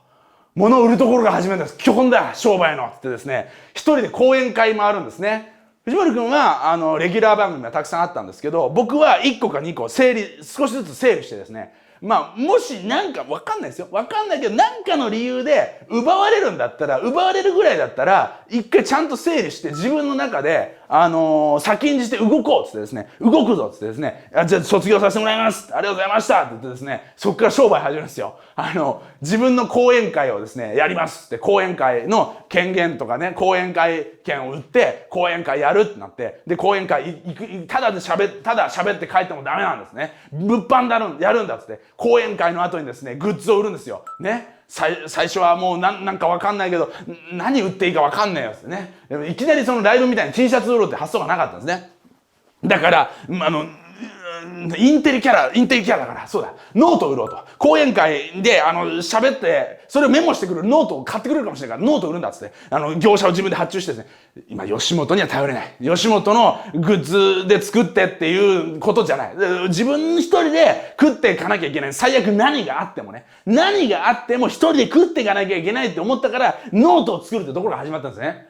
物を売るところが始めたんです。基本だ、商売のってですね、一人で講演会回るんですね。藤森くんは、レギュラー番組がたくさんあったんですけど、僕は1個か2個少しずつ整理してですね、もしなんかわかんないですよ。わかんないけど、なんかの理由で奪われるんだったら、奪われるぐらいだったら、一回ちゃんと整理して自分の中で、先んじて動こうっつってですね、動くぞっつってですね、じゃあ卒業させてもらいますありがとうございましたって言ってですね、そこから商売始めるんですよ。自分の講演会をですね、やりますって、講演会の権限とかね、講演会権を売って、講演会やるってなって、で、講演会ただ喋って帰ってもダメなんですね。物販やるんだっつって、講演会の後にですね、グッズを売るんですよ。ね。最初はもうなんかわかんないけど、何売っていいかわかんないよってね。いきなりそのライブみたいに T シャツ売ろうって発想がなかったんですね。だから、インテリキャラだから、そうだ、ノートを売ろうと。講演会で、喋って、それをメモしてくるノートを買ってくれるかもしれないから、ノートを売るんだっつって、業者を自分で発注してですね、今、吉本には頼れない。吉本のグッズで作ってっていうことじゃない。自分一人で食っていかなきゃいけない。最悪何があってもね。何があっても一人で食っていかなきゃいけないって思ったから、ノートを作るってところが始まったんですね。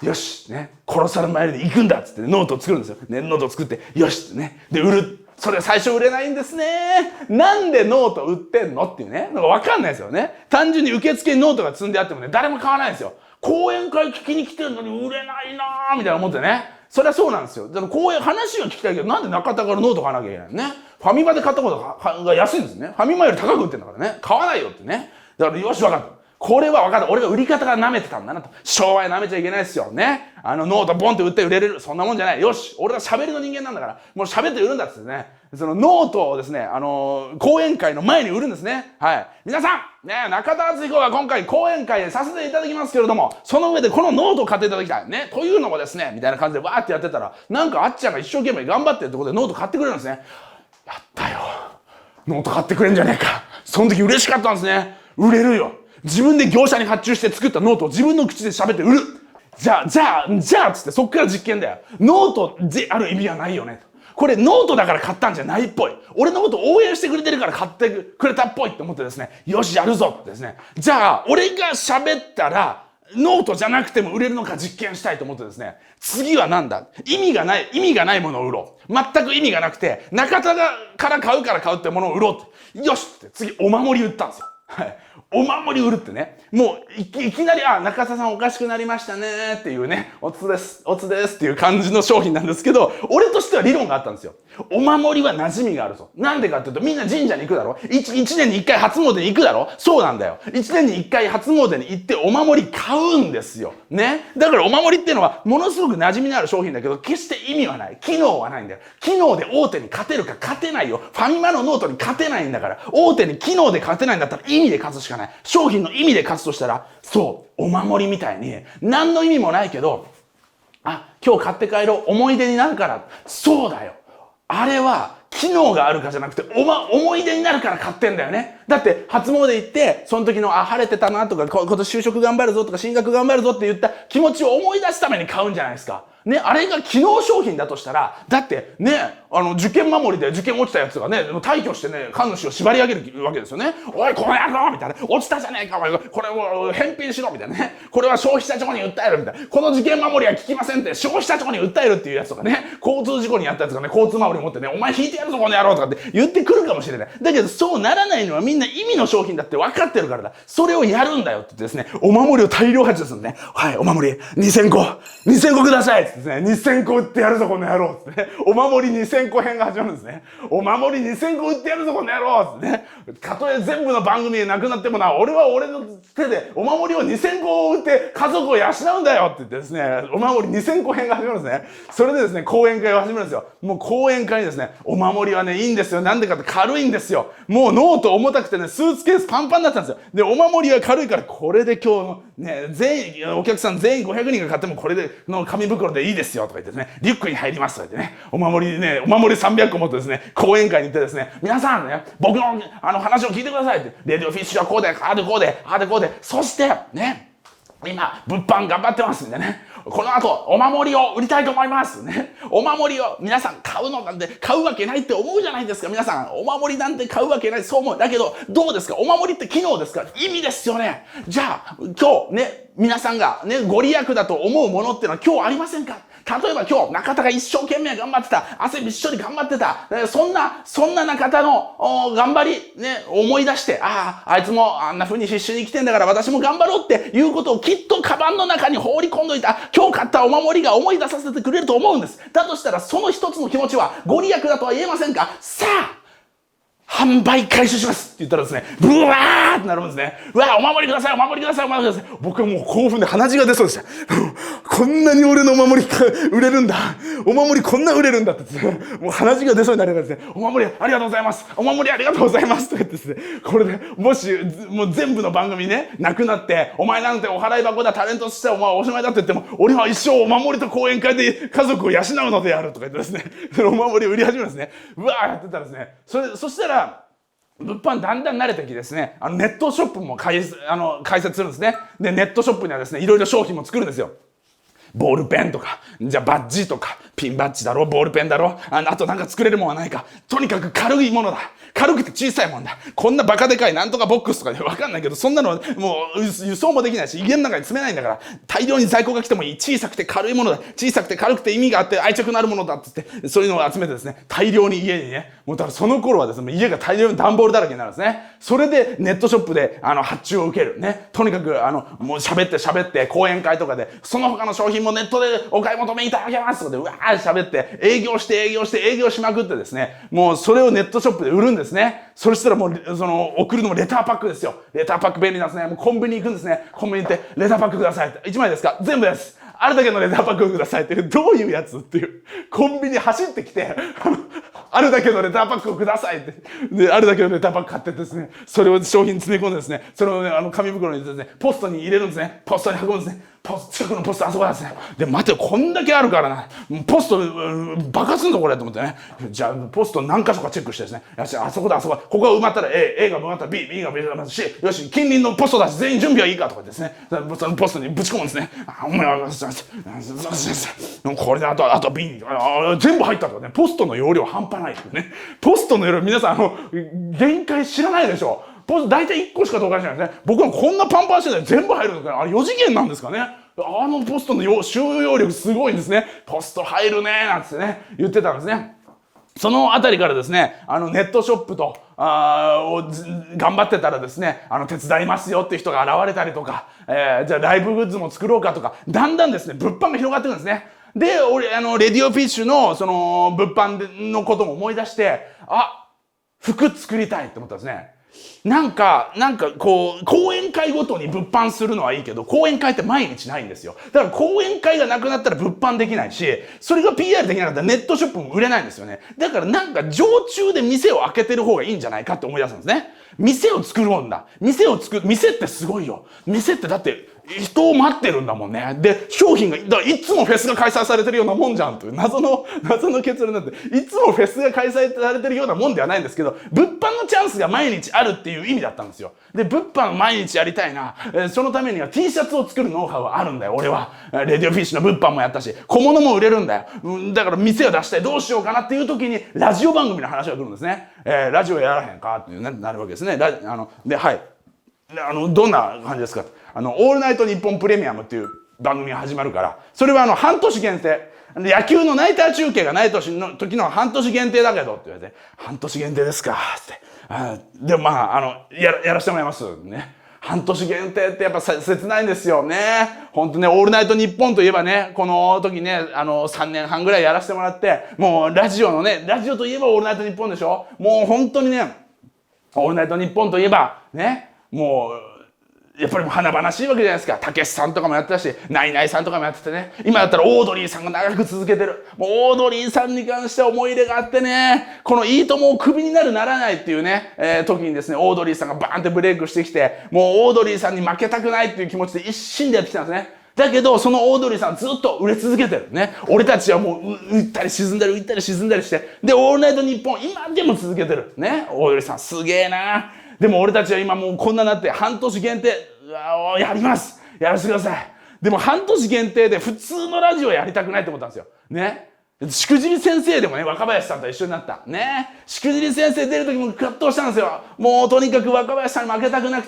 よし、ね、殺される前で行くんだっつって、ね、ノートを作るんですよ。ね、ノートを作って、よしってね。で、売る。それ最初売れないんですね。なんでノート売ってんのっていうね。なんかわかんないですよね。単純に受付にノートが積んであってもね、誰も買わないんですよ。講演会聞きに来てるのに売れないなーみたいな思ってね。それはそうなんですよ。でも講演、話は聞きたいけど、なんで中田からノート買わなきゃいけないのね。ファミマで買ったことが安いんですね。ファミマより高く売ってんだからね。買わないよってね。だから、よし、わかった。これは分かった。俺が売り方が舐めてたんだなと。商売舐めちゃいけないですよ。ね。ノートボンって売って売れる。そんなもんじゃない。よし。俺は喋りの人間なんだから、もう喋って売るんだっつってね。そのノートをですね、講演会の前に売るんですね。はい。皆さん、ね、中田敦彦が今回講演会でさせていただきますけれども、その上でこのノートを買っていただきたい。ね。というのもですね、みたいな感じでわーってやってたら、なんかあっちゃんが一生懸命頑張ってるってことでノート買ってくれるんですね。やったよ。ノート買ってくれんじゃねえか。その時嬉しかったんですね。売れるよ。自分で業者に発注して作ったノートを自分の口で喋って売る。じゃあつってそっから実験だよ。ノートである意味はないよね。これノートだから買ったんじゃないっぽい。俺のこと応援してくれてるから買ってくれたっぽいって思ってですね。よし、やるぞってですね。じゃあ、俺が喋ったら、ノートじゃなくても売れるのか実験したいと思ってですね。次はなんだ？意味がないものを売ろう。全く意味がなくて、中田から買うってものを売ろうって。よしって次お守り売ったんですよ。はい。お守り売るってね。もういきなり、中田さんおかしくなりましたねっていうね、おつですっていう感じの商品なんですけど、俺としては理論があったんですよ。お守りは馴染みがあると。なんでかっていうと、みんな神社に行くだろ？一年に一回初詣に行くだろ？そうなんだよ。一年に一回初詣に行ってお守り買うんですよ。ね。だからお守りっていうのは、ものすごく馴染みのある商品だけど、決して意味はない。機能はないんだよ。機能で大手に勝てるか勝てないよ。ファミマのノートに勝てないんだから。大手に機能で勝てないんだったら意味で勝つしかない。商品の意味で勝つとしたら、そう、お守りみたいに、何の意味もないけど、今日買って帰ろう、思い出になるから。そうだよ。あれは、機能があるかじゃなくて、思い出になるから買ってんだよね。だって、初詣行って、その時の、晴れてたなとか、今年就職頑張るぞとか、進学頑張るぞって言った気持ちを思い出すために買うんじゃないですか。ね、あれが機能商品だとしたら、だってね、受験守りで受験落ちたやつがね、退去してね、神主を縛り上げるわけですよね。おい、この野郎みたいな。落ちたじゃねえか、お前。これを返品しろみたいなね。これは消費者庁に訴えるみたいな。この受験守りは聞きませんって、消費者庁に訴えるっていうやつとかね、交通事故にやったやつがね、交通守り持ってね、お前引いてやるぞ、この野郎とかって言ってくるかもしれない。だけど、そうならないのはみんな意味の商品だって分かってるからだ。それをやるんだよって言ってですね、お守りを大量発注するんでね。はい、お守り、2000個くださいって言ってね、2000個売ってやるぞ、この野郎ってね。お守り2000個編が始まるんですね。お守り2000個売ってやるぞ、この野郎ってね。たとえ全部の番組でなくなってもな、俺は俺の手でお守りを2000個売って家族を養うんだよって言ってですね、お守り2000個編が始まるんですね。それでですね、講演会を始めるんですよ。もう講演会にですね、お守りはね、いいんですよ。なんでかって軽いんですよ。もうノート重たくてね、スーツケースパンパンになったんですよ。で、お守りは軽いから、これで今日のね、お客さん全員500人が買ってもこれでの紙袋でいいですよとか言ってですね、リュックに入りますとか言ってね、お守り300個持ってですね、講演会に行ってですね、皆さんね、僕の話を聞いてくださいって、レディオフィッシュはこうで、ああでこうで、ああでこうで、そしてね、今、物販頑張ってますんでね。この後、お守りを売りたいと思いますね。お守りを皆さん買うのなんて買うわけないって思うじゃないですか。皆さん、お守りなんて買うわけない。そう思う。だけど、どうですか？お守りって機能ですか？意味ですよね。じゃあ、今日ね、皆さんがね、ご利益だと思うものっていうのは今日ありませんか？例えば今日、中田が一生懸命頑張ってた、汗びっしょり頑張ってた、そんな中田の頑張り、ね、思い出して、あいつもあんな風に必死に生きてんだから私も頑張ろうっていうことをきっとカバンの中に放り込んどいた、今日買ったお守りが思い出させてくれると思うんです。だとしたらその一つの気持ちはご利益だとは言えませんか？さあ販売開始しますって言ったらですね、ブワーってなるんですね。うわ、お守りください、お守りください、お守りください。僕はもう興奮で鼻血が出そうでした。ここんなに俺のお守り売れるんだ。お守りこんな売れるんだって言って、もう鼻血が出そうになりながらですね、お守りありがとうございます。お守りありがとうございますとか言ってですね、これで、もし、もう全部の番組ね、なくなって、お前なんてお払い箱だ、タレントとしてはお前おしまいだって言っても、俺は一生お守りと講演会で家族を養うのであるとか言ってですね、そのお守り売り始めるんですね。うわーやってたらですね、そしたら、物販だんだん慣れてきですね、ネットショップも開設するんですね。で、ネットショップにはですね、いろいろ商品も作るんですよ。ボールペンとか、じゃあバッジとか、ピンバッジだろ、ボールペンだろ、あとなんか作れるもんはないか。とにかく軽いものだ。軽くて小さいもんだ。こんなバカでかいなんとかボックスとかでわかんないけど、そんなのもう輸送もできないし、家の中に詰めないんだから、大量に在庫が来てもいい。小さくて軽いものだ。小さくて軽くて意味があって愛着のあるものだって言って、そういうのを集めてですね、大量に家にね、もうだからその頃はですね、家が大量に段ボールだらけになるんですね。それでネットショップで発注を受ける。ね。とにかくもう喋って講演会とかで、その他の商品もネットでお買い求めいただけますとかで、うわー喋って、営業しまくってですね、もうそれをネットショップで売るんですね。そしたらもう、送るのもレターパックですよ。レターパック便利なんですね。もうコンビニ行くんですね。コンビニ行って、レターパックくださいって。1枚ですか？全部です。あるだけのレターパックくださいっていう、どういうやつっていう。コンビニ走ってきて、あるだけのレターパックをくださいって。で、あるだけのレターパック買ってですね、それを商品詰め込んでですね、それをね、紙袋に入れてですね、ポストに入れるんですね。ポストに運ぶんですね。近くのポストあそこなんですね。で、待てよ、こんだけあるからな。ポスト、爆発すんぞこれと思ってね。じゃあ、ポスト何箇所かチェックしてですね。よし、あそこだ、ここが埋まったら A が埋まったら B が埋まったら C、よし、近隣のポストだし、全員準備はいいかとかですね。そのポストにぶち込むんですね。お前は、これであと B に、全部入ったとかね。ポストの容量半端ないですよね。ポストの容量、皆さん、限界知らないでしょ。大体1個しか投函しないんですね。僕はこんなパンパンしてない全部入るのかな。あれ4次元なんですかね。ポストの収容力すごいんですね。ポスト入るねーなんてね、言ってたんですね。そのあたりからですね、ネットショップと、頑張ってたらですね、手伝いますよっていう人が現れたりとか、じゃあライブグッズも作ろうかとか、だんだんですね、物販が広がってくるんですね。で、俺、レディオフィッシュの、物販のことも思い出して、服作りたいって思ったんですね。なんかこう、講演会ごとに物販するのはいいけど、講演会って毎日ないんですよ。だから講演会がなくなったら物販できないし、それが PR できなかったらネットショップも売れないんですよね。だから常駐で店を開けてる方がいいんじゃないかって思い出すんですね。店を作ろうんだ。店ってすごいよ。店ってだって、人を待ってるんだもんね。で、商品が、いつもフェスが開催されてるようなもんじゃんという謎の結論になって、いつもフェスが開催されてるようなもんではないんですけど、物販のチャンスが毎日あるっていう意味だったんですよ。で、物販毎日やりたいな。そのためには T シャツを作るノウハウはあるんだよ、俺は。レディオフィッシュの物販もやったし、小物も売れるんだよ。だから店を出したい、どうしようかなっていう時に、ラジオ番組の話が来るんですね。ラジオやらへんかっていうね、なるわけですね。で、はい。どんな感じですか？オールナイトニッポンプレミアムっていう番組が始まるから、それは半年限定。野球のナイター中継がない年の時の半年限定だけどって言われて、半年限定ですかって。でもやらせてもらいますね。半年限定ってやっぱ切ないんですよね。ほんとね、オールナイトニッポンといえばね、この時ね、3年半ぐらいやらせてもらって、もうラジオといえばオールナイトニッポンでしょ？もう本当にね、オールナイトニッポンといえば、ね、もう、やっぱりもう華々しいわけじゃないですか。たけしさんとかもやってたし、ナイナイさんとかもやっててね。今だったらオードリーさんが長く続けてる。もうオードリーさんに関しては思い入れがあってね、このいいともをクビになるならないっていうね、時にですね、オードリーさんがバーンってブレイクしてきて、もうオードリーさんに負けたくないっていう気持ちで一心でやってきたんですね。だけど、そのオードリーさんずっと売れ続けてるね。俺たちはもう打ったり沈んだりして、で、オールナイトニッポン今でも続けてる。ね。オードリーさんすげえな。でも俺たちは今もうこんなになって半年限定、やります。やらせてください。でも半年限定で普通のラジオやりたくないと思ったんですよ。ね。しくじり先生でもね、若林さんと一緒になった。ね。しくじり先生出る時も葛藤したんですよ。もうとにかく若林さんに負けたくなく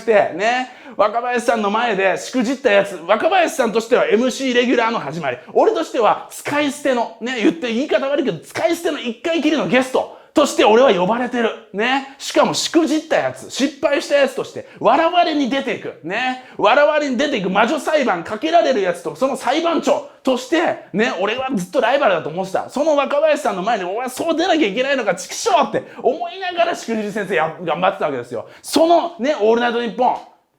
て、ね。若林さんの前でしくじったやつ、若林さんとしては MC レギュラーの始まり。俺としては使い捨ての、ね、言い方悪いけど、使い捨ての一回きりのゲスト。として俺は呼ばれてる。ね。しかもしくじったやつ、失敗したやつとして、わらわれに出ていく。ね。わらわれに出ていく魔女裁判かけられるやつと、その裁判長として、ね、俺はずっとライバルだと思ってた。その若林さんの前に、俺はそう出なきゃいけないのか、チキショーって思いながらしくじり先生頑張ってたわけですよ。そのね、オールナイトニッポン、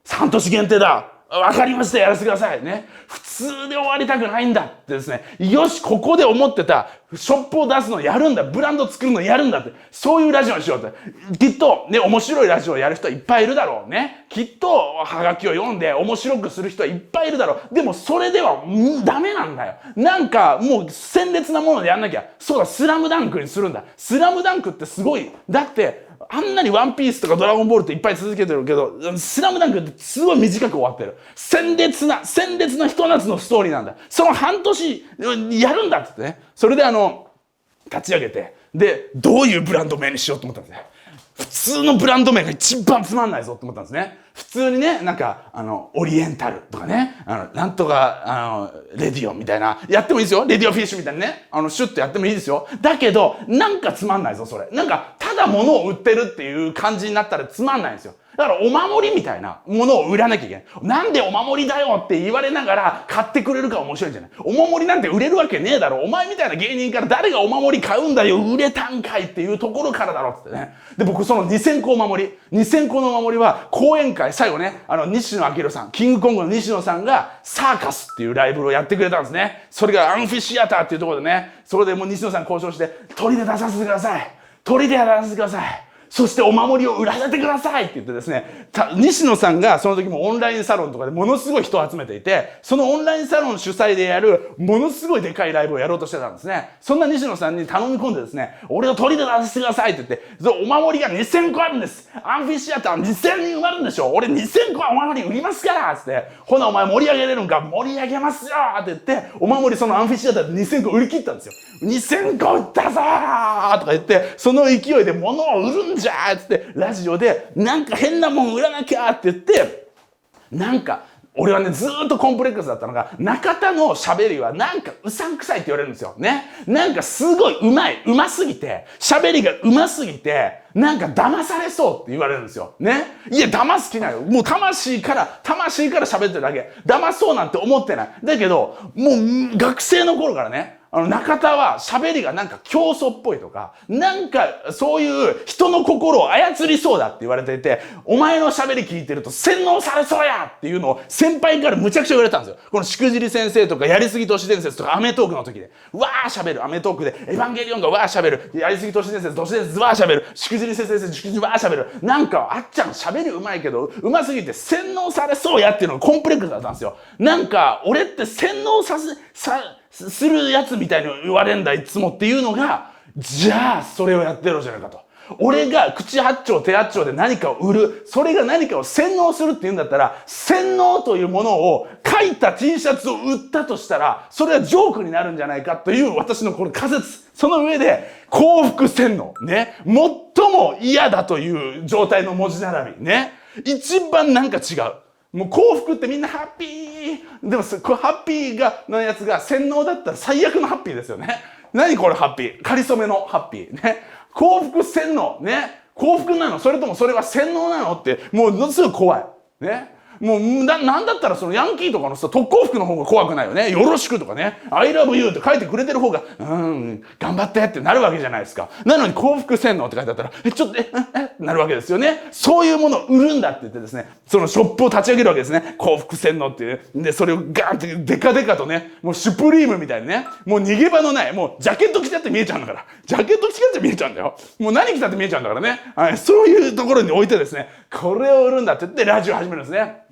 半年限定だ。わかりました、やらせてください。ね。普通で終わりたくないんだってですね。よし、ここで思ってた、ショップを出すのやるんだ、ブランド作るのやるんだって、そういうラジオにしようって。きっと、ね、面白いラジオをやる人はいっぱいいるだろうね。きっと、ハガキを読んで面白くする人はいっぱいいるだろう。でも、それでは、ダメなんだよ。なんか、もう、鮮烈なものでやんなきゃ。そうだ、スラムダンクにするんだ。スラムダンクってすごい。だって、あんなにワンピースとかドラゴンボールっていっぱい続けてるけど、スラムダンクってすごい短く終わってる。鮮烈なひと夏のストーリーなんだ。その半年やるんだってってね。それで立ち上げて、で、どういうブランド名にしようと思ったんですね。普通のブランド名が一番つまんないぞと思ったんですね。普通にね、なんか、オリエンタルとかね、なんとか、レディオみたいな、やってもいいですよ。レディオフィッシュみたいにね、シュッとやってもいいですよ。だけど、なんかつまんないぞ、それ。なんか、ただ物を売ってるっていう感じになったらつまんないんですよ。だからお守りみたいなものを売らなきゃいけない。なんでお守りだよって言われながら買ってくれるか面白いんじゃない。お守りなんて売れるわけねえだろ。お前みたいな芸人から誰がお守り買うんだよ。売れたんかいっていうところからだろってね。で、僕その2000個お守り。2000個のお守りは講演会、最後ね、西野明さん、キングコングの西野さんがサーカスっていうライブをやってくれたんですね。それがアンフィシアターっていうところでね、それでもう西野さん交渉して、鳥で出させてください。鳥で出させてください。そしてお守りを売らせてくださいって言ってですね、西野さんがその時もオンラインサロンとかでものすごい人を集めていて、そのオンラインサロン主催でやるものすごいでかいライブをやろうとしてたんですね。そんな西野さんに頼み込んでですね、俺を鳥で出させてくださいって言って、お守りが2000個あるんです。アンフィシアター2000人埋まるんでしょ。俺2000個はお守り売りますからって言って、ほなお前盛り上げれるんか、盛り上げますよって言って、お守りそのアンフィシアターで2000個売り切ったんですよ。2000個売ったぞーとか言って、その勢いで物を売るんじゃーって言って、ラジオでなんか変なもん売らなきゃって言って、なんか俺はねずーっとコンプレックスだったのが、中田の喋りはなんかうさんくさいって言われるんですよね。なんかすごいうますぎて、喋りがうますぎて、なんか騙されそうって言われるんですよね。いや騙す気ないよ。もう魂から喋ってるだけ。騙そうなんて思ってない。だけどもう学生の頃からね、中田は喋りがなんか教祖っぽいとか、なんかそういう人の心を操りそうだって言われていて、お前の喋り聞いてると洗脳されそうやっていうのを先輩からむちゃくちゃ言われたんですよ。このしくじり先生とかやりすぎ都市伝説とかアメトークの時で、わー喋る。アメトークでエヴァンゲリオンがわー喋る。やりすぎ都市伝説わー喋る。しくじり先生しくじりわー喋る。なんかあっちゃん喋りうまいけど、うますぎて洗脳されそうやっていうのがコンプレックスだったんですよ。なんか俺って洗脳するやつみたいに言われんだいつもっていうのが、じゃあそれをやってろじゃないかと。俺が口八丁手八丁で何かを売る、それが何かを洗脳するって言うんだったら、洗脳というものを書いた T シャツを売ったとしたら、それはジョークになるんじゃないかという私のこの仮説。その上で幸福洗脳ね、最も嫌だという状態の文字並びね、一番なんか違う。もう幸福ってみんなハッピー。でもハッピーのやつが洗脳だったら最悪のハッピーですよね。何これハッピー。かりそめのハッピー。ね。幸福洗脳。ね。幸福なの？それともそれは洗脳なのって、もうすぐ怖い。ね。もうなんだったらそのヤンキーとかのさ特攻服の方が怖くないよね。よろしくとかね。I love you って書いてくれてる方が、頑張ってってなるわけじゃないですか。なのに幸福洗脳って書いてあったら、ちょっとってなるわけですよね。そういうものを売るんだって言ってですね、そのショップを立ち上げるわけですね。幸福洗脳っていう。で、それをガーンってデカデカとね、もうシュプリームみたいにね、もう逃げ場のない、もうジャケット着ちゃって見えちゃうんだから。ジャケット着ちゃって見えちゃうんだよ。もう何着たって見えちゃうんだからね。はい、そういうところに置いてですね、これを売るんだって言ってラジオ始めるんですね。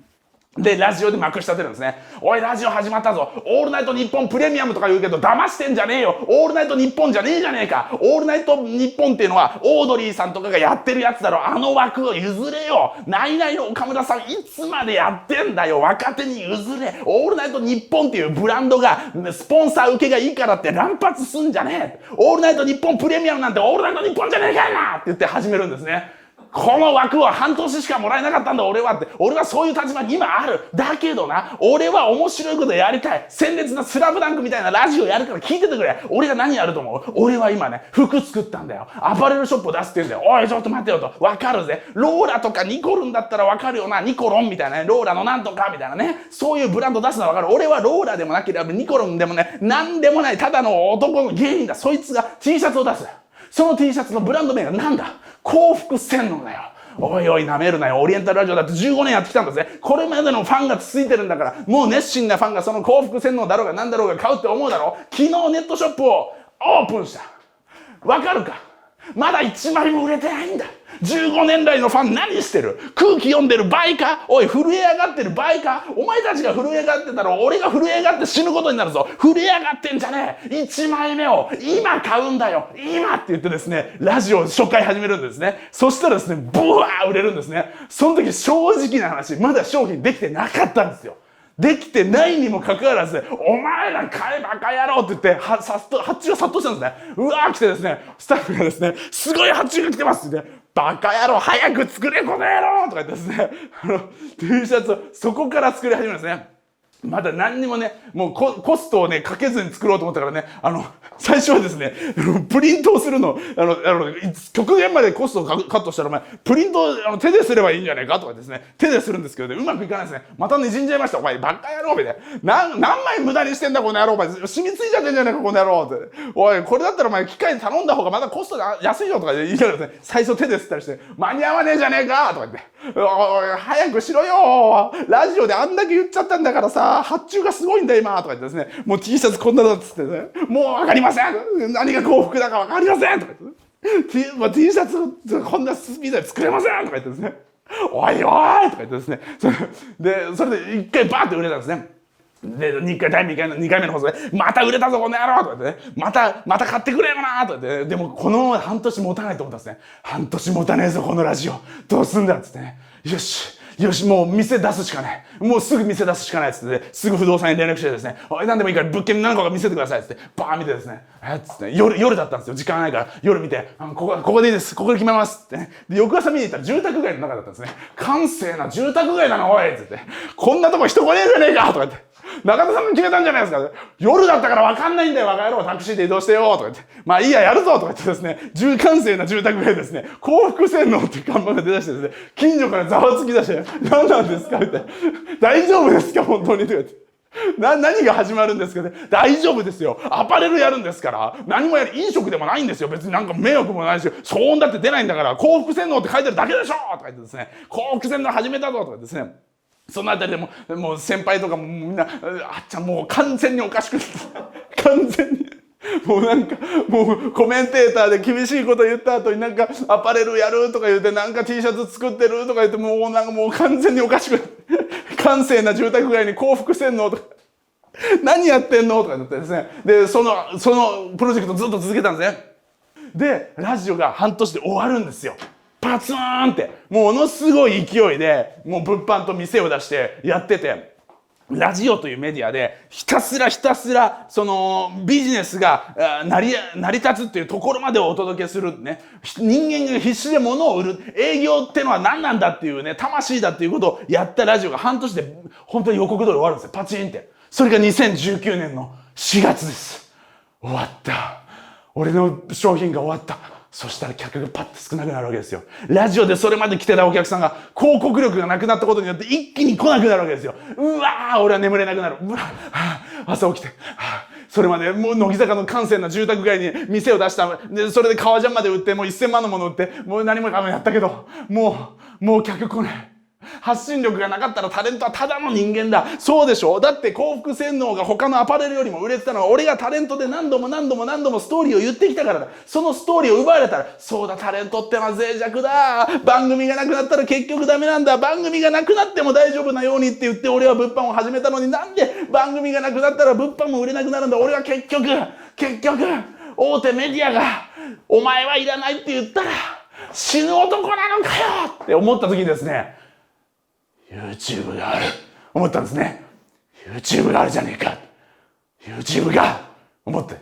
で、ラジオでまくし立てるんですね。おい、ラジオ始まったぞ。オールナイトニッポンプレミアムとか言うけど、騙してんじゃねえよ。オールナイトニッポンじゃねえじゃねえか。オールナイトニッポンっていうのは、オードリーさんとかがやってるやつだろ。あの枠を譲れよ。ナイナイの岡村さん、いつまでやってんだよ。若手に譲れ。オールナイトニッポンっていうブランドが、スポンサー受けがいいからって乱発すんじゃねえ。オールナイトニッポンプレミアムなんてオールナイトニッポンじゃねえかいなって言って始めるんですね。この枠は半年しかもらえなかったんだ俺はって。俺はそういう立場に今ある。だけどな、俺は面白いことやりたい。鮮烈なスラムダンクみたいなラジオやるから聞いててくれ。俺が何やると思う？俺は今ね、服作ったんだよ。アパレルショップを出すって言うんだよ。おい、ちょっと待ってよと。わかるぜ。ローラとかニコルンだったらわかるよな。ニコロンみたいなね。ローラのなんとかみたいなね。そういうブランド出すのはわかる。俺はローラでもなければニコロンでもね、なんでもない。ただの男の芸人だ。そいつが T シャツを出す。その T シャツのブランド名がなんだ？幸福洗脳だよ。おいおい舐めるなよ、オリエンタルラジオだって15年やってきたんだぜ。これまでのファンが続いてるんだから、もう熱心なファンがその幸福洗脳だろうが何だろうが買うって思うだろ。昨日ネットショップをオープンした。わかるか？まだ1枚も売れてないんだ。15年来のファン何してる？空気読んでる場合か？おい、震え上がってる場合か？お前たちが震え上がってたら俺が震え上がって死ぬことになるぞ。震え上がってんじゃねえ。1枚目を今買うんだよ。今って言ってですね、ラジオを初回始めるんですね。そしたらですね、ブワー売れるんですね。その時正直な話、まだ商品できてなかったんですよ。できてないにもかかわらず、お前ら買えバカ野郎って言って、発注が殺到したんですね。うわー来てですね、スタッフがですね、すごい発注が来てますって言って、バカ野郎早く作れこの野郎とか言ってですね、T シャツをそこから作り始めるんですね。まだ何にもね、もうコストをね、かけずに作ろうと思ったからね、最初はですね、プリントをするの、極限までコストをカットしたら、お前、プリントを手ですればいいんじゃないかとかですね、手でするんですけどね、うまくいかないですね。また滲んじゃいました。お前、バカ野郎みたいな。何枚無駄にしてんだ、この野郎。お前、染みついちゃってんじゃないか、この野郎って。おい、これだったらお前、機械で頼んだ方がまだコストが安いよとか言いながらですね、最初手ですったりして、間に合わねえじゃねえかとか言って、おい、早くしろよラジオであんだけ言っちゃったんだからさ、発注がすごいんだ今とか言ってですね、もう T シャツこんなだっつってね、もうわかりません何が幸福だかわかりませんとか言って、T シャツこんなスピードで作れませんとか言ってですね、おいおいとか言ってですね、それで一回バーって売れたんですね。で、2回目の放送で、また売れたぞこの野郎とか言ってね、また買ってくれよなとか言って、でもこのまま半年持たないと思ったんですね。半年持たねえぞこのラジオ。どうすんだっつってね。よし、もう店出すしかない。もうすぐ店出すしかないっつって、すぐ不動産に連絡してですね、おい、何でもいいから物件何個か見せてくださいっつって、バーン見てですね、つって、夜だったんですよ。時間ないから、夜見て、ここでいいです。ここで決めますってね。で、翌朝見に行ったら住宅街の中だったんですね。閑静な住宅街だな、おいっつって。こんなとこ人来ねえじゃねえかとか言って。中田さんが決めたんじゃないですか。夜だったから分かんないんだよ、若野郎。タクシーで移動してよとか言って。まあいいや、やるぞとか言ってですね、閑静な住宅街ですね、幸福洗脳っていう看板が出だしてですね、近所からざわつき出して、何なんですかみたいな。大丈夫ですか本当にとか言って。何が始まるんですかね。大丈夫ですよ。アパレルやるんですから。何も飲食でもないんですよ。別になんか迷惑もないし、騒音だって出ないんだから、幸福洗脳って書いてるだけでしょとか言ってですね、幸福洗脳始めたぞとかですね、そのあたりでもう先輩とかもみんな、あっちゃんもう完全におかしくなって、完全に。もうなんか、もうコメンテーターで厳しいこと言った後になんかアパレルやるとか言って、なんか T シャツ作ってるとか言って、もうなんかもう完全におかしくなって、閑静な住宅街に幸福洗脳とか、何やってんのとか言ってですね。で、そのプロジェクトずっと続けたんですね。で、ラジオが半年で終わるんですよ。パツーンって、ものすごい勢いで、もう物販と店を出してやってて、ラジオというメディアでひたすらそのビジネスが成り立つっていうところまでお届けするね。人間が必死で物を売る。営業ってのは何なんだっていうね、魂だっていうことをやったラジオが半年で本当に予告通り終わるんですよ。パチンって。それが2019年の4月です。終わった。俺の商品が終わった。そしたら客がパッと少なくなるわけですよ。ラジオでそれまで来てたお客さんが広告力がなくなったことによって一気に来なくなるわけですよ。うわー、俺は眠れなくなる。うわー、朝起きて、それまでもう乃木坂の閑静な住宅街に店を出した。で、それで革ジャンまで売って、もう1000万のもの売って、もう何もかもやったけど、もう客来ない。発信力がなかったらタレントはただの人間だ。そうでしょ。だって幸福洗脳が他のアパレルよりも売れてたのは俺がタレントで何度もストーリーを言ってきたからだ。そのストーリーを奪われたら、そうだ、タレントってのは脆弱だ。番組がなくなったら結局ダメなんだ。番組がなくなっても大丈夫なようにって言って俺は物販を始めたのに、なんで番組がなくなったら物販も売れなくなるんだ。俺は結局大手メディアがお前はいらないって言ったら死ぬ男なのかよって思った時にですね、YouTube がある思ったんですね。 YouTube があるじゃねえか、 YouTube が思って、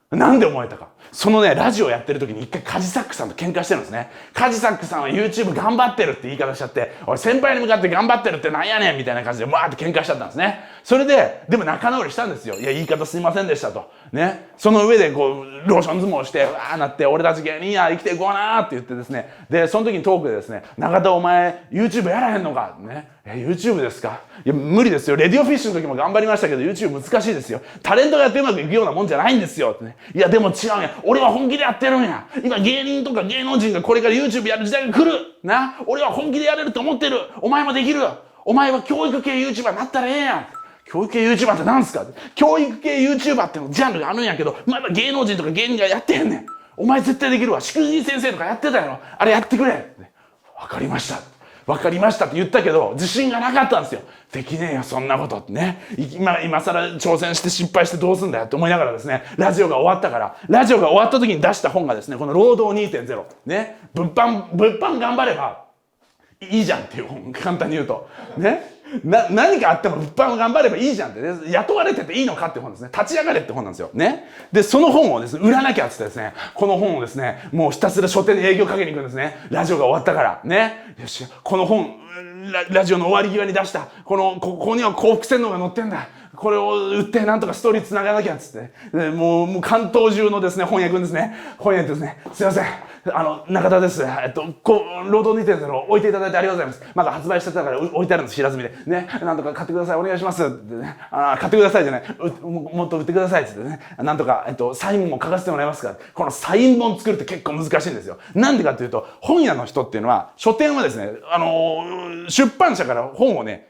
なんで思えたか。そのね、ラジオやってる時に一回カジサックさんと喧嘩してるんですね。カジサックさんは YouTube 頑張ってるって言い方しちゃって、おい先輩に向かって頑張ってるってなんやねんみたいな感じでわーって喧嘩しちゃったんですね。それででも仲直りしたんですよ。いや、言い方すいませんでしたとね。その上でこうローション相撲してわーなって、俺たち芸人や生きていこうなーって言ってですね、でその時にトークでですね、中田お前 YouTube やらへんのかね。YouTube ですか。いや無理ですよ。レディオフィッシュの時も頑張りましたけど YouTube 難しいですよ。タレントがやってうまくいくようなもんじゃないんですよってね。いやでも違うやん、俺は本気でやってるんや。今芸人とか芸能人がこれから YouTube やる時代が来る。な。俺は本気でやれると思ってる。お前もできる。お前は教育系 YouTuber になったらええやん。教育系 YouTuber って何すか？教育系 YouTuber ってのジャンルがあるんやけど、まだ芸能人とか芸人がやってへんねん。お前絶対できるわ。しくじり先生とかやってたやろ。あれやってくれ。わかりました。わかりましたって言ったけど、自信がなかったんですよ。できねえよ、そんなことってね。今更挑戦して失敗してどうすんだよって思いながらですね、ラジオが終わったから、ラジオが終わった時に出した本がですね、この労働 2.0。ね。物販頑張ればいいじゃんっていう本。簡単に言うと。ね。何かあっても物販を頑張ればいいじゃんって、ね、雇われてていいのかって本ですね。立ち上がれって本なんですよ。ね。で、その本をですね、売らなきゃって言ってですね、この本をですね、もうひたすら書店に営業かけに行くんですね。ラジオが終わったから。ね。よし、この本、ラジオの終わり際に出した、ここには幸福洗脳が載ってんだ。これを売ってなんとかストーリー繋がなきゃっつって、もう関東中のですね、本屋行くんですね。本屋行ってですね、すいません。中田です。労働 2.0 置いていただいてありがとうございます。まだ発売してたから置いてあるんです、平積みで。ね、なんとか買ってください、お願いします。ってね、買ってくださいじゃない。もっと売ってくださいってね、なんとか、サインも書かせてもらえますから。このサイン本作るって結構難しいんですよ。なんでかっていうと、本屋の人っていうのは、書店はですね、出版社から本をね、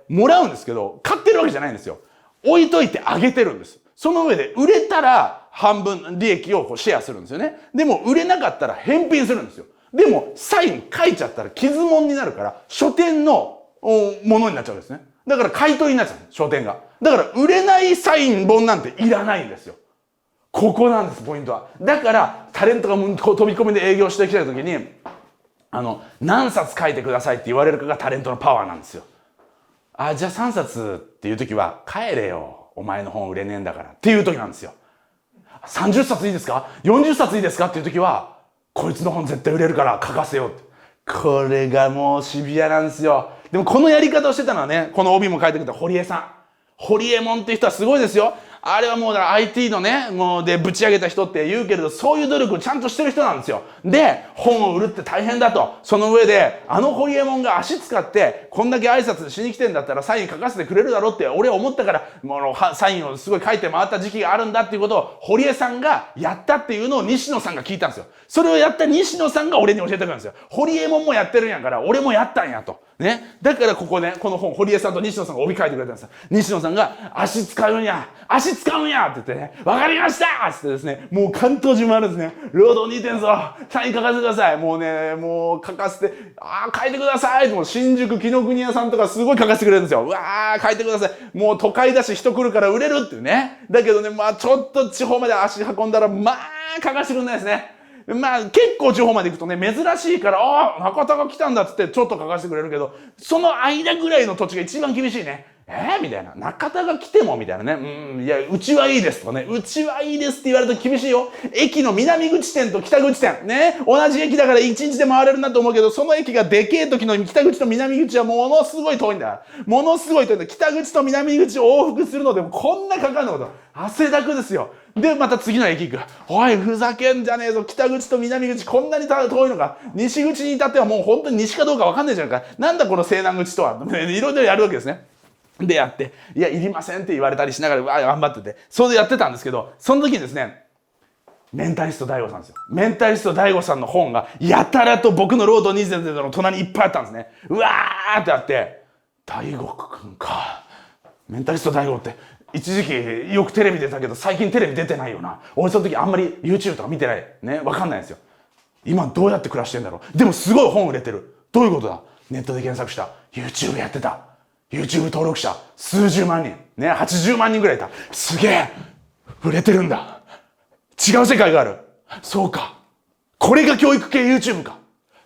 もらうんですけど、買ってるわけじゃないんですよ。置いといてあげてるんです。その上で売れたら半分利益をシェアするんですよね。でも売れなかったら返品するんですよ。でもサイン書いちゃったら傷物になるから書店のものになっちゃうんですね。だから買い取りになっちゃう書店が。だから売れないサイン本なんていらないんですよ。ここなんです、ポイントは。だからタレントが飛び込みで営業してきた時に何冊書いてくださいって言われるかがタレントのパワーなんですよ。じゃあ3冊っていう時は帰れよ。お前の本売れねえんだからっていう時なんですよ。30冊いいですか ?40 冊いいですかっていう時は、こいつの本絶対売れるから書かせようって。これがもうシビアなんですよ。でもこのやり方をしてたのはね、この帯も書いてくれた堀江さん。堀江門っていう人はすごいですよ。あれはもうIT のね、もうでぶち上げた人って言うけれど、そういう努力をちゃんとしてる人なんですよ。で、本を売るって大変だと。その上で、堀江門が足使って、こんだけ挨拶しに来てんだったらサイン書かせてくれるだろうって、俺は思ったから、サインをすごい書いて回った時期があるんだっていうことを、堀江さんがやったっていうのを西野さんが聞いたんですよ。それをやった西野さんが俺に教えてくれるんですよ。堀江門もやってるんやから、俺もやったんやと。ね。だからこの本、堀江さんと西野さんが帯書いてくれたんですよ。西野さんが、足使うんやって言ってね、わかりましたって言ってですね、もう関東中もあるんですね。労働 2.0、サイン書かせてください。もう書かせて、書いてくださいって、もう新宿紀ノ国屋さんとかすごい書かせてくれるんですよ。書いてください。もう都会だし人来るから売れるっていうね。だけどね、ちょっと地方まで足運んだら、書かせてくれないですね。結構地方まで行くとね、珍しいから、中田が来たんだっつってちょっと書かせてくれるけど、その間ぐらいの土地が一番厳しいね。みたいな。中田が来てもみたいなね。いや、うちはいいですとかね。うちはいいですって言われると厳しいよ。駅の南口店と北口店。ね。同じ駅だから一日で回れるなと思うけど、その駅がでけえ時の北口と南口はものすごい遠いんだ。ものすごい遠いんだ。北口と南口を往復するのでもこんなかかるのこと。汗だくですよ。で、また次の駅行く。おい、ふざけんじゃねえぞ。北口と南口こんなに遠いのか。西口に至ってはもう本当に西かどうかわかんないじゃんか。なんだこの西南口とは。いろいろやるわけですね。でやって、いや、いりませんって言われたりしながら、頑張ってて、それでやってたんですけど、その時にですね、メンタリスト DAIGO さんですよ。メンタリスト DAIGO さんの本が、やたらと僕のロード 2.0 の隣にいっぱいあったんですね。うわーってあって、DAIGO くんか。メンタリスト DAIGO って、一時期よくテレビ出たけど、最近テレビ出てないよな。俺その時あんまり YouTube とか見てない。ね、わかんないんですよ。今どうやって暮らしてんだろう。でもすごい本売れてる。どういうことだ？ネットで検索した。YouTube やってた。YouTube 登録者数十万人。ね、80万人ぐらいいた。すげえ売れてるんだ。違う世界がある。そうか。これが教育系 YouTube か。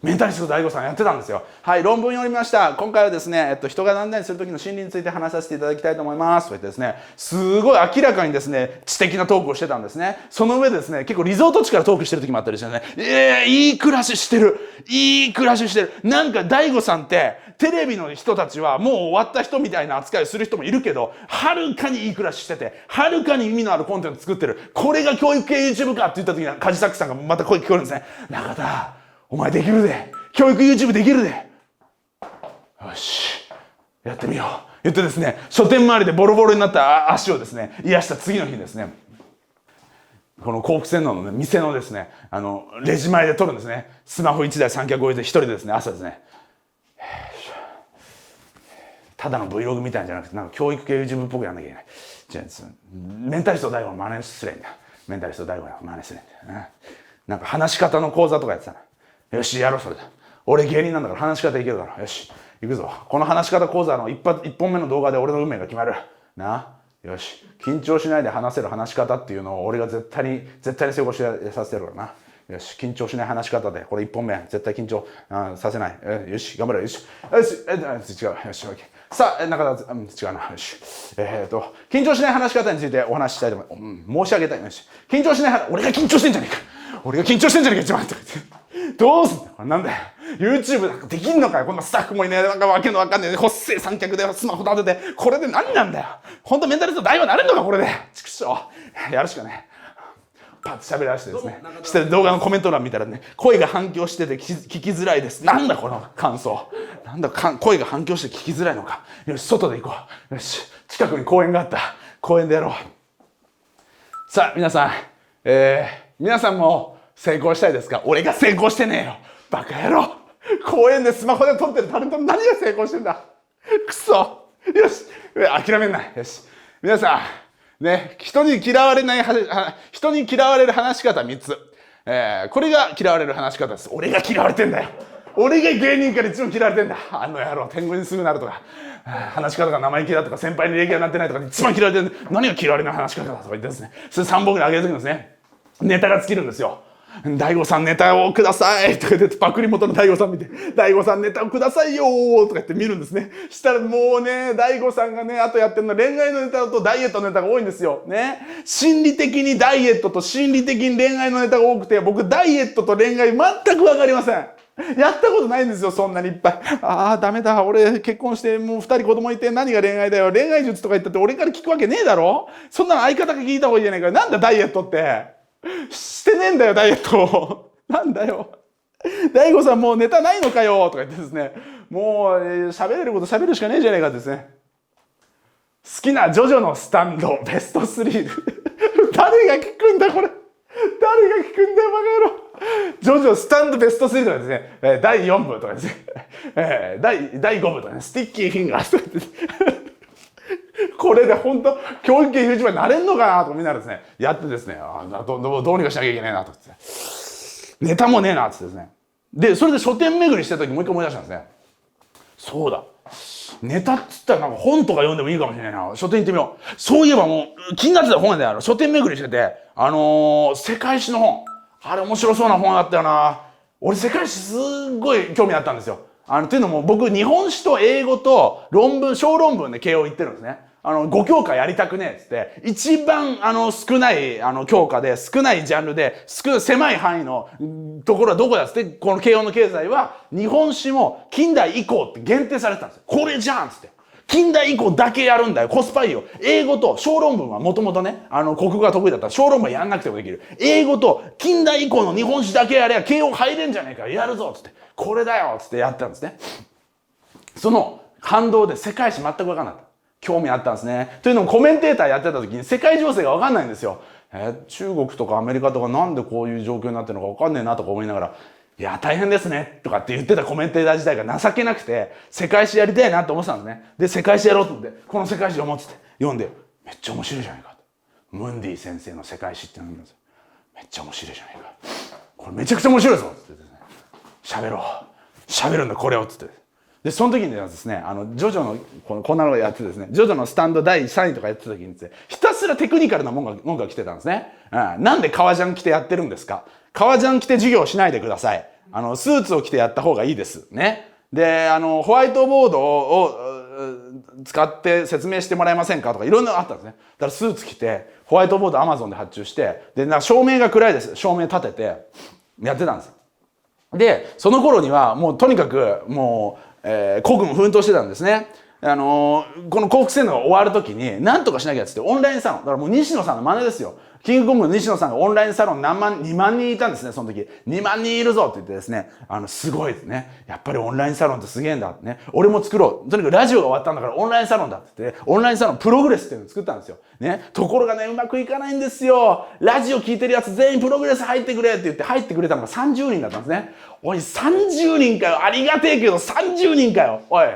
メンタリスト DAIGO さんやってたんですよ。はい、論文読みました。今回はですね、人が何々する時の心理について話させていただきたいと思います。と言ってですね、すごい明らかにですね、知的なトークをしてたんですね。その上でですね、結構リゾート地からトークしてる時もあったりしてね、いい暮らししてる。いい暮らししてる。なんか DAIGO さんって、テレビの人たちはもう終わった人みたいな扱いをする人もいるけど、はるかにいい暮らししてて、はるかに意味のあるコンテンツ作ってる。これが教育系 YouTube かって言った時には、梶作さんがまた声聞こえるんですね。中田、お前できるで。教育 YouTube できるで。よし。やってみよう。言ってですね、書店周りでボロボロになった足をですね、癒した次の日にですね、この幸福洗脳の、ね、店のですね、レジ前で撮るんですね。スマホ1台三脚置いて一人でですね、朝ですね、ただの Vlog みたいなんじゃなくて、なんか教育系 YouTube っぽくやんなきゃいけない。じゃあ、メンタリスト DAIGO の真似すりゃいいんだ。メンタリスト DAIGO の真似すりゃいいんだ。なんか話し方の講座とかやってたな。よし、やろう、それだ。俺芸人なんだから話し方いけるだろ。よし、行くぞ。この話し方講座の一本目の動画で俺の運命が決まる。な。よし、緊張しないで話せる話し方っていうのを俺が絶対に成功させてるからな。よし、緊張しない話し方で、これ1本目、絶対緊張させない。よし、頑張れ、よし。よし、違う、よし、OK。さあ、中田、違うな、よし。緊張しない話し方についてお話ししたいと思います。申し上げたい。よし。緊張しない話、俺が緊張してんじゃねえか。俺が緊張してんじゃねえか、一番って。どうすんだよ、なんだよ。YouTube なんかできんのかよ。こんなスタッフもいねえ、なんかわけのわかんねえ。ほっせえ三脚でスマホ立てて、これで何なんだよ。ほんとメンタリストDAIGOになれんのか、これで。畜生。やるしかねえ。パッと喋らせてですね。して動画のコメント欄見たらね、声が反響してて聞きづらいです。なんだこの感想。なんだ声が反響して聞きづらいのか。よし、外で行こう。よし、近くに公園があった。公園でやろう。さあ、皆さん、皆さんも成功したいですか？俺が成功してねえよ。バカ野郎。公園でスマホで撮ってるタレントの何が成功してんだ。くそ。よし、諦めんな。よし。皆さん、ね、人に嫌われる話し方3つ。これが嫌われる話し方です。俺が嫌われてんだよ。俺が芸人から一番嫌われてんだ。あの野郎、天狗にすぐなるとか、話し方が生意気だとか、先輩に礼儀がなってないとか、一番嫌われてる。何が嫌われない話し方だとか言ってですね。それ3本ぐらい上げるときですね。ネタが尽きるんですよ。DAIGOさんネタをくださいとか言ってパクリ元のDAIGOさん見てDAIGOさんネタをくださいよーとか言って見るんですね。したらもうねDAIGOさんがねあとやってるのは恋愛のネタとダイエットのネタが多いんですよね。心理的にダイエットと心理的に恋愛のネタが多くて僕ダイエットと恋愛全く分かりません。やったことないんですよそんなにいっぱい。ああダメだ俺結婚してもう2人子供いて何が恋愛だよ恋愛術とか言ったって俺から聞くわけねえだろ。そんなの相方が聞いた方がいいじゃないか。なんだダイエットってしてねえんだよダイエットなんだよDAIGOさんもうネタないのかよとか言ってですねもう喋れること喋るしかねえじゃねえかですね。好きなジョジョのスタンドベスト3誰が聞くんだこれ誰が聞くんだよバカ野郎。ジョジョスタンドベスト3とかですね第4部とかですね第5部とかねスティッキーフィンガーとかですねこれで本当教育系 YouTuber になれんのかなとかみんなですねやってですねどうにかしなきゃいけないなとかってネタもねえなっつってですねでそれで書店巡りしてた時もう一回思い出したんですね。そうだネタっつったらなんか本とか読んでもいいかもしれないな。書店行ってみよう。そういえばもう気になってた本で書店巡りしてて世界史の本あれ面白そうな本あったよな。俺世界史すっごい興味あったんですよ。というのも僕日本史と英語と小論文で慶応行ってるんですね。5教科やりたくねえっつって一番少ない教科で少ないジャンルで狭い範囲のところはどこだっつってこの慶応の経済は日本史も近代以降って限定されてたんですよ。これじゃんっつって近代以降だけやるんだよコスパいいよ。英語と小論文はもともとね国語が得意だったら小論文やんなくてもできる。英語と近代以降の日本史だけやれば慶応入れんじゃねえかやるぞっつってこれだよっつってやったんですね。その反動で世界史全く分かんなかった。興味あったんですね。というのもコメンテーターやってた時に世界情勢が分かんないんですよ。中国とかアメリカとかなんでこういう状況になってるのか分かんねえなとか思いながらいや大変ですねとかって言ってたコメンテーター自体が情けなくて世界史やりたいなと思ってたんですね。で世界史やろうと思ってこの世界史を持って読んでめっちゃ面白いじゃないかと。ムンディ先生の世界史ってのを見るんですよ。めっちゃ面白いじゃないかこれめちゃくちゃ面白いぞっつってですね喋るんだこれをっつってでその時にですねジョジョのこんなのをやってですねジョジョのスタンド第3位とかやってた時にですねひたすらテクニカルな文句が来てたんですね。なんで革ジャン着てやってるんですか。革ジャン着て授業しないでください。スーツを着てやった方がいいですね。でホワイトボードを使って説明してもらえませんかとかいろんなのあったんですね。だからスーツ着てホワイトボード Amazon で発注してで照明が暗いです照明立ててやってたんです。でその頃にはもうとにかくもう孤軍奮闘してたんですね。この幸福洗脳が終わる時に何とかしなきゃっつってオンラインサロン、だからもう西野さんの真似ですよ。キングコングの西野さんがオンラインサロン2万人いたんですね、その時。2万人いるぞって言ってですね、すごいですね。やっぱりオンラインサロンってすげえんだってね。俺も作ろう。とにかくラジオが終わったんだからオンラインサロンだって言って、オンラインサロンプログレスっていうのを作ったんですよ。ね。ところがね、うまくいかないんですよ。ラジオ聞いてるやつ全員プログレス入ってくれって言って入ってくれたのが30人だったんですね。おい、30人かよ。ありがてえけど30人かよ。おい。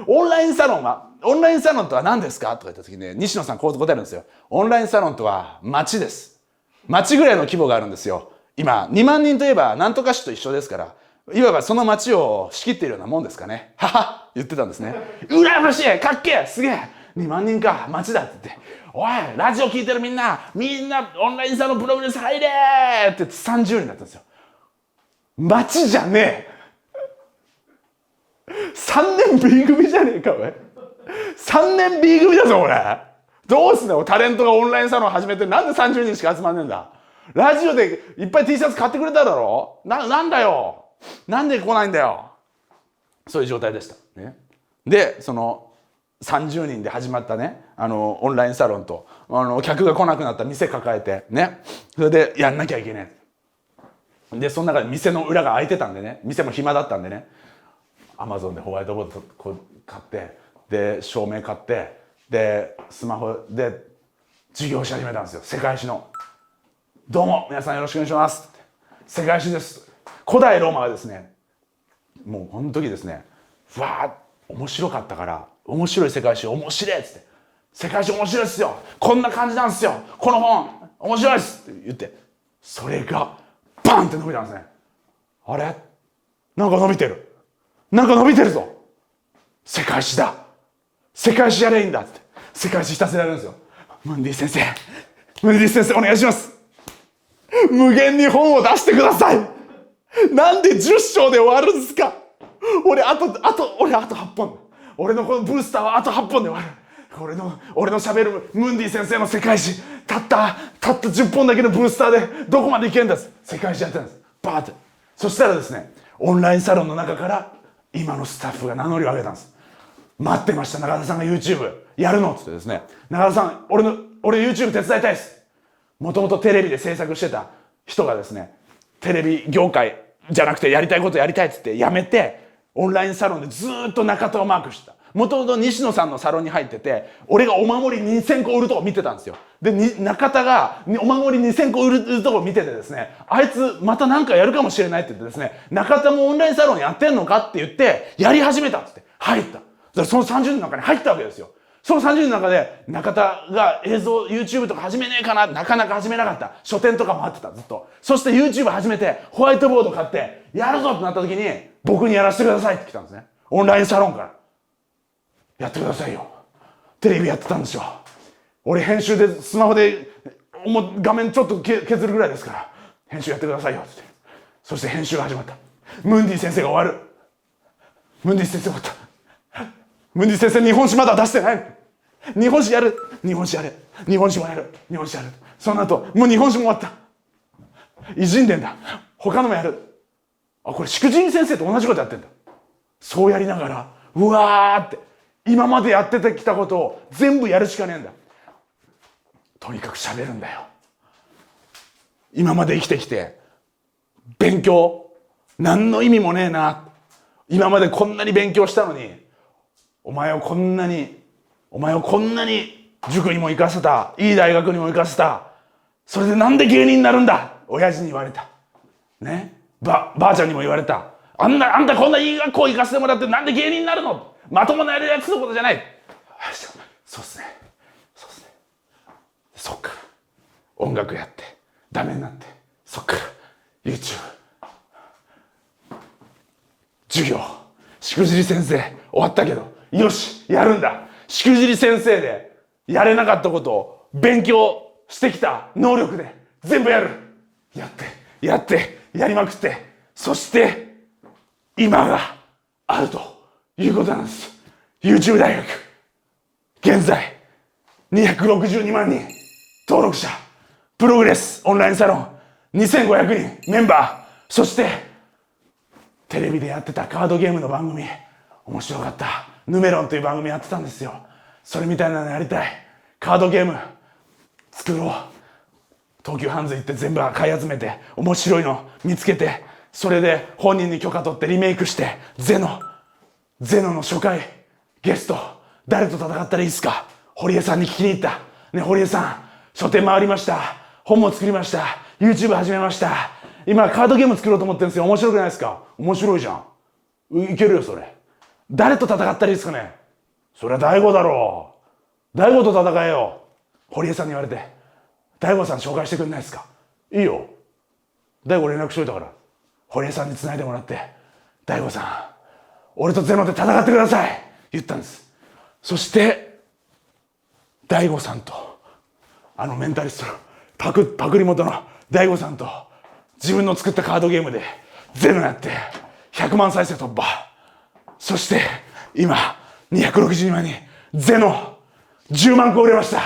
オンラインサロンとは何ですかとか言った時にね、西野さんこう答えるんですよ。オンラインサロンとは街です。街ぐらいの規模があるんですよ。今、2万人といえば何とか市と一緒ですから、いわばその街を仕切っているようなもんですかね。はは言ってたんですね。羨ましいかっけえすげえ !2 万人か街だって言って、おいラジオ聞いてるみんなオンラインサロンプログレス入れーって言って30人だったんですよ。街じゃねえ3年 B 組じゃねえかおい3年 B 組だぞ俺どうすんだよタレントがオンラインサロン始めてなんで30人しか集まんねえんだ。ラジオでいっぱい T シャツ買ってくれただろ。なんだよなんで来ないんだよ。そういう状態でした、ね、でその30人で始まったねオンラインサロンと客が来なくなった店抱えてね、それでやんなきゃいけないで、その中で店の裏が空いてたんでね、店も暇だったんでね、アマゾンでホワイトボードこう買ってで照明買ってでスマホで授業し始めたんですよ。世界史のどうも皆さんよろしくお願いします世界史です。古代ローマはですね、もうこの時ですね、わー面白かったから面白い世界史面白いっつって世界史面白いっすよこんな感じなんですよこの本面白いっすって言ってそれがバンって伸びたんですね。あれなんか伸びてるぞ世界史だ世界史やれいいんだって世界史ひたすらやるんですよ。ムンディ先生お願いします。無限に本を出してください。なんで10章で終わるんですか。俺あと8本俺のこのブースターはあと8本で終わる。俺の喋るムンディ先生の世界史たった10本だけのブースターでどこまでいけるんです世界史やってるんですバーって。そしたらですねオンラインサロンの中から今のスタッフが名乗りを上げたんです。待ってました中田さんが YouTube やるのっつってですね、中田さん俺 YouTube 手伝いたいです。もともとテレビで制作してた人がですねテレビ業界じゃなくてやりたいことやりたいっつってやめてオンラインサロンでずっと中田をマークしてた。もともと西野さんのサロンに入ってて俺がお守り2000個売るとこ見てたんですよ。で中田がお守り2000個売るとこ見ててですね、あいつまた何かやるかもしれないって言ってですね、中田もオンラインサロンやってんのかって言ってやり始めたっつって入った。だからその30人の中に入ったわけですよ。その30人の中で中田が映像 YouTube とか始めねえかな、なかなか始めなかった。書店とかもあってたずっと。そして YouTube 始めてホワイトボード買ってやるぞってなった時に僕にやらせてくださいって来たんですね。オンラインサロンからやってくださいよ。テレビやってたんですよ。俺編集でスマホで画面ちょっと削るぐらいですから編集やってくださいよって。そして編集が始まった。ムンディ先生が終わる。ムンディ先生終わった。ムンディ先生日本史まだ出してない。日本史やる。日本史やれ。日本史もやる。日本史やる。その後もう日本史も終わった。偉人伝だ。他のもやる。あ、これしくじり先生と同じことやってんだ。そうやりながらうわーって今までやってきたことを全部やるしかねえんだ。とにかく喋るんだよ。今まで生きてきて勉強何の意味もねえな。今までこんなに勉強したのにお前をこんなに塾にも行かせた、いい大学にも行かせた、それでなんで芸人になるんだ親父に言われたね、ばあちゃんにも言われた。あんたこんないい学校行かせてもらってなんで芸人になるの、まともなやるやつのことじゃない。そうっすねそっか音楽やってダメになってそっか YouTube 授業しくじり先生終わったけどよしやるんだ。しくじり先生でやれなかったことを勉強してきた能力で全部やる。やりまくって、そして今があるということなんです。 YouTube 大学現在262万人登録者、プログレスオンラインサロン2500人メンバー、そしてテレビでやってたカードゲームの番組面白かったヌメロンという番組やってたんですよ。それみたいなのやりたい。カードゲーム作ろう。東急ハンズ行って全部買い集めて面白いの見つけて、それで本人に許可取ってリメイクして、ゼノの初回ゲスト誰と戦ったらいいですか。堀江さんに聞きに行った。ね、堀江さん、書店回りました。本も作りました。YouTube 始めました。今カードゲーム作ろうと思ってるんですよ。面白くないですか。面白いじゃん。いけるよそれ。誰と戦ったらいいですかね。それは大悟だろう。大悟と戦えよ。堀江さんに言われて、大悟さん紹介してくれないですか。いいよ。大悟連絡しといたから、堀江さんに繋いでもらって、大悟さん、俺とゼノで戦ってください言ったんです。そして大悟さんとメンタリストのパクリ元の大悟さんと自分の作ったカードゲームでゼノやって100万再生突破。そして今262万人、ゼノ10万個売れました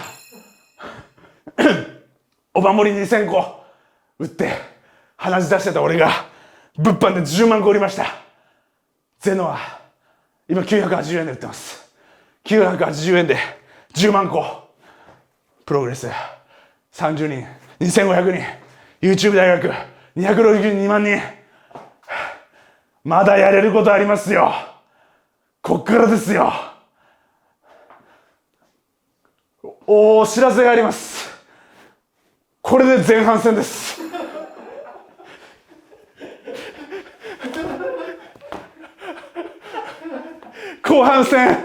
お守り2000個売って鼻血出してた俺が物販で10万個売りました。ゼノは今980円で売ってます。980円で10万個。プログレス30人、2500人、 YouTube 大学262万人。まだやれることありますよ。こっからですよ。お知らせがあります。これで前半戦です。後半戦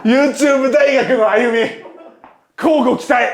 YouTube 大学の歩み、乞うご期待。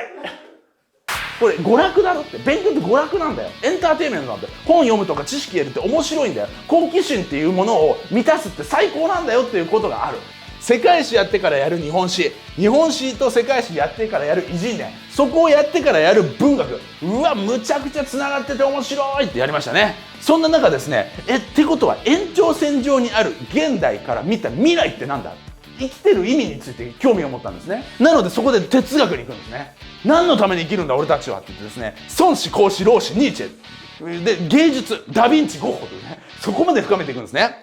これ娯楽だろって。勉強って娯楽なんだよ。エンターテインメントなんだよ。本読むとか知識得るって面白いんだよ。好奇心っていうものを満たすって最高なんだよっていうことがある。世界史やってからやる日本史、日本史と世界史やってからやる偉人伝、そこをやってからやる文学、うわむちゃくちゃつながってて面白いってやりましたね。そんな中ですね、ってことは延長線上にある現代から見た未来ってなんだ、生きてる意味について興味を持ったんですね。なのでそこで哲学に行くんですね。何のために生きるんだ俺たちはって言ってですね、孫子、孔子、老子、ニーチェで芸術、ダ・ヴィンチ、ゴッホというね、そこまで深めていくんですね。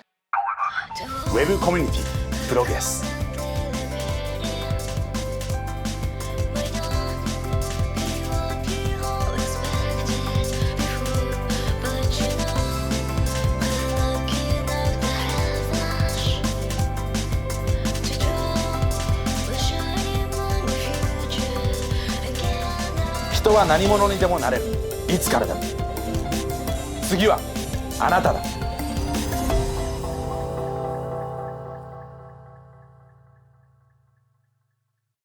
ウェブコミュニティプログレス。人は何者にでもなれる。いつからでも。次はあなただ。